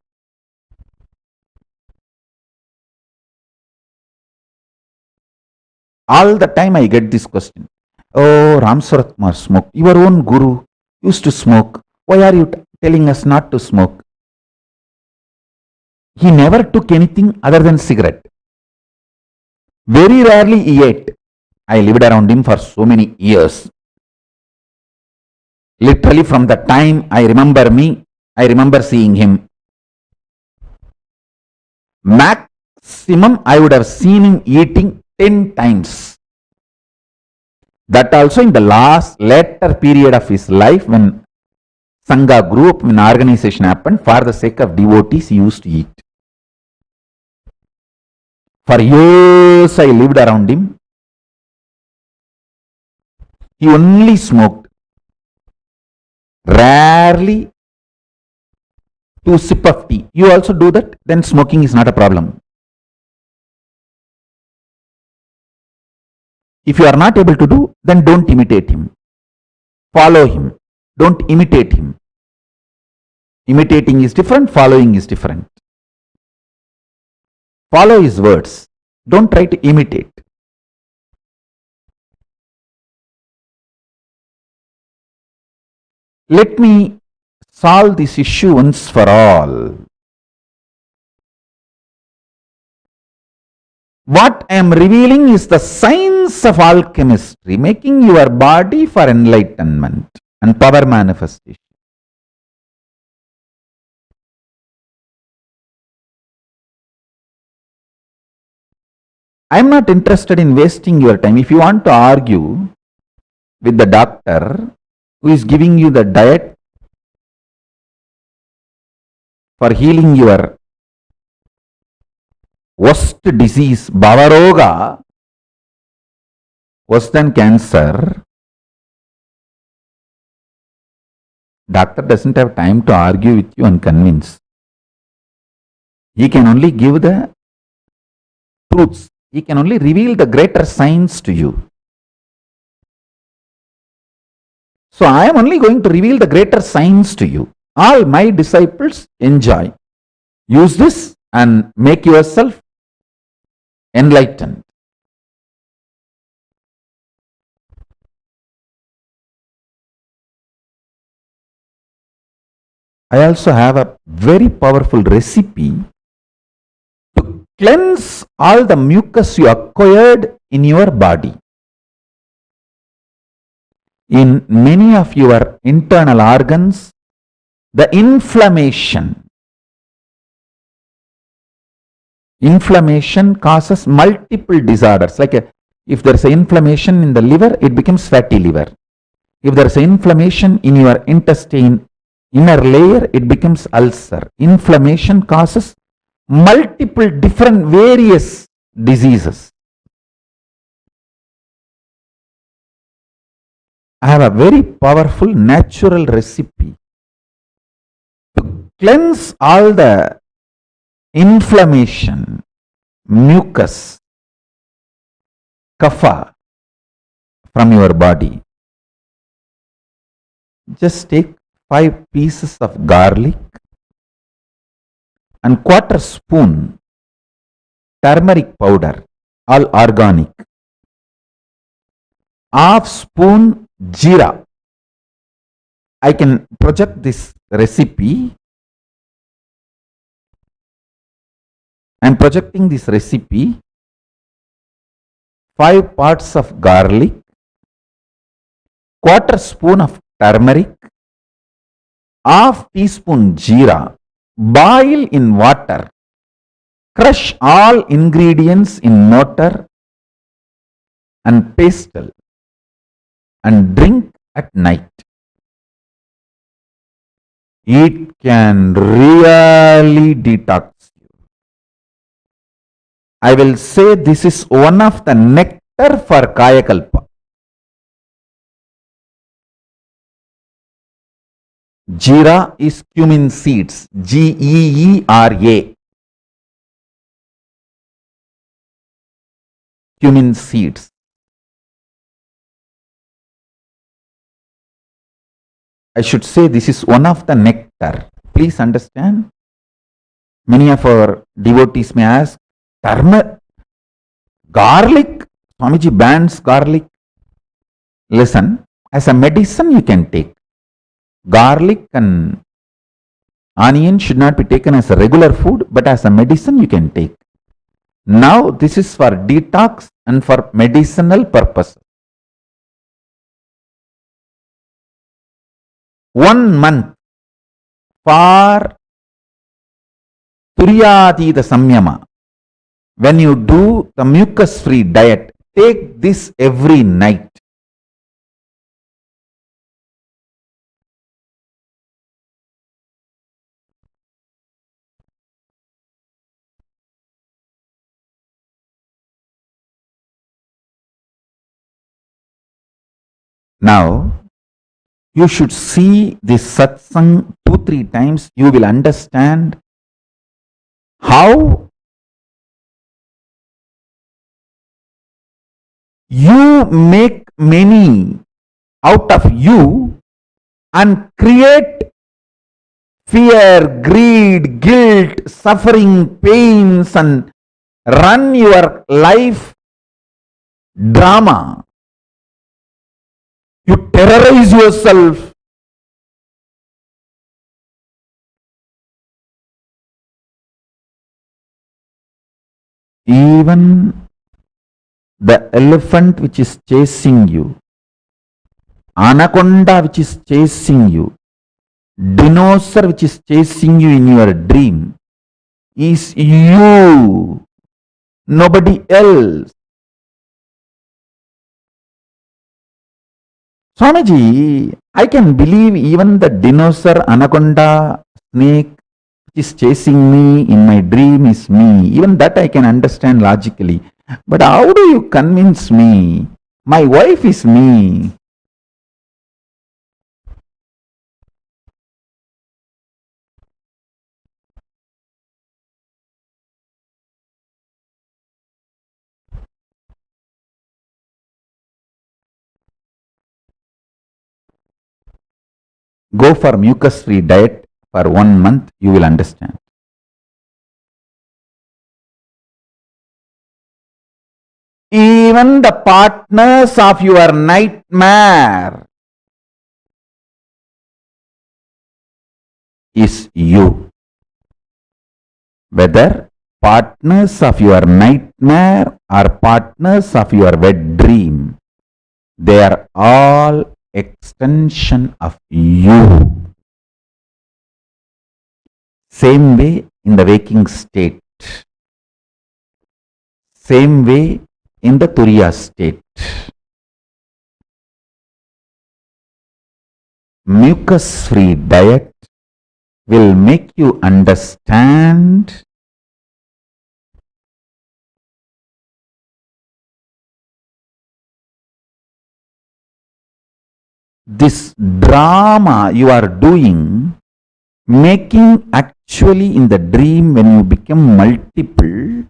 All the time I get this question. Oh, Ram Sarat Kumar smoked. Your own guru used to smoke. Why are you telling us not to smoke? He never took anything other than cigarette. Very rarely he ate. I lived around him for so many years. Literally from the time I remember seeing him. Maximum I would have seen him eating 10 times. That also in the later period of his life, when Sangha grew up, when organization happened, for the sake of devotees, he used to eat. For years I lived around him. He only smoked. Rarely 2 sips of tea. You also do that, then smoking is not a problem. If you are not able to do, then don't imitate him. Follow him. Don't imitate him. Imitating is different, following is different. Follow his words. Don't try to imitate. Let me solve this issue once for all. What I am revealing is the science of alchemistry, making your body for enlightenment and power manifestation. I am not interested in wasting your time. If you want to argue with the doctor who is giving you the diet for healing your worst disease, Bhavaroga, worse than cancer, doctor doesn't have time to argue with you and convince. He can only give the truths. He can only reveal the greater science to you. So I am only going to reveal the greater science to you. All my disciples enjoy. Use this and make yourself enlightened. I also have a very powerful recipe to cleanse all the mucus you acquired in your body. In many of your internal organs, the inflammation causes multiple disorders. Like if there is an inflammation in the liver, it becomes fatty liver. If there is an inflammation in your intestine, inner layer, it becomes ulcer. Inflammation causes multiple different various diseases. I have a very powerful natural recipe to cleanse all the inflammation, mucus, kapha from your body. Just take 5 pieces of garlic and 1/4 spoon turmeric powder, all organic. 1/2 spoon jeera. I can project this recipe. I am projecting this recipe. 5 parts of garlic, 1/4 spoon of turmeric, 1/2 teaspoon jeera. Boil in water. Crush all ingredients in mortar and pestle and drink at night. It can really detox you. I will say this is one of the nectar for Kayakalpa. Jeera is cumin seeds. Geera. Cumin seeds. I should say this is one of the nectar. Please understand. Many of our devotees may ask, turmeric, garlic, Swamiji bans garlic. Listen, as a medicine you can take. Garlic and onion should not be taken as a regular food, but as a medicine you can take. Now this is for detox and for medicinal purposes. 1 month for Turyatita Samyama. When you do the mucus-free diet, take this every night. Now, you should see this satsang 2-3 times. You will understand how you make many out of you and create fear, greed, guilt, suffering, pains, and run your life drama. You terrorize yourself. Even the elephant which is chasing you, anaconda which is chasing you, dinosaur which is chasing you in your dream is you, nobody else. Swamiji, I can believe even the dinosaur, anaconda, snake which is chasing me in my dream is me. Even that I can understand logically. But how do you convince me? My wife is me. Go for mucus-free diet for 1 month, you will understand. Even the partners of your nightmare is you. Whether partners of your nightmare or partners of your wet dream, they are all extension of you. Same way in the waking state. Same way in the Turiya state. Mucus-free diet will make you understand this drama you are doing, making actually in the dream when you become multiple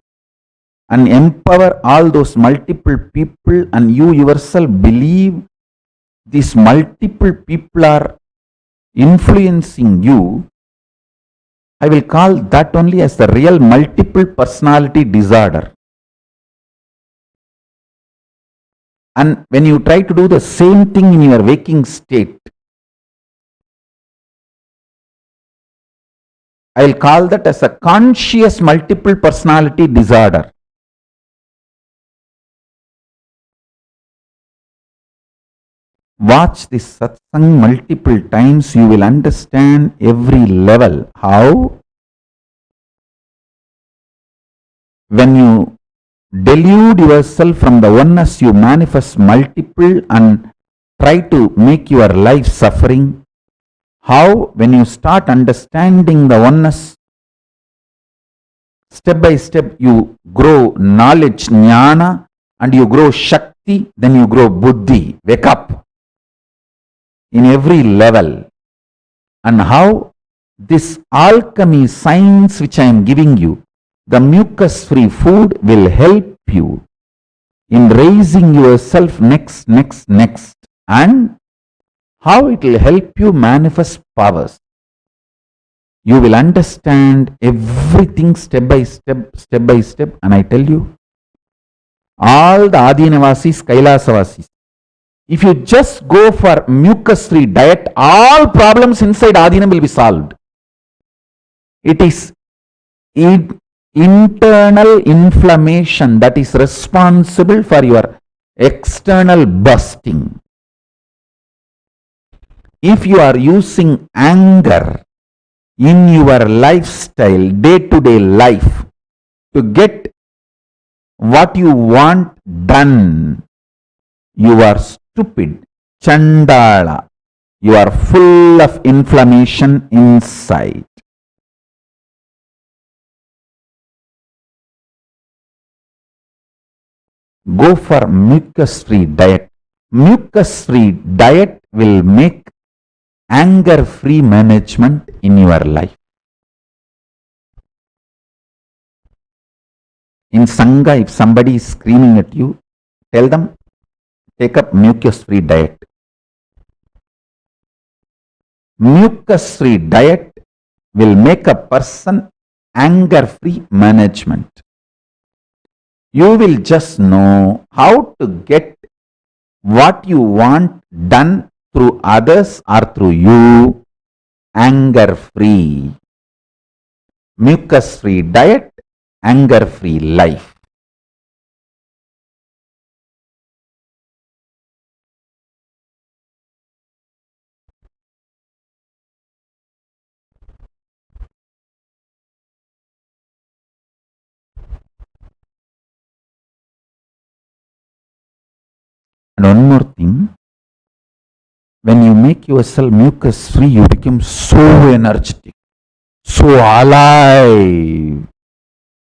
and empower all those multiple people, and you yourself believe these multiple people are influencing you. I will call that only as the real multiple personality disorder. And when you try to do the same thing in your waking state, I will call that as a conscious multiple personality disorder. Watch this satsang multiple times, you will understand every level. How? When you delude yourself from the oneness, you manifest multiple and try to make your life suffering. How? When you start understanding the oneness, step by step you grow knowledge, jnana, and you grow shakti, then you grow buddhi. Wake up in every level. and how this alchemy science which I am giving you, the mucus-free food, will help you in raising yourself next, and how it will help you manifest powers. You will understand everything step by step, and I tell you, all the Adinavasis, Kailasavasis, if you just go for mucus-free diet, all problems inside Adinam will be solved. It is internal inflammation that is responsible for your external bursting. If you are using anger in your lifestyle, day-to-day life, to get what you want done, you are stupid, Chandala. You are full of inflammation inside. Go for mucus-free diet. Mucus-free diet will make anger-free management in your life. In Sangha, if somebody is screaming at you, tell them, take up mucus-free diet. Mucus-free diet will make a person anger-free management. You will just know how to get what you want done through others or through you, anger-free. Mucus-free diet, anger-free life. And one more thing, when you make yourself mucus-free, you become so energetic, so alive.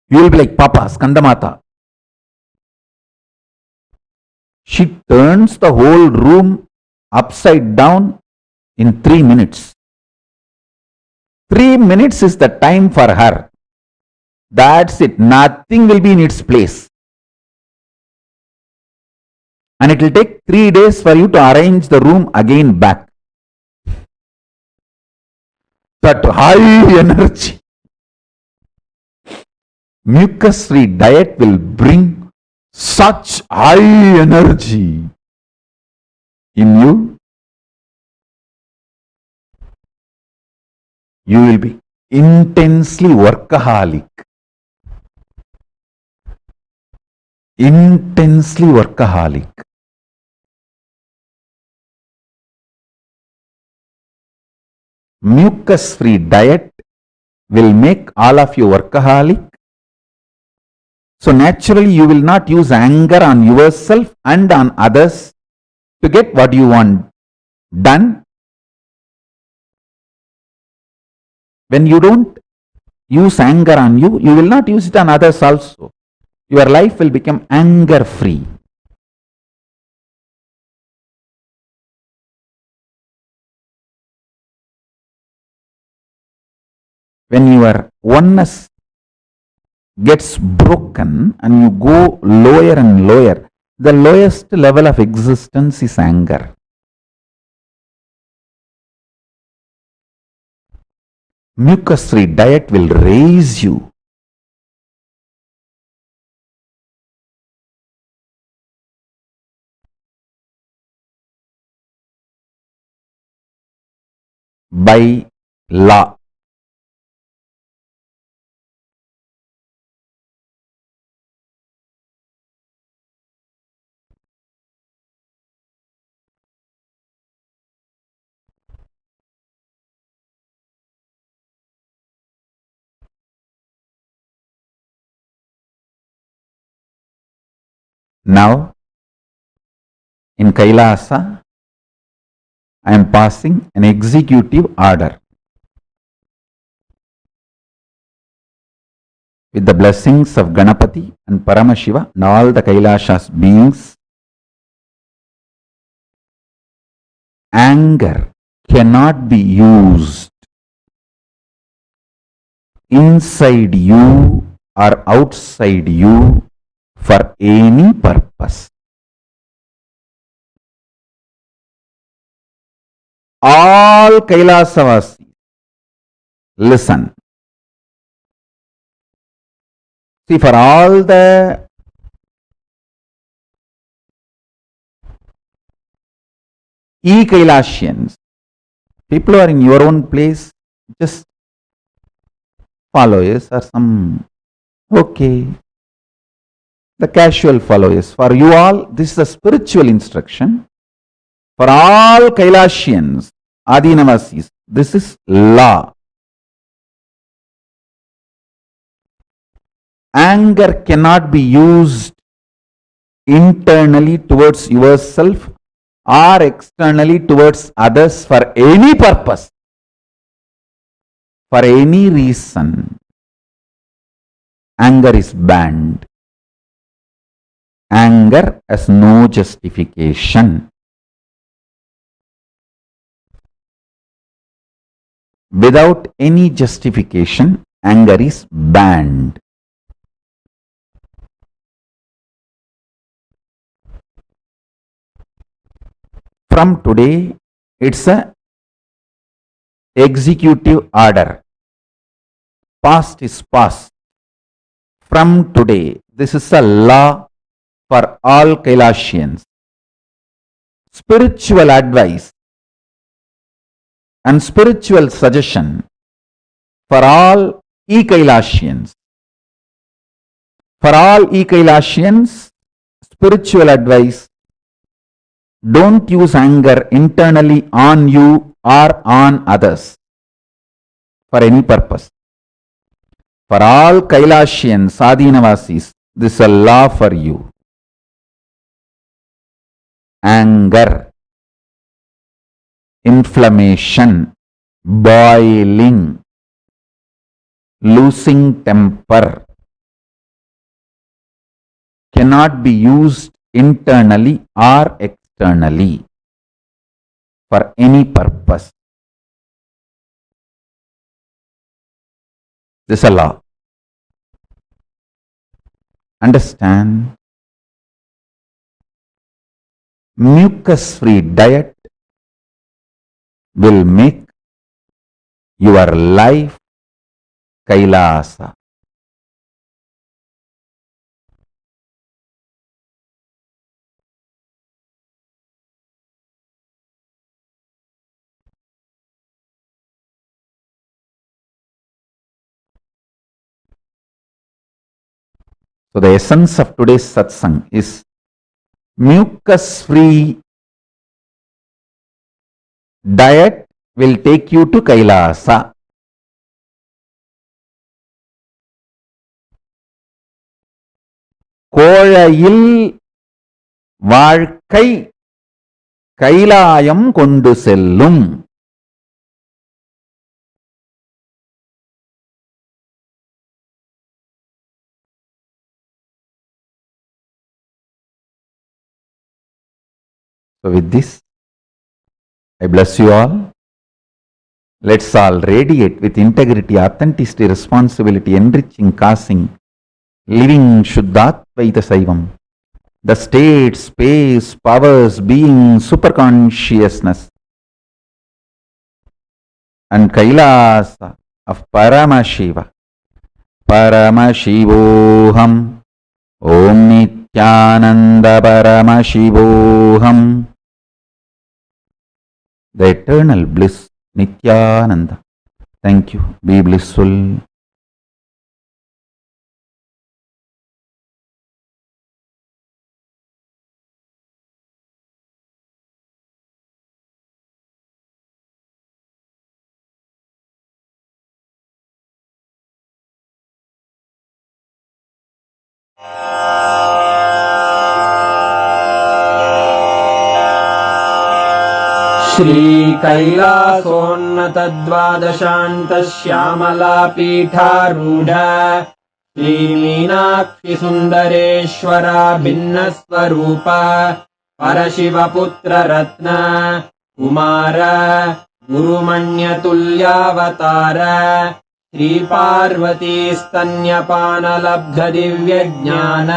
You will be like Papa, Skandamata. She turns the whole room upside down in 3 minutes. 3 minutes is the time for her. That's it. Nothing will be in its place. And it will take 3 days for you to arrange the room again back. That high energy. Mucus-free diet will bring such high energy in you. You will be intensely workaholic. Intensely workaholic. Mucus-free diet will make all of you workaholic. So naturally you will not use anger on yourself and on others to get what you want done. When you don't use anger on you, you will not use it on others also. Your life will become anger-free. When your oneness gets broken and you go lower and lower, the lowest level of existence is anger. Mucus-free diet will raise you. By law. Now, in Kailasa, I am passing an executive order. With the blessings of Ganapati and Paramashiva and all the Kailasha's beings, anger cannot be used inside you or outside you for any purpose. All Kailasavasis, listen. See, for all the Kailasians, people who are in your own place, just followers or some, okay, the casual followers. For you all, this is a spiritual instruction. For all Kailasians, Adinavasis, this is law. Anger cannot be used internally towards yourself or externally towards others for any purpose, for any reason. Anger is banned. Anger has no justification. Without any justification, anger is banned. From today, it's a executive order. Past is past. From today, this is a law for all Kailasians. Spiritual advice and spiritual suggestion for all Kailasians. For all Kailasians, spiritual advice: don't use anger internally on you or on others for any purpose. For all Kailasians, Adinavasis, this is a law for you. Anger, inflammation, boiling, losing temper cannot be used internally or externally for any purpose. This is a law. Understand? Mucus-free diet will make your life Kailasa. So the essence of today's satsang is mucus-free diet will take you to Kailasa. கோழையில் வாழ்க்கை கைலாயம் கொண்டு செல்லும். So with this, I bless you all. Let's all radiate with integrity, authenticity, responsibility, enriching, causing, living Shuddhatvaita Saivam. The state, space, powers, being, superconsciousness and Kailasa of Paramashiva. Paramashivoham. Om Nithyananda Paramashivoham. The eternal bliss, Nithyananda. Thank you. Be blissful. Shri कैलासोन्नतद्वादशान्तश्यामला पीठारूढ Shri Meenakshi सुन्दरेश्वरा भिन्नस्वरूप परशिवपुत्र रत्न कुमार गुरुमण्यतुल्यावतार श्रीपार्वतीस्तन्यपानलब्धदिव्यज्ञान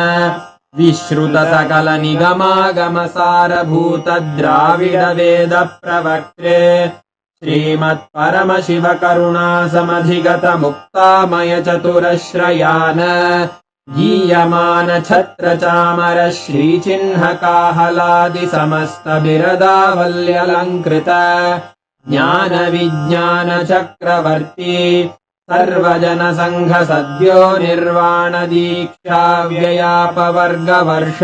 विश्रुतसकलनिगमागमसारभूतद्राविडवेदप्रवक्त्रे श्रीमत्परमशिवकरुणासमधिगतमुक्तामयचतुरश्रयान् गीयमानछत्रचामर श्रीचिह्नकाहलादिसमस्तबिरदावल्यलङ्कृत ज्ञानविज्ञानचक्रवर्ती सर्वजनसङ्घसद्यो निर्वाणदीक्षाव्ययापवर्गवर्ष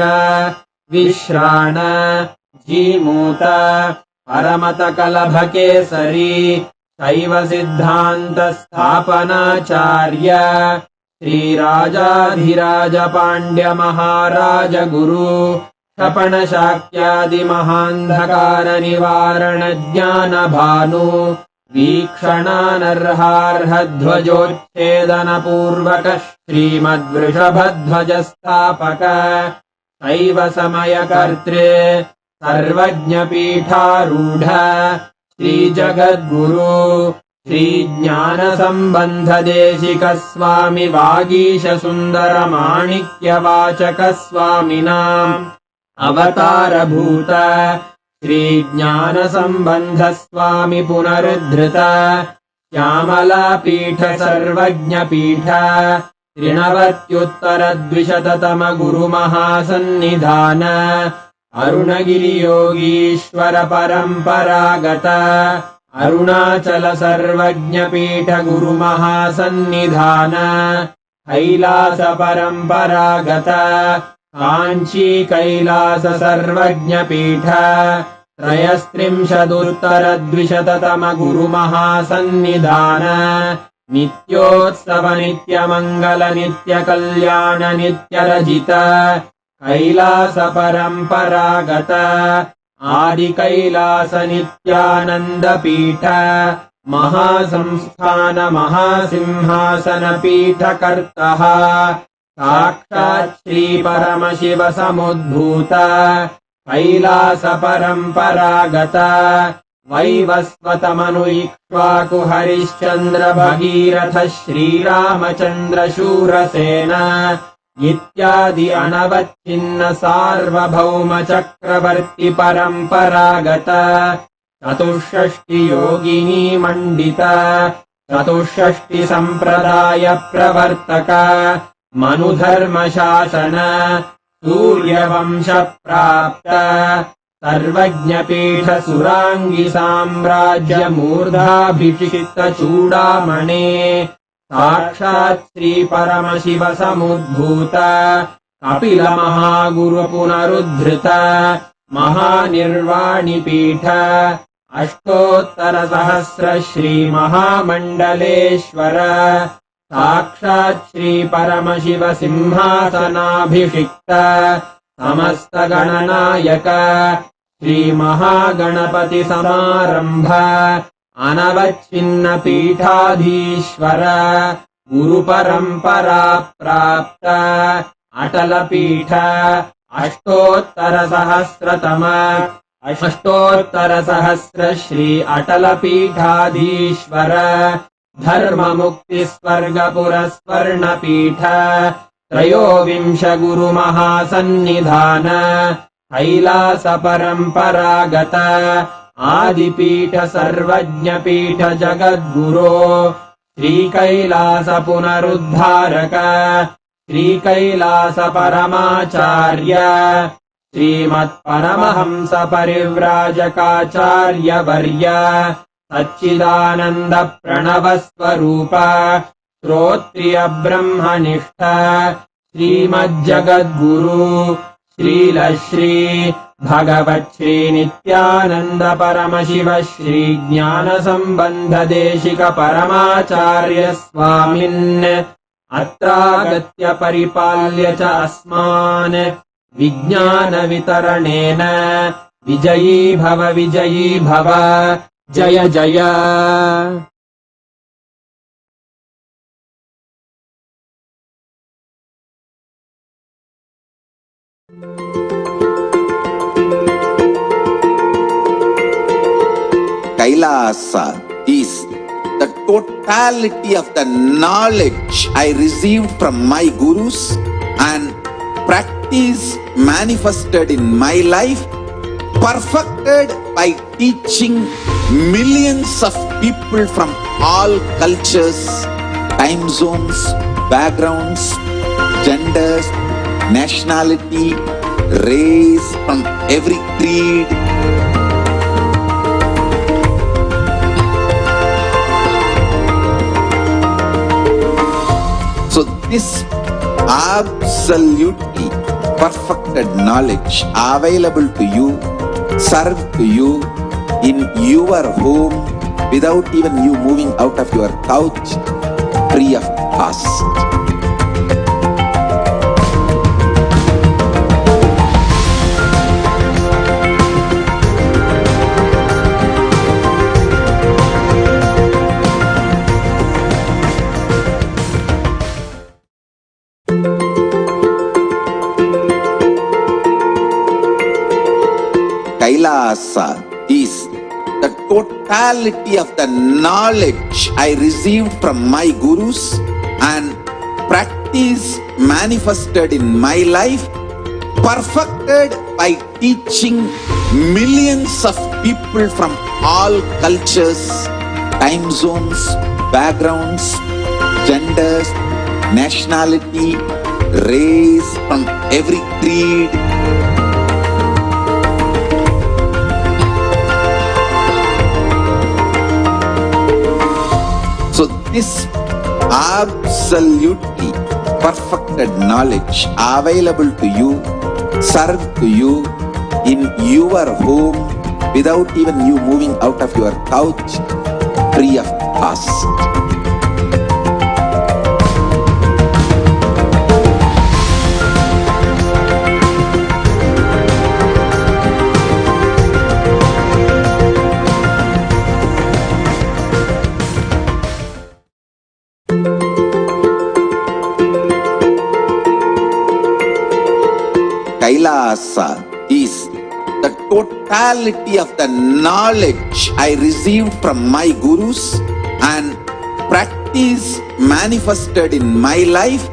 विश्राण जीमूत परमतकलभकेसरी शैवसिद्धान्तस्थापनाचार्य श्रीराजाधिराजपाण्ड्यमहाराजगुरु क्षपणशाक्यादिमहान्धकारनिवारणज्ञानभानु वीक्षणानर्हार्हध्वजोच्छेदनपूर्वक श्रीमद्वृषभध्वजस्थापक शैव समयकर्त्रे सर्वज्ञपीठारूढ श्रीजगद्गुरु श्रीज्ञानसम्बन्धदेशिकस्वामि वागीशसुन्दरमाणिक्यवाचकस्वामिनाम् अवतारभूत श्रीज्ञानसम्बन्धस्वामि पुनरुद्धृत श्यामलापीठ सर्वज्ञपीठ त्रिनवत्युत्तरद्विशततम गुरुमहासन्निधान अरुणगिरियोगीश्वर परम्परागत अरुणाचल सर्वज्ञपीठ गुरुमहासन्निधान कैलास परम्परागत काञ्ची कैलास सर्वज्ञपीठ त्रयस्त्रिंशदुत्तरद्विशततम गुरुमहासन्निधान नित्योत्सव नित्यमङ्गल नित्यकल्याण नित्यरजित कैलास परम्परागत आदिकैलास नित्यानन्दपीठ महासंस्थान महासिंहासनपीठकर्तः साक्षात् श्रीपरमशिव समुद्भूत कैलास परम्परागत वैवस्वतमनु इक्ष्वाकु हरिश्चन्द्र भगीरथ श्रीरामचन्द्र शूरसेन इत्यादि अनवच्छिन्न सार्वभौम चक्रवर्ति परम्परागत चतुष्षष्टि योगिनी मण्डित चतुष्षष्टि सम्प्रदाय प्रवर्तक मनुधर्मशासन सूर्यवंश प्राप्त सर्वज्ञपीठ सुराङ्गि साम्राज्य मूर्धाभिषिक्त चूडामणे साक्षात् श्री परमशिव समुद्भूत कपिल महागुरु पुनरुद्धृत महानिर्वाणिपीठ अष्टोत्तर सहस्र श्री महामण्डलेश्वर साक्षात् श्री परमशिव सिंहासनाभिषिक्त समस्त गणनायक श्री महागणपति समारंभ अनवच्छिन्न पीठाधीश्वर गुरु परंपरा प्राप्त अटल पीठ अष्टोत्तर सहस्र श्री अटल पीठाधीश्वर धर्म मुक्ति स्वर्ग पुरस्वर्ण पीठ त्रयोविंश गुरु महासन्निधान कैलास परम्परागत आदिपीठ सर्वज्ञपीठ जगद्गुरो श्रीकैलास पुनरुद्धारक श्रीकैलास परमाचार्य श्रीमत्परमहंस परिव्राजकाचार्य वर्य सच्चिदानन्द प्रणव स्वरूप श्रोत्रिय ब्रह्मनिष्ठ श्रीमज्जगद्गुरु श्रीलश्री भगवच्छ्री नित्यानंद परमशिव श्री ज्ञान संबंध देशिक परमाचार्य स्वामिन् अत्रागत्य परिपाल्य च अस्मान् विज्ञान वितरणेन विजयी भव जय जय। Kailasa is the totality of the knowledge I received from my gurus and practice manifested in my life, perfected by teaching millions of people from all cultures, time zones, backgrounds, genders, nationality, race, from every creed. So this absolutely perfected knowledge available to you, served to you in your home without even you moving out of your couch, free of cost. Kailasa is the totality of the knowledge I received from my gurus and practice manifested in my life, perfected by teaching millions of people from all cultures, time zones, backgrounds, genders, nationality, race, from every creed. So this absolutely perfected knowledge available to you, served to you in your home without even you moving out of your couch, free of cost. Kailasa is the totality of the knowledge I received from my gurus and practice manifested in my life,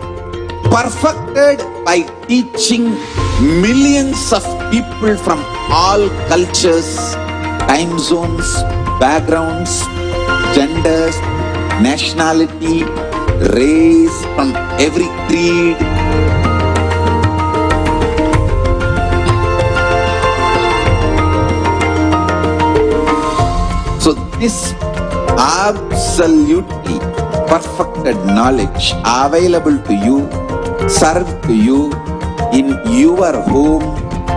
perfected by teaching millions of people from all cultures, time zones, backgrounds, genders, nationality, race, from every creed. So this absolutely perfected knowledge available to you, served to you in your home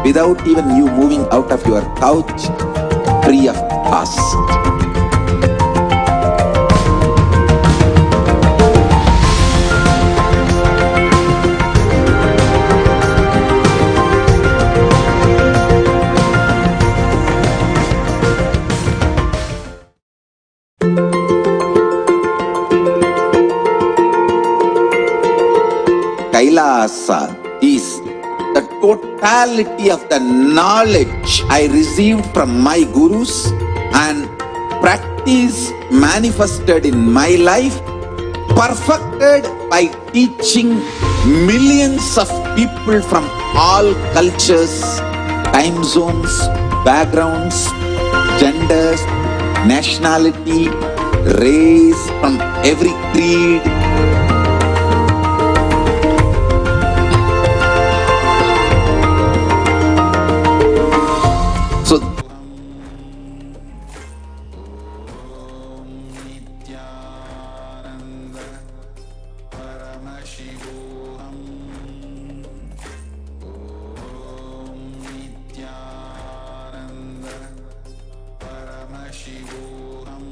without even you moving out of your couch, free of cost. Kailasa is the totality of the knowledge I received from my gurus and practice manifested in my life, perfected by teaching millions of people from all cultures, time zones, backgrounds, genders, nationality, race, from every creed. So Nithyananda Paramashivoham. Nithyananda Paramashivoham.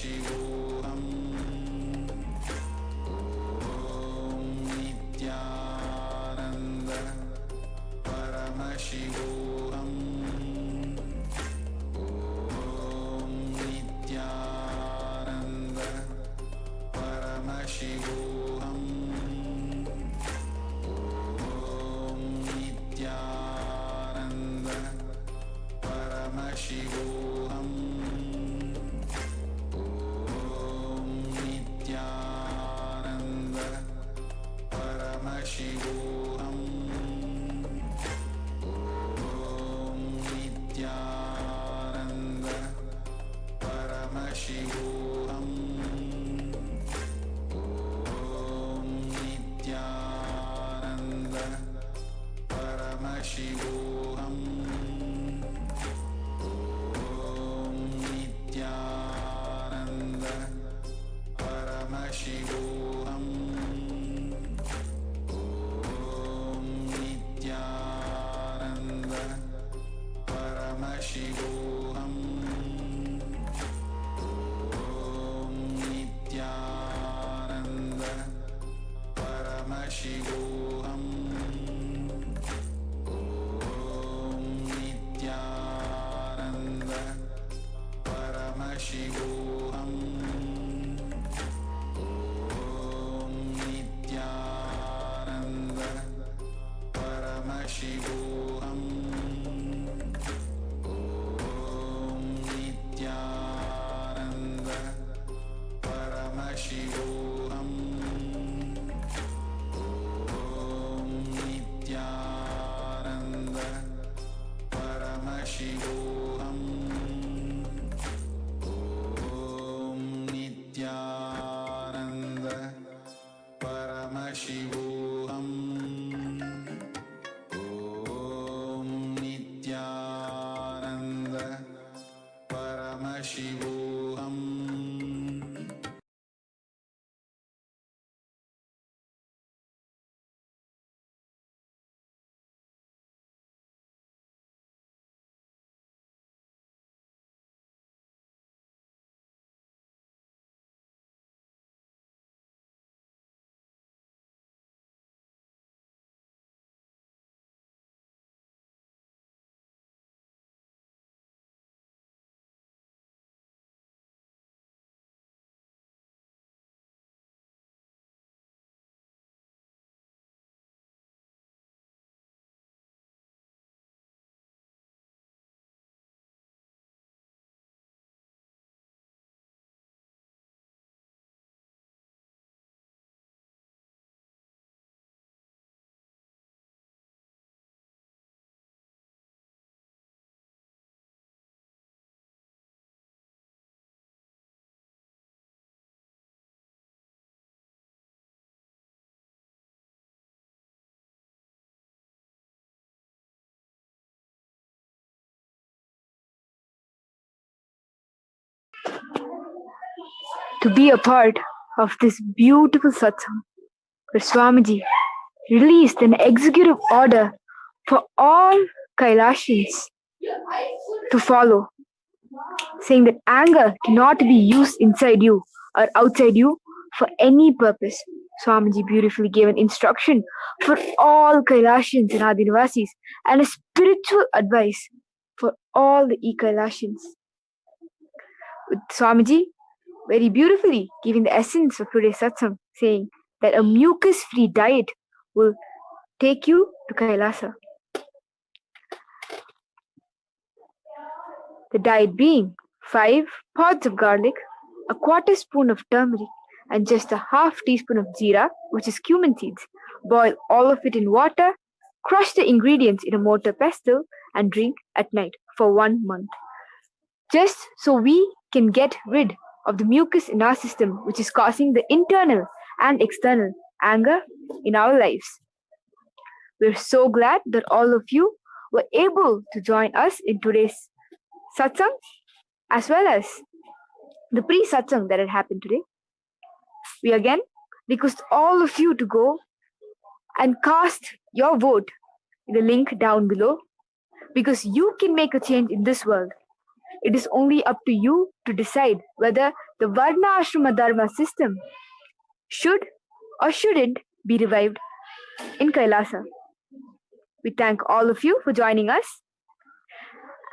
Paramashivoham. Om Nithyananda Paramashivoham. Om Nithyananda Paramashivoham. Om Nithyananda Paramashivoham. Om Nithyananda Paramashivoham. Om Nithyananda Paramashivoham. Om Nithyananda Paramashivoham. Om Nithyananda Paramashivoham. Om Nithyananda Paramashivoham. Om Nithyananda Paramashivoham. Om Nithyananda Paramashivoham. Om Nithyananda Paramashivoham. Om Nithyananda Paramashivoham. Om Nithyananda Paramashivoham. Om Nithyananda Paramashivoham. Om Nithyananda Paramashivoham. To be a part of this beautiful satsang, where Swamiji released an executive order for all Kailashans to follow, saying that anger cannot be used inside you or outside you for any purpose. Swamiji beautifully gave an instruction for all Kailashans and Adinivasis and a spiritual advice for all the e-Kailashans. With Swamiji very beautifully giving the essence of today's satsang, saying that a mucus-free diet will take you to Kailasa. The diet being 5 pods of garlic, a quarter spoon of turmeric, and just a half teaspoon of jeera, which is cumin seeds. Boil all of it in water, crush the ingredients in a mortar pestle, and drink at night for 1 month. Just so we can get rid of the mucus in our system, which is causing the internal and external anger in our lives. We're so glad that all of you were able to join us in today's satsang, as well as the pre-satsang that had happened today. We again request all of you to go and cast your vote in the link down below, because you can make a change in this world it is only up to you to decide whether the Varna Ashrama Dharma system should or shouldn't be revived in Kailasa. We thank all of you for joining us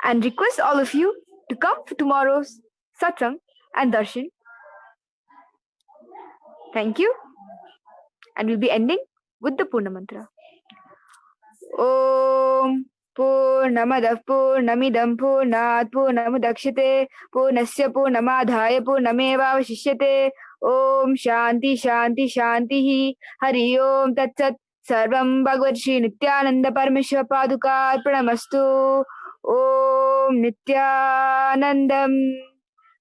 and request all of you to come for tomorrow's satsang and darshan. Thank you. And we'll be ending with the Purna Mantra. Om Purnamadah Purnamidam Purnat Purnamudakshate Purnasya Purnamadhaya Purnamevavashishyate Om Shanti Shanti Shanti Hari Om Tat Sat Sarvam Bhagavad Shri Nithyananda Paramashiva Paduka Pranamastu Om Nithyanandam.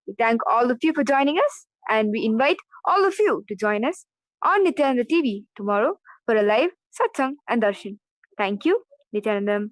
We thank all of you for joining us and we invite all of you to join us on Nithyananda TV tomorrow for a live satsang and darshan. Thank you, Nithyanandam.